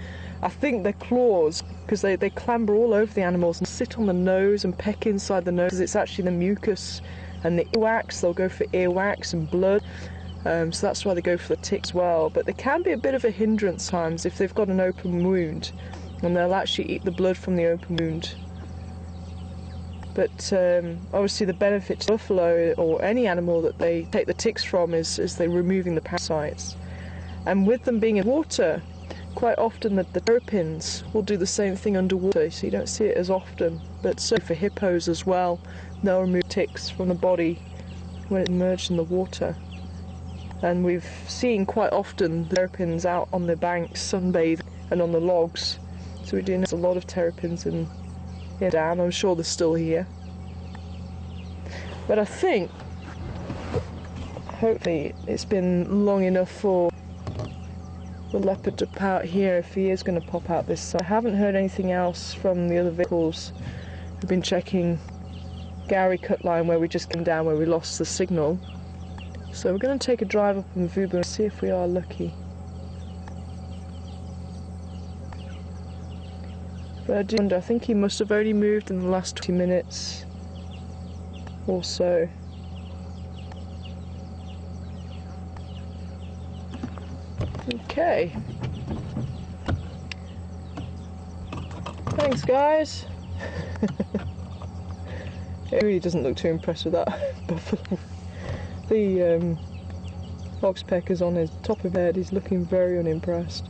I think their claws, because they clamber all over the animals and sit on the nose and peck inside the nose, because it's actually the mucus and the earwax. They'll go for earwax and blood, so that's why they go for the ticks as well. But there can be a bit of a hindrance times if they've got an open wound, and they'll actually eat the blood from the open wound. But obviously the benefit to buffalo or any animal that they take the ticks from is they're removing the parasites. And with them being in water, quite often the terrapins will do the same thing underwater, so you don't see it as often. But so for hippos as well, they'll remove ticks from the body when it's immersed in the water. And we've seen quite often the terrapins out on the banks sunbathing and on the logs. So we do know there's a lot of terrapins in here down. I'm sure they're still here. But I think, hopefully, it's been long enough for the leopard to pop out here if he is going to pop out this side. I haven't heard anything else from the other vehicles. We've been checking Gowrie Cut Line where we just came down, where we lost the signal. So we're going to take a drive up in Vubu and see if we are lucky. But I do wonder, I think he must have only moved in the last 20 minutes or so. Okay. Thanks, guys. He really doesn't look too impressed with that buffalo. The oxpecker's on his top of his head. He's looking very unimpressed.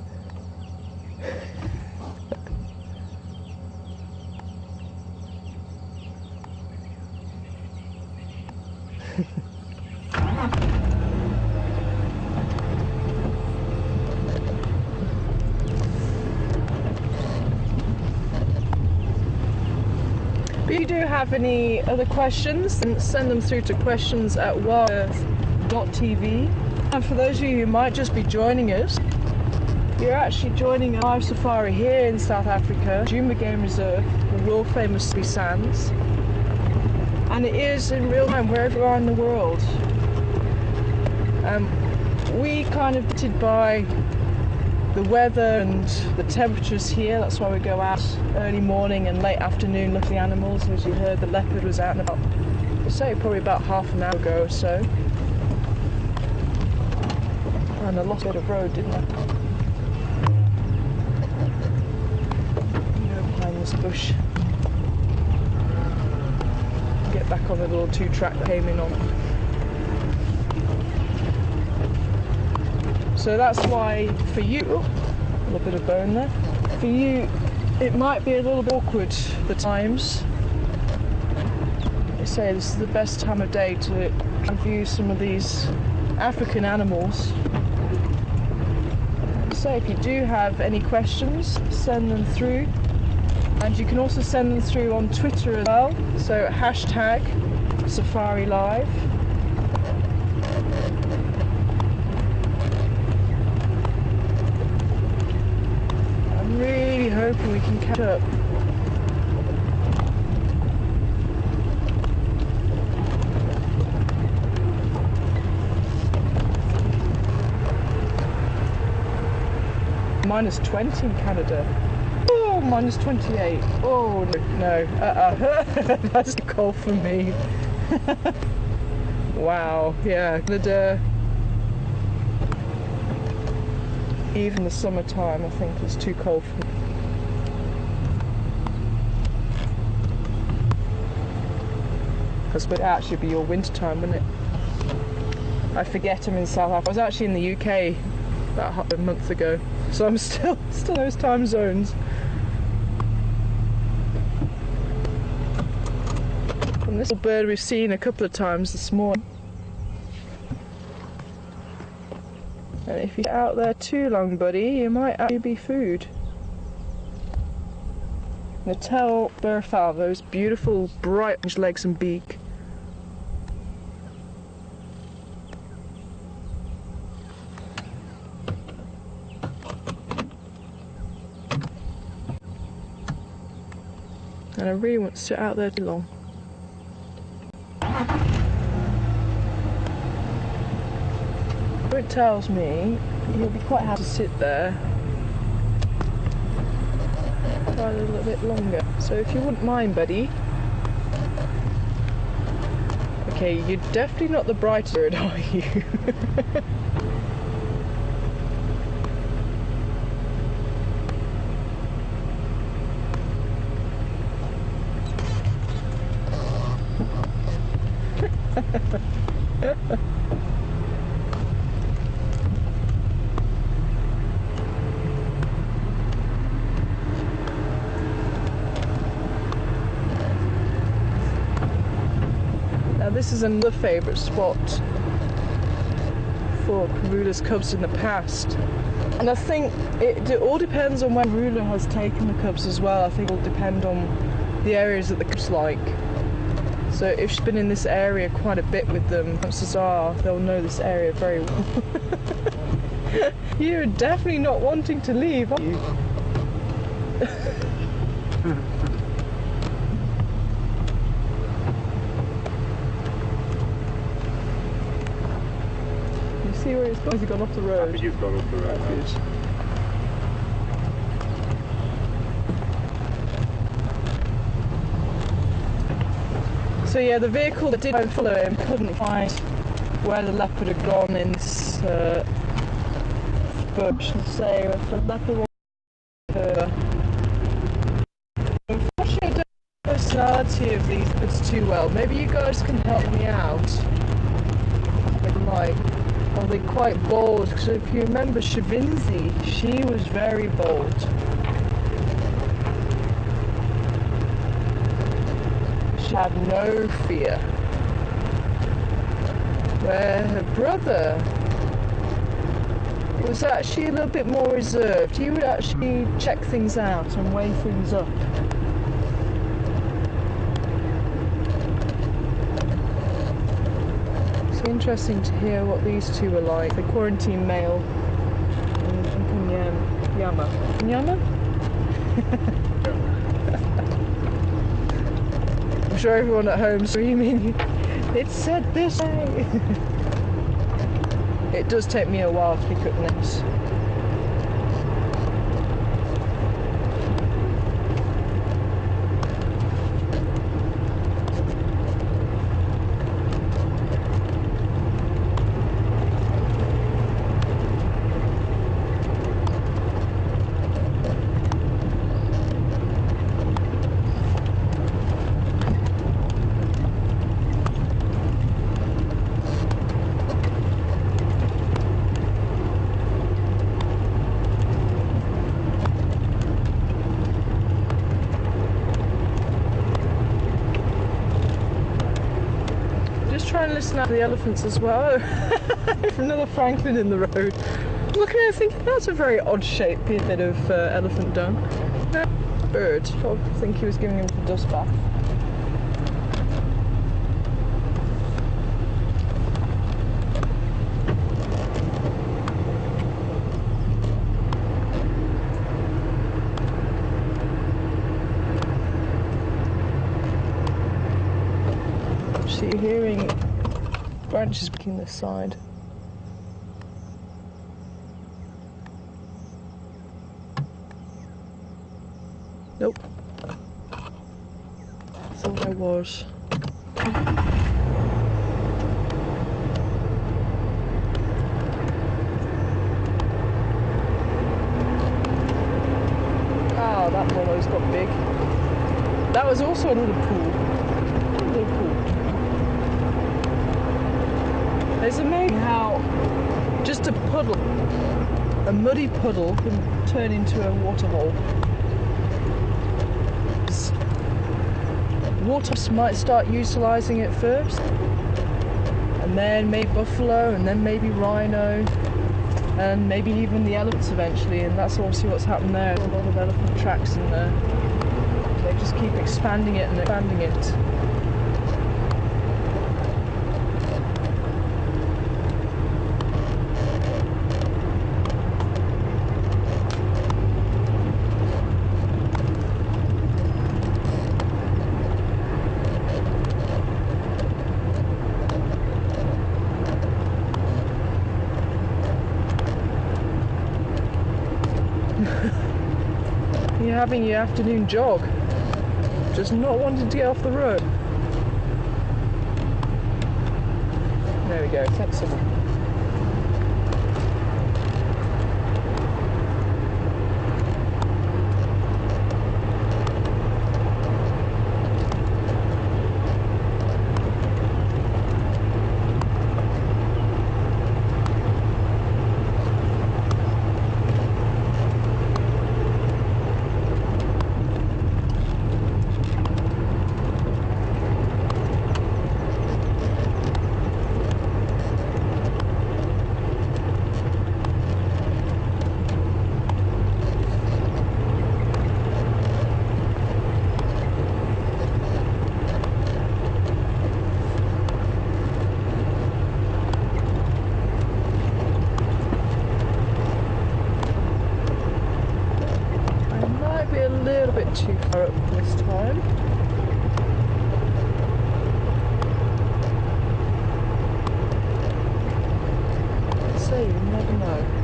If you do have any other questions, then send them through to questions@wildearth.tv. And for those of you who might just be joining us, you're actually joining a live safari here in South Africa, Djuma Game Reserve, the world famous Sea Sands. And it is in real time wherever you are in the world. We kind of did by the weather and the temperatures here. That's why we go out early morning and late afternoon looking at the animals. And as you heard, the leopard was out in about, I'd say probably about half an hour ago or so. And I lost a bit of road, didn't I? Go behind this bush. Get back on the little 2-track that came in on. So that's why for you, a little bit of bone there, for you it might be a little bit awkward at times. I say this is the best time of day to view some of these African animals. So if you do have any questions, send them through. And you can also send them through on Twitter as well, so #SafariLive. I'm really hoping we can catch up. -20 in Canada. Oh, -28. Oh, no. That's cold for me. Wow, yeah. Canada, even the summertime, I think, is too cold for me. Because it would actually be your winter time, wouldn't it? I forget I'm in South Africa. I was actually in the UK about a month ago, so I'm still those time zones. And this little bird we've seen a couple of times this morning. And if you get out there too long, buddy, you might actually be food. Natal burfowl, those beautiful bright orange legs and beak. And I really won't sit out there too long. It tells me he'll be quite happy to sit there quite a little bit longer. So if you wouldn't mind, buddy. Okay, you're definitely not the brightest bird, are you? this is another favourite spot for Karula's cubs in the past. And I think it all depends on when Karula has taken the cubs as well. I think it will depend on the areas that the cubs like. So if she's been in this area quite a bit with them, chances are they'll know this area very well. You're definitely not wanting to leave, are you? You see where he's gone? Has he gone off the road? You've gone off the road. Good. So yeah, the vehicle that did try and follow him couldn't find where the leopard had gone in this bush. So if the leopard was her, unfortunately I don't know the personality of these leopards too well. Maybe you guys can help me out. Like, are they quite bold? Because if you remember Shavinzi, she was very bold. She had no fear. Where her brother was actually a little bit more reserved. He would actually check things out and weigh things up. It's interesting to hear what these two are like. The quarantine male and Yama. Yama? I'm sure everyone at home screaming, "It's said this way!" It does take me a while to pick up names. Try and listen out for the elephants as well. Another Franklin in the road. Looking at it thinking that's a very odd shaped bit of elephant dung. Bird. I think he was giving him the dust bath. So you're hearing branches breaking this side. Nope. Thought I was. Ah, that hollow's got big. That was also a little pool. A little pool. It's amazing how just a puddle, a muddy puddle, can turn into a waterhole. Water might start utilising it first, and then maybe buffalo, and then maybe rhino, and maybe even the elephants eventually, and that's obviously what's happened there. A lot of elephant tracks in there. They just keep expanding it and expanding it. You're having your afternoon jog, just not wanting to get off the road. There we go, flexible. be a little bit too far up this time. So you never know.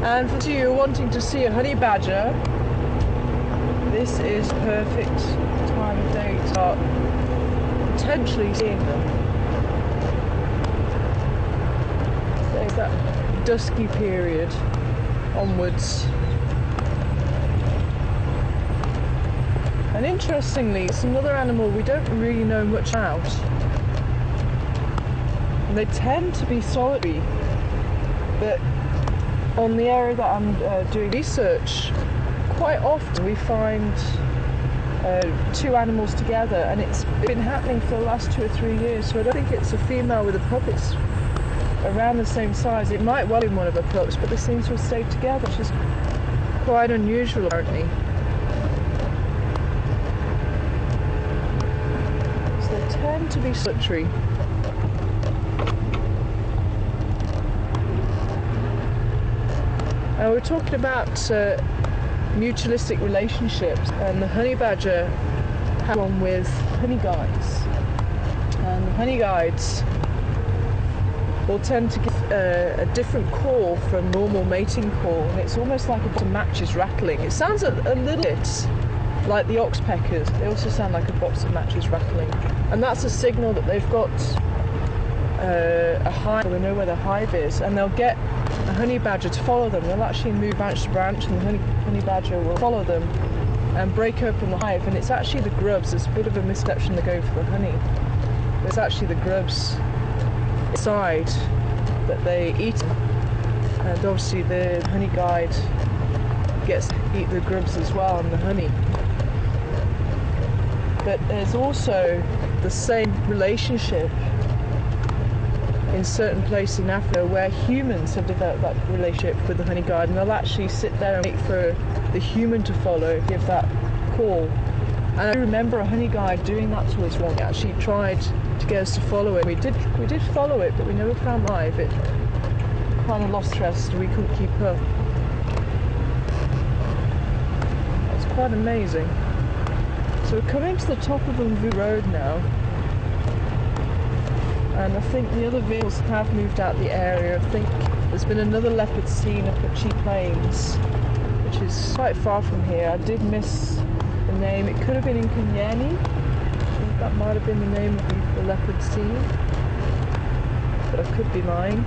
And for you wanting to see a honey badger, this is perfect time of day to start potentially seeing them. There's that dusky period onwards. And interestingly, it's another animal we don't really know much about. And they tend to be solitary, but on the area that I'm doing research, quite often we find two animals together, and it's been happening for the last 2 or 3 years, so I don't think it's a female with a pup. It's around the same size. It might well be one of her pups, but they seem to have stayed together, which is quite unusual apparently. So they tend to be solitary. We're talking about mutualistic relationships, and the honey badger has one with honey guides, and the honey guides will tend to give a different call from normal mating call, and it's almost like a box of matches rattling. It sounds a little bit like the oxpeckers. They also sound like a box of matches rattling, and that's a signal that they've got a hive. They know where the hive is, and they'll get a honey badger to follow them. They'll actually move branch to branch, and the honey badger will follow them and break open the hive. And it's actually the grubs. It's a bit of a misconception to go for the honey. It's actually the grubs inside that they eat, and obviously the honey guide gets to eat the grubs as well and the honey. But there's also the same relationship in certain places in Africa where humans have developed that relationship with the honey guide, and they'll actually sit there and wait for the human to follow, give that call. And I remember a honey guide doing that to us once. He actually tried to get us to follow it. We did follow it, but we never found life. It kind of lost interest. We couldn't keep up. It's quite amazing. So we're coming to the top of Mvu Road now. And I think the other vehicles have moved out the area. I think there's been another leopard seen up at Chi Plains, which is quite far from here. I did miss the name. It could have been in Kenyani. I think that might have been the name of the leopard seen, but I could be lying.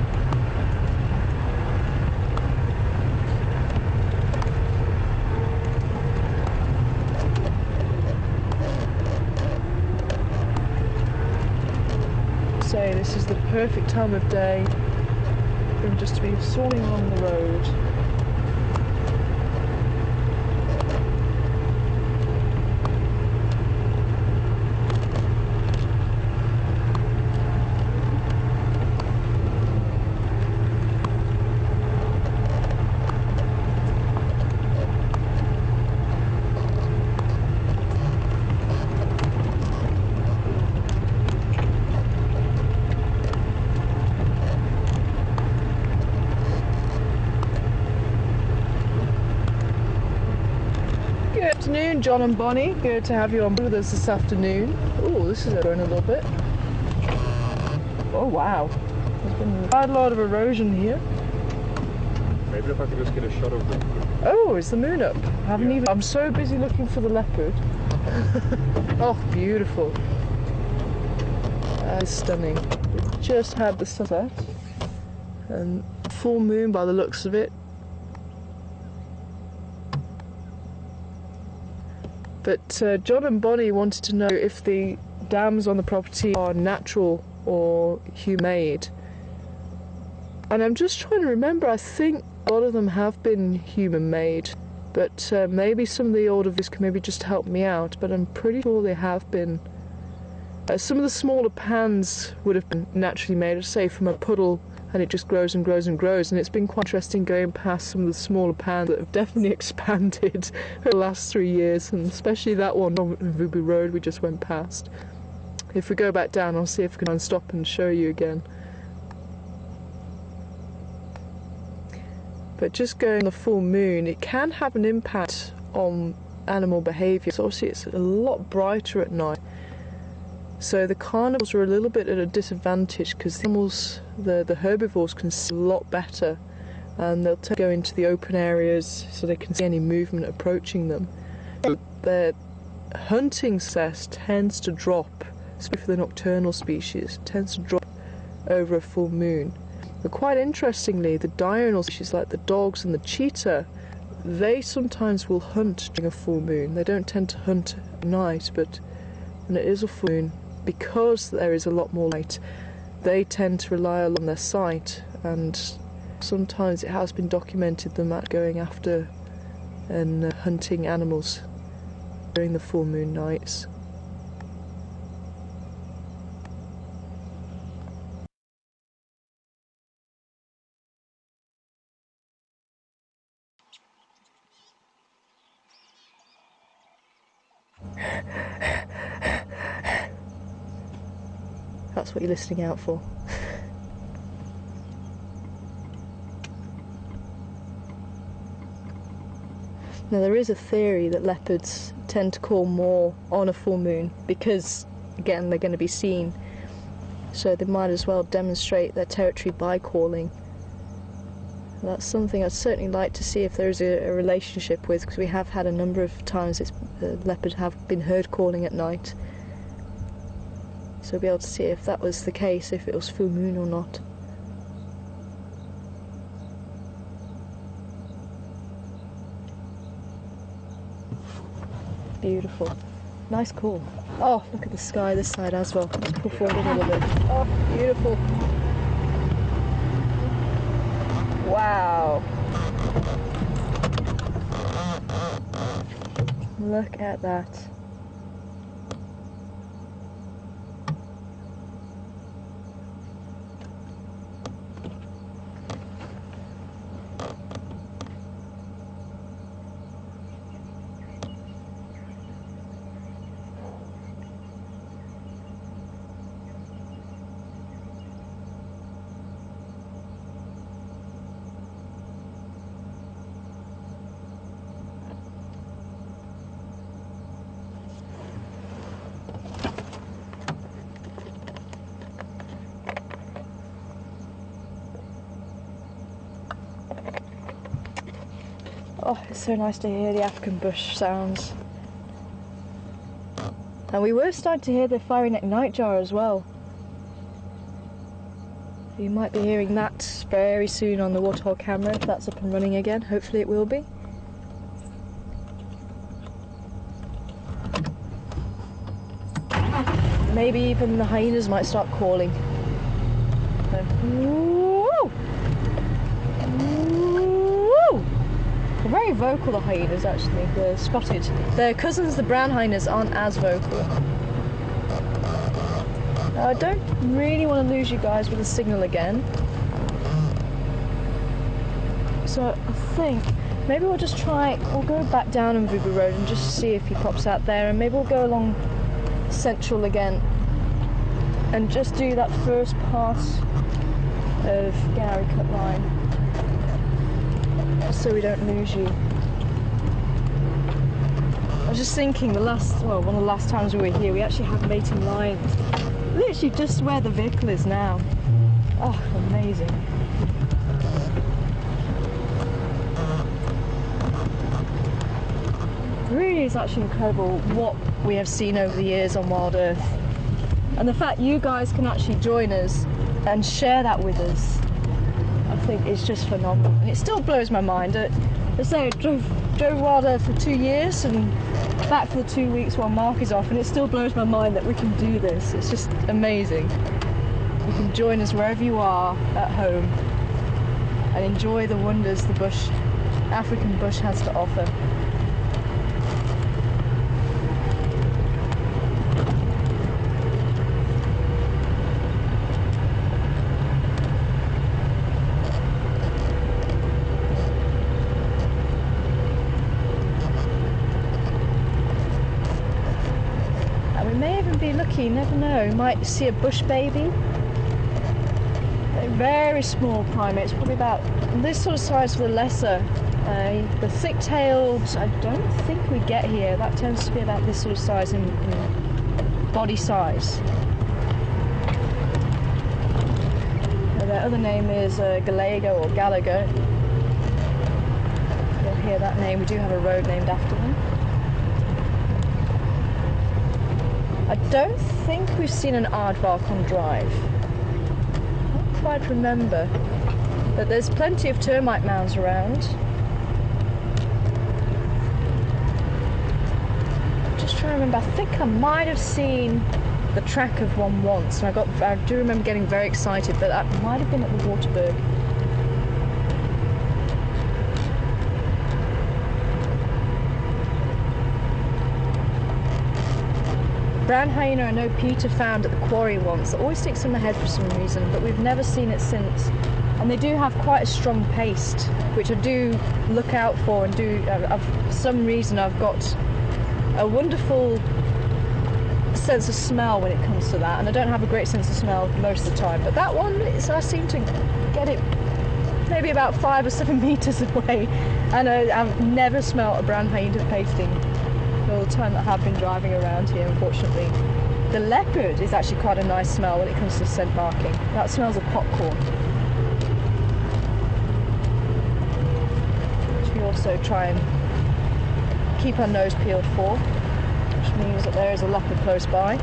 Say this is the perfect time of day for him just to be soaring along the road. Good afternoon, John and Bonnie. Good to have you on board with us this afternoon. Oh, this is going a little bit. Oh wow, there's been quite a lot of erosion here. Maybe if I could just get a shot of them. Oh, is the moon up? I'm so busy looking for the leopard. Oh, beautiful. That is stunning. We've just had the sunset and full moon by the looks of it. But John and Bonnie wanted to know if the dams on the property are natural or human-made. And I'm just trying to remember, I think a lot of them have been human-made, but maybe some of the older videos can maybe just help me out, but I'm pretty sure they have been. Some of the smaller pans would have been naturally made, say from a puddle, and it just grows and grows and grows, and it's been quite interesting going past some of the smaller pans that have definitely expanded over the last 3 years, and especially that one on Vubu Road we just went past. If we go back down, I'll see if I can stop and show you again. But just going on the full moon, it can have an impact on animal behaviour. So obviously it's a lot brighter at night. So the carnivores are a little bit at a disadvantage because the animals, the herbivores can see a lot better, and they'll tend to go into the open areas so they can see any movement approaching them. Their hunting success tends to drop, especially for the nocturnal species, tends to drop over a full moon. But quite interestingly, the diurnal species like the dogs and the cheetah, they sometimes will hunt during a full moon. They don't tend to hunt at night, but when it is a full moon, because there is a lot more light, they tend to rely a lot on their sight, and sometimes it has been documented them going after and hunting animals during the full moon nights. That's what you're listening out for. Now there is a theory that leopards tend to call more on a full moon because, again, they're going to be seen. So they might as well demonstrate their territory by calling. That's something I'd certainly like to see if there is a relationship with, because we have had a number of times leopards have been heard calling at night. So we'll be able to see if that was the case, if it was full moon or not. Beautiful. Nice call. Oh, look at the sky this side as well. Let's pull forward a little bit. Oh, beautiful. Wow. Look at that. Oh, it's so nice to hear the African bush sounds. And we were starting to hear the fiery neck nightjar as well. You might be hearing that very soon on the waterhole camera if that's up and running again. Hopefully it will be. Maybe even the hyenas might start calling. So, woo! Woo! They're very vocal, the hyenas, actually. They're spotted. Their cousins, the brown hyenas, aren't as vocal. Now, I don't really want to lose you guys with a signal again. So I think maybe we'll just we'll go back down on Vubu Road and just see if he pops out there, and maybe we'll go along Central again and just do that first pass of Gary Cut Line, so we don't lose you. I was just thinking one of the last times we were here, we actually had mating lions literally just where the vehicle is now. Oh, amazing. Really is actually incredible what we have seen over the years on WildEarth, and the fact you guys can actually join us and share that with us, I think is just phenomenal. And it still blows my mind. I say I drove WildEarth for 2 years, and back for the 2 weeks while Mark is off, and it still blows my mind that we can do this. It's just amazing. You can join us wherever you are at home and enjoy the wonders the bush, African bush, has to offer. Be lucky, you never know, you might see a bush baby. They're very small primates, probably about this sort of size for the lesser. The thick-tailed, I don't think we get here. That tends to be about this sort of size in body size. Their other name is Galago or Galago. You'll hear that name. We do have a road named after them. I don't think we've seen an aardvark on drive. I can't quite remember. But there's plenty of termite mounds around. I'm just trying to remember. I think I might have seen the track of one once, and I do remember getting very excited, but that might have been at the Waterberg. Brown hyena, I know Peter found at the quarry once. It always sticks in the head for some reason, but we've never seen it since. And they do have quite a strong paste, which I do look out for, and for some reason I've got a wonderful sense of smell when it comes to that, and I don't have a great sense of smell most of the time. But that one, I seem to get it maybe about 5 or 7 meters away, and I've never smelled a brown hyena pasting all the time that I have been driving around here, unfortunately. The leopard is actually quite a nice smell when it comes to scent marking. That smells of popcorn. Which we also try and keep our nose peeled for, which means that there is a leopard close by.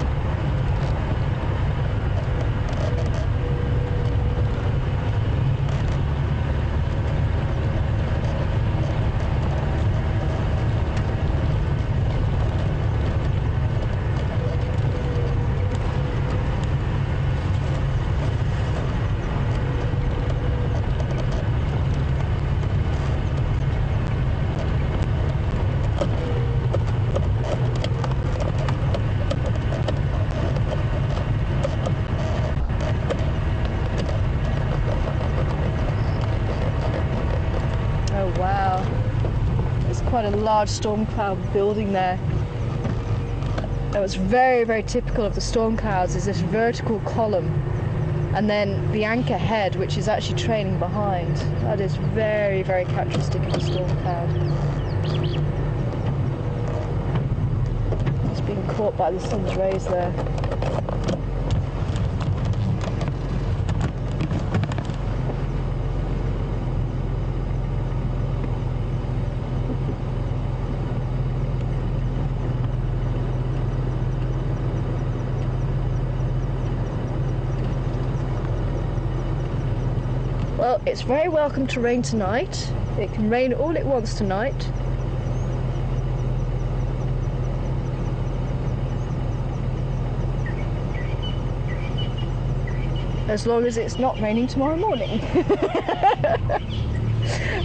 Quite a large storm cloud building there. That was very, very typical of the storm clouds, is this vertical column and then the anchor head, which is actually trailing behind. That is very, very characteristic of the storm cloud. It's being caught by the sun's rays there. Well, it's very welcome to rain tonight. It can rain all it wants tonight. As long as it's not raining tomorrow morning.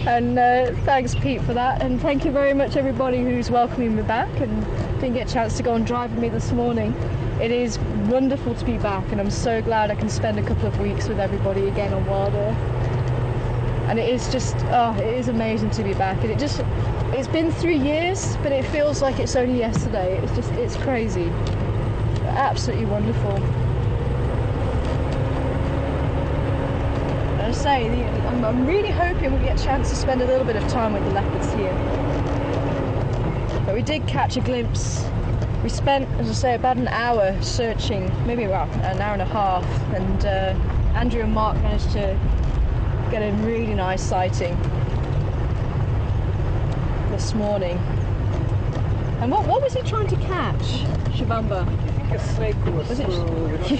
And thanks, Pete, for that. And thank you very much, everybody who's welcoming me back and didn't get a chance to go and drive with me this morning. It is wonderful to be back, and I'm so glad I can spend a couple of weeks with everybody again on WildEarth. And it is just, it is amazing to be back. And it's been 3 years, but it feels like it's only yesterday. It's crazy. Absolutely wonderful. And I say, I'm really hoping we get a chance to spend a little bit of time with the leopards here. But we did catch a glimpse. We spent, as I say, about an hour searching, maybe about an hour and a half, and Andrew and Mark managed to get a really nice sighting this morning. And what was he trying to catch, Shabamba? I think a snake was it?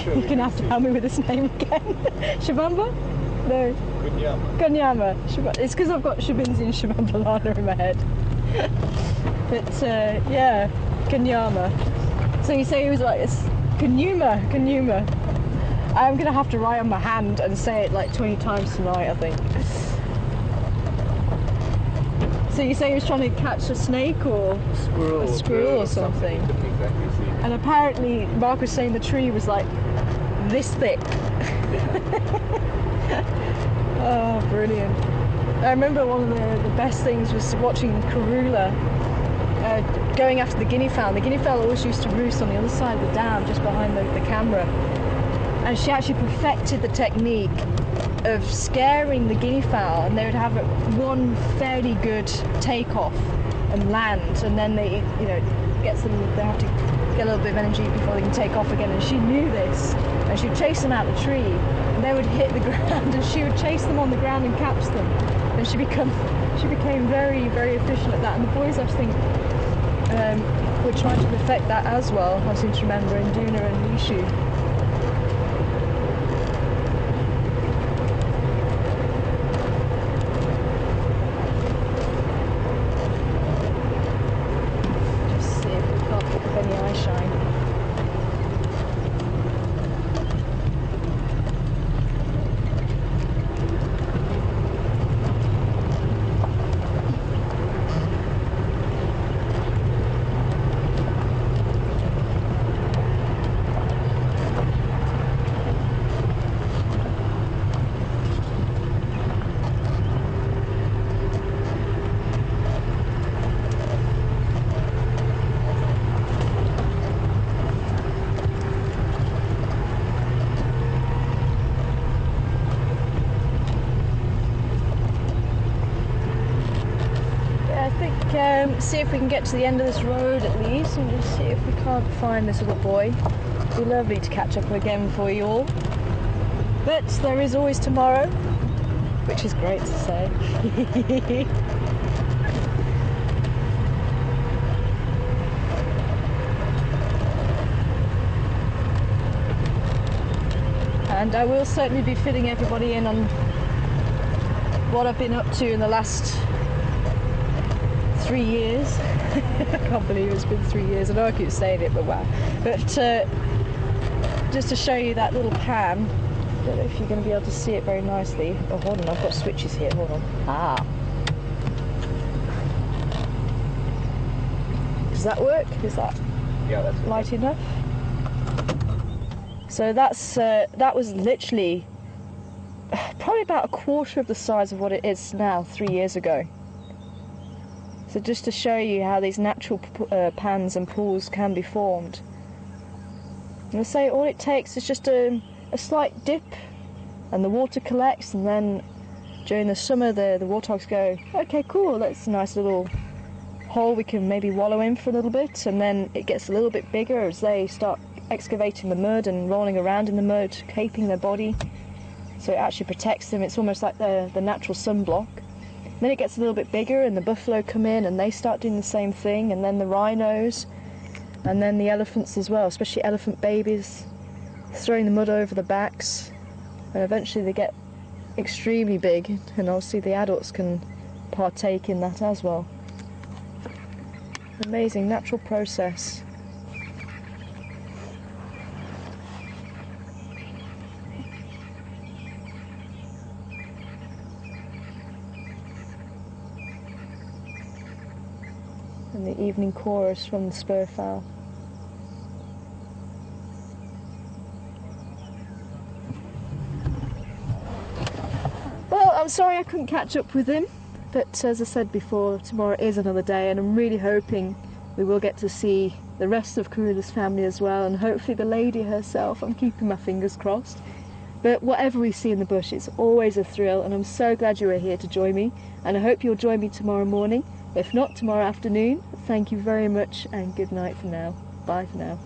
You're going to have to help me with this name again. Shabamba? No. Gunyama. It's because I've got Shabinzi and Shabambalana in my head. But yeah, Kanyama. So you say it was like it's Kanyuma, Kanyuma. I'm gonna have to write on my hand and say it like 20 times tonight, I think. So you say he was trying to catch a snake or Squirrel, a squirrel or something. Couldn't exactly see. And apparently Mark was saying the tree was like this thick. Oh, brilliant. I remember one of the best things was watching Karula going after the guinea fowl. The guinea fowl always used to roost on the other side of the dam, just behind the camera. And she actually perfected the technique of scaring the guinea fowl, and they would have one fairly good takeoff and land, and then they, you know, they have to get a little bit of energy before they can take off again. And she knew this, and she'd chase them out the tree, and they would hit the ground, and she would chase them on the ground and catch them. And she became very, very efficient at that. And the boys, I think, were trying to perfect that as well. I seem to remember in Duna and Nishu. See if we can get to the end of this road at least, and just see if we can't find this little boy. It'd be lovely to catch up again for you all. But there is always tomorrow, which is great to say. And I will certainly be filling everybody in on what I've been up to in the last 3 years. I can't believe it's been 3 years. I know I keep saying it, but wow. But just to show you that little pan, I don't know if you're going to be able to see it very nicely. Oh, hold on, I've got switches here, hold on. Ah. Does that work? Is that that's light enough? So that was literally probably about a quarter of the size of what it is now 3 years ago. So just to show you how these natural pans and pools can be formed. And I say all it takes is just a slight dip, and the water collects, and then during the summer the warthogs go, okay, cool, that's a nice little hole we can maybe wallow in for a little bit, and then it gets a little bit bigger as they start excavating the mud and rolling around in the mud, caping their body, so it actually protects them. It's almost like the natural sunblock. Then it gets a little bit bigger, and the buffalo come in and they start doing the same thing, and then the rhinos, and then the elephants as well, especially elephant babies, throwing the mud over the backs, and eventually they get extremely big, and obviously the adults can partake in that as well. Amazing natural process. And the evening chorus from the spurfowl. Well, I'm sorry I couldn't catch up with him, but as I said before, tomorrow is another day, and I'm really hoping we will get to see the rest of Karula's family as well, and hopefully the lady herself. I'm keeping my fingers crossed. But whatever we see in the bush, it's always a thrill, and I'm so glad you were here to join me, and I hope you'll join me tomorrow morning. If not, tomorrow afternoon. Thank you very much, and good night for now. Bye for now.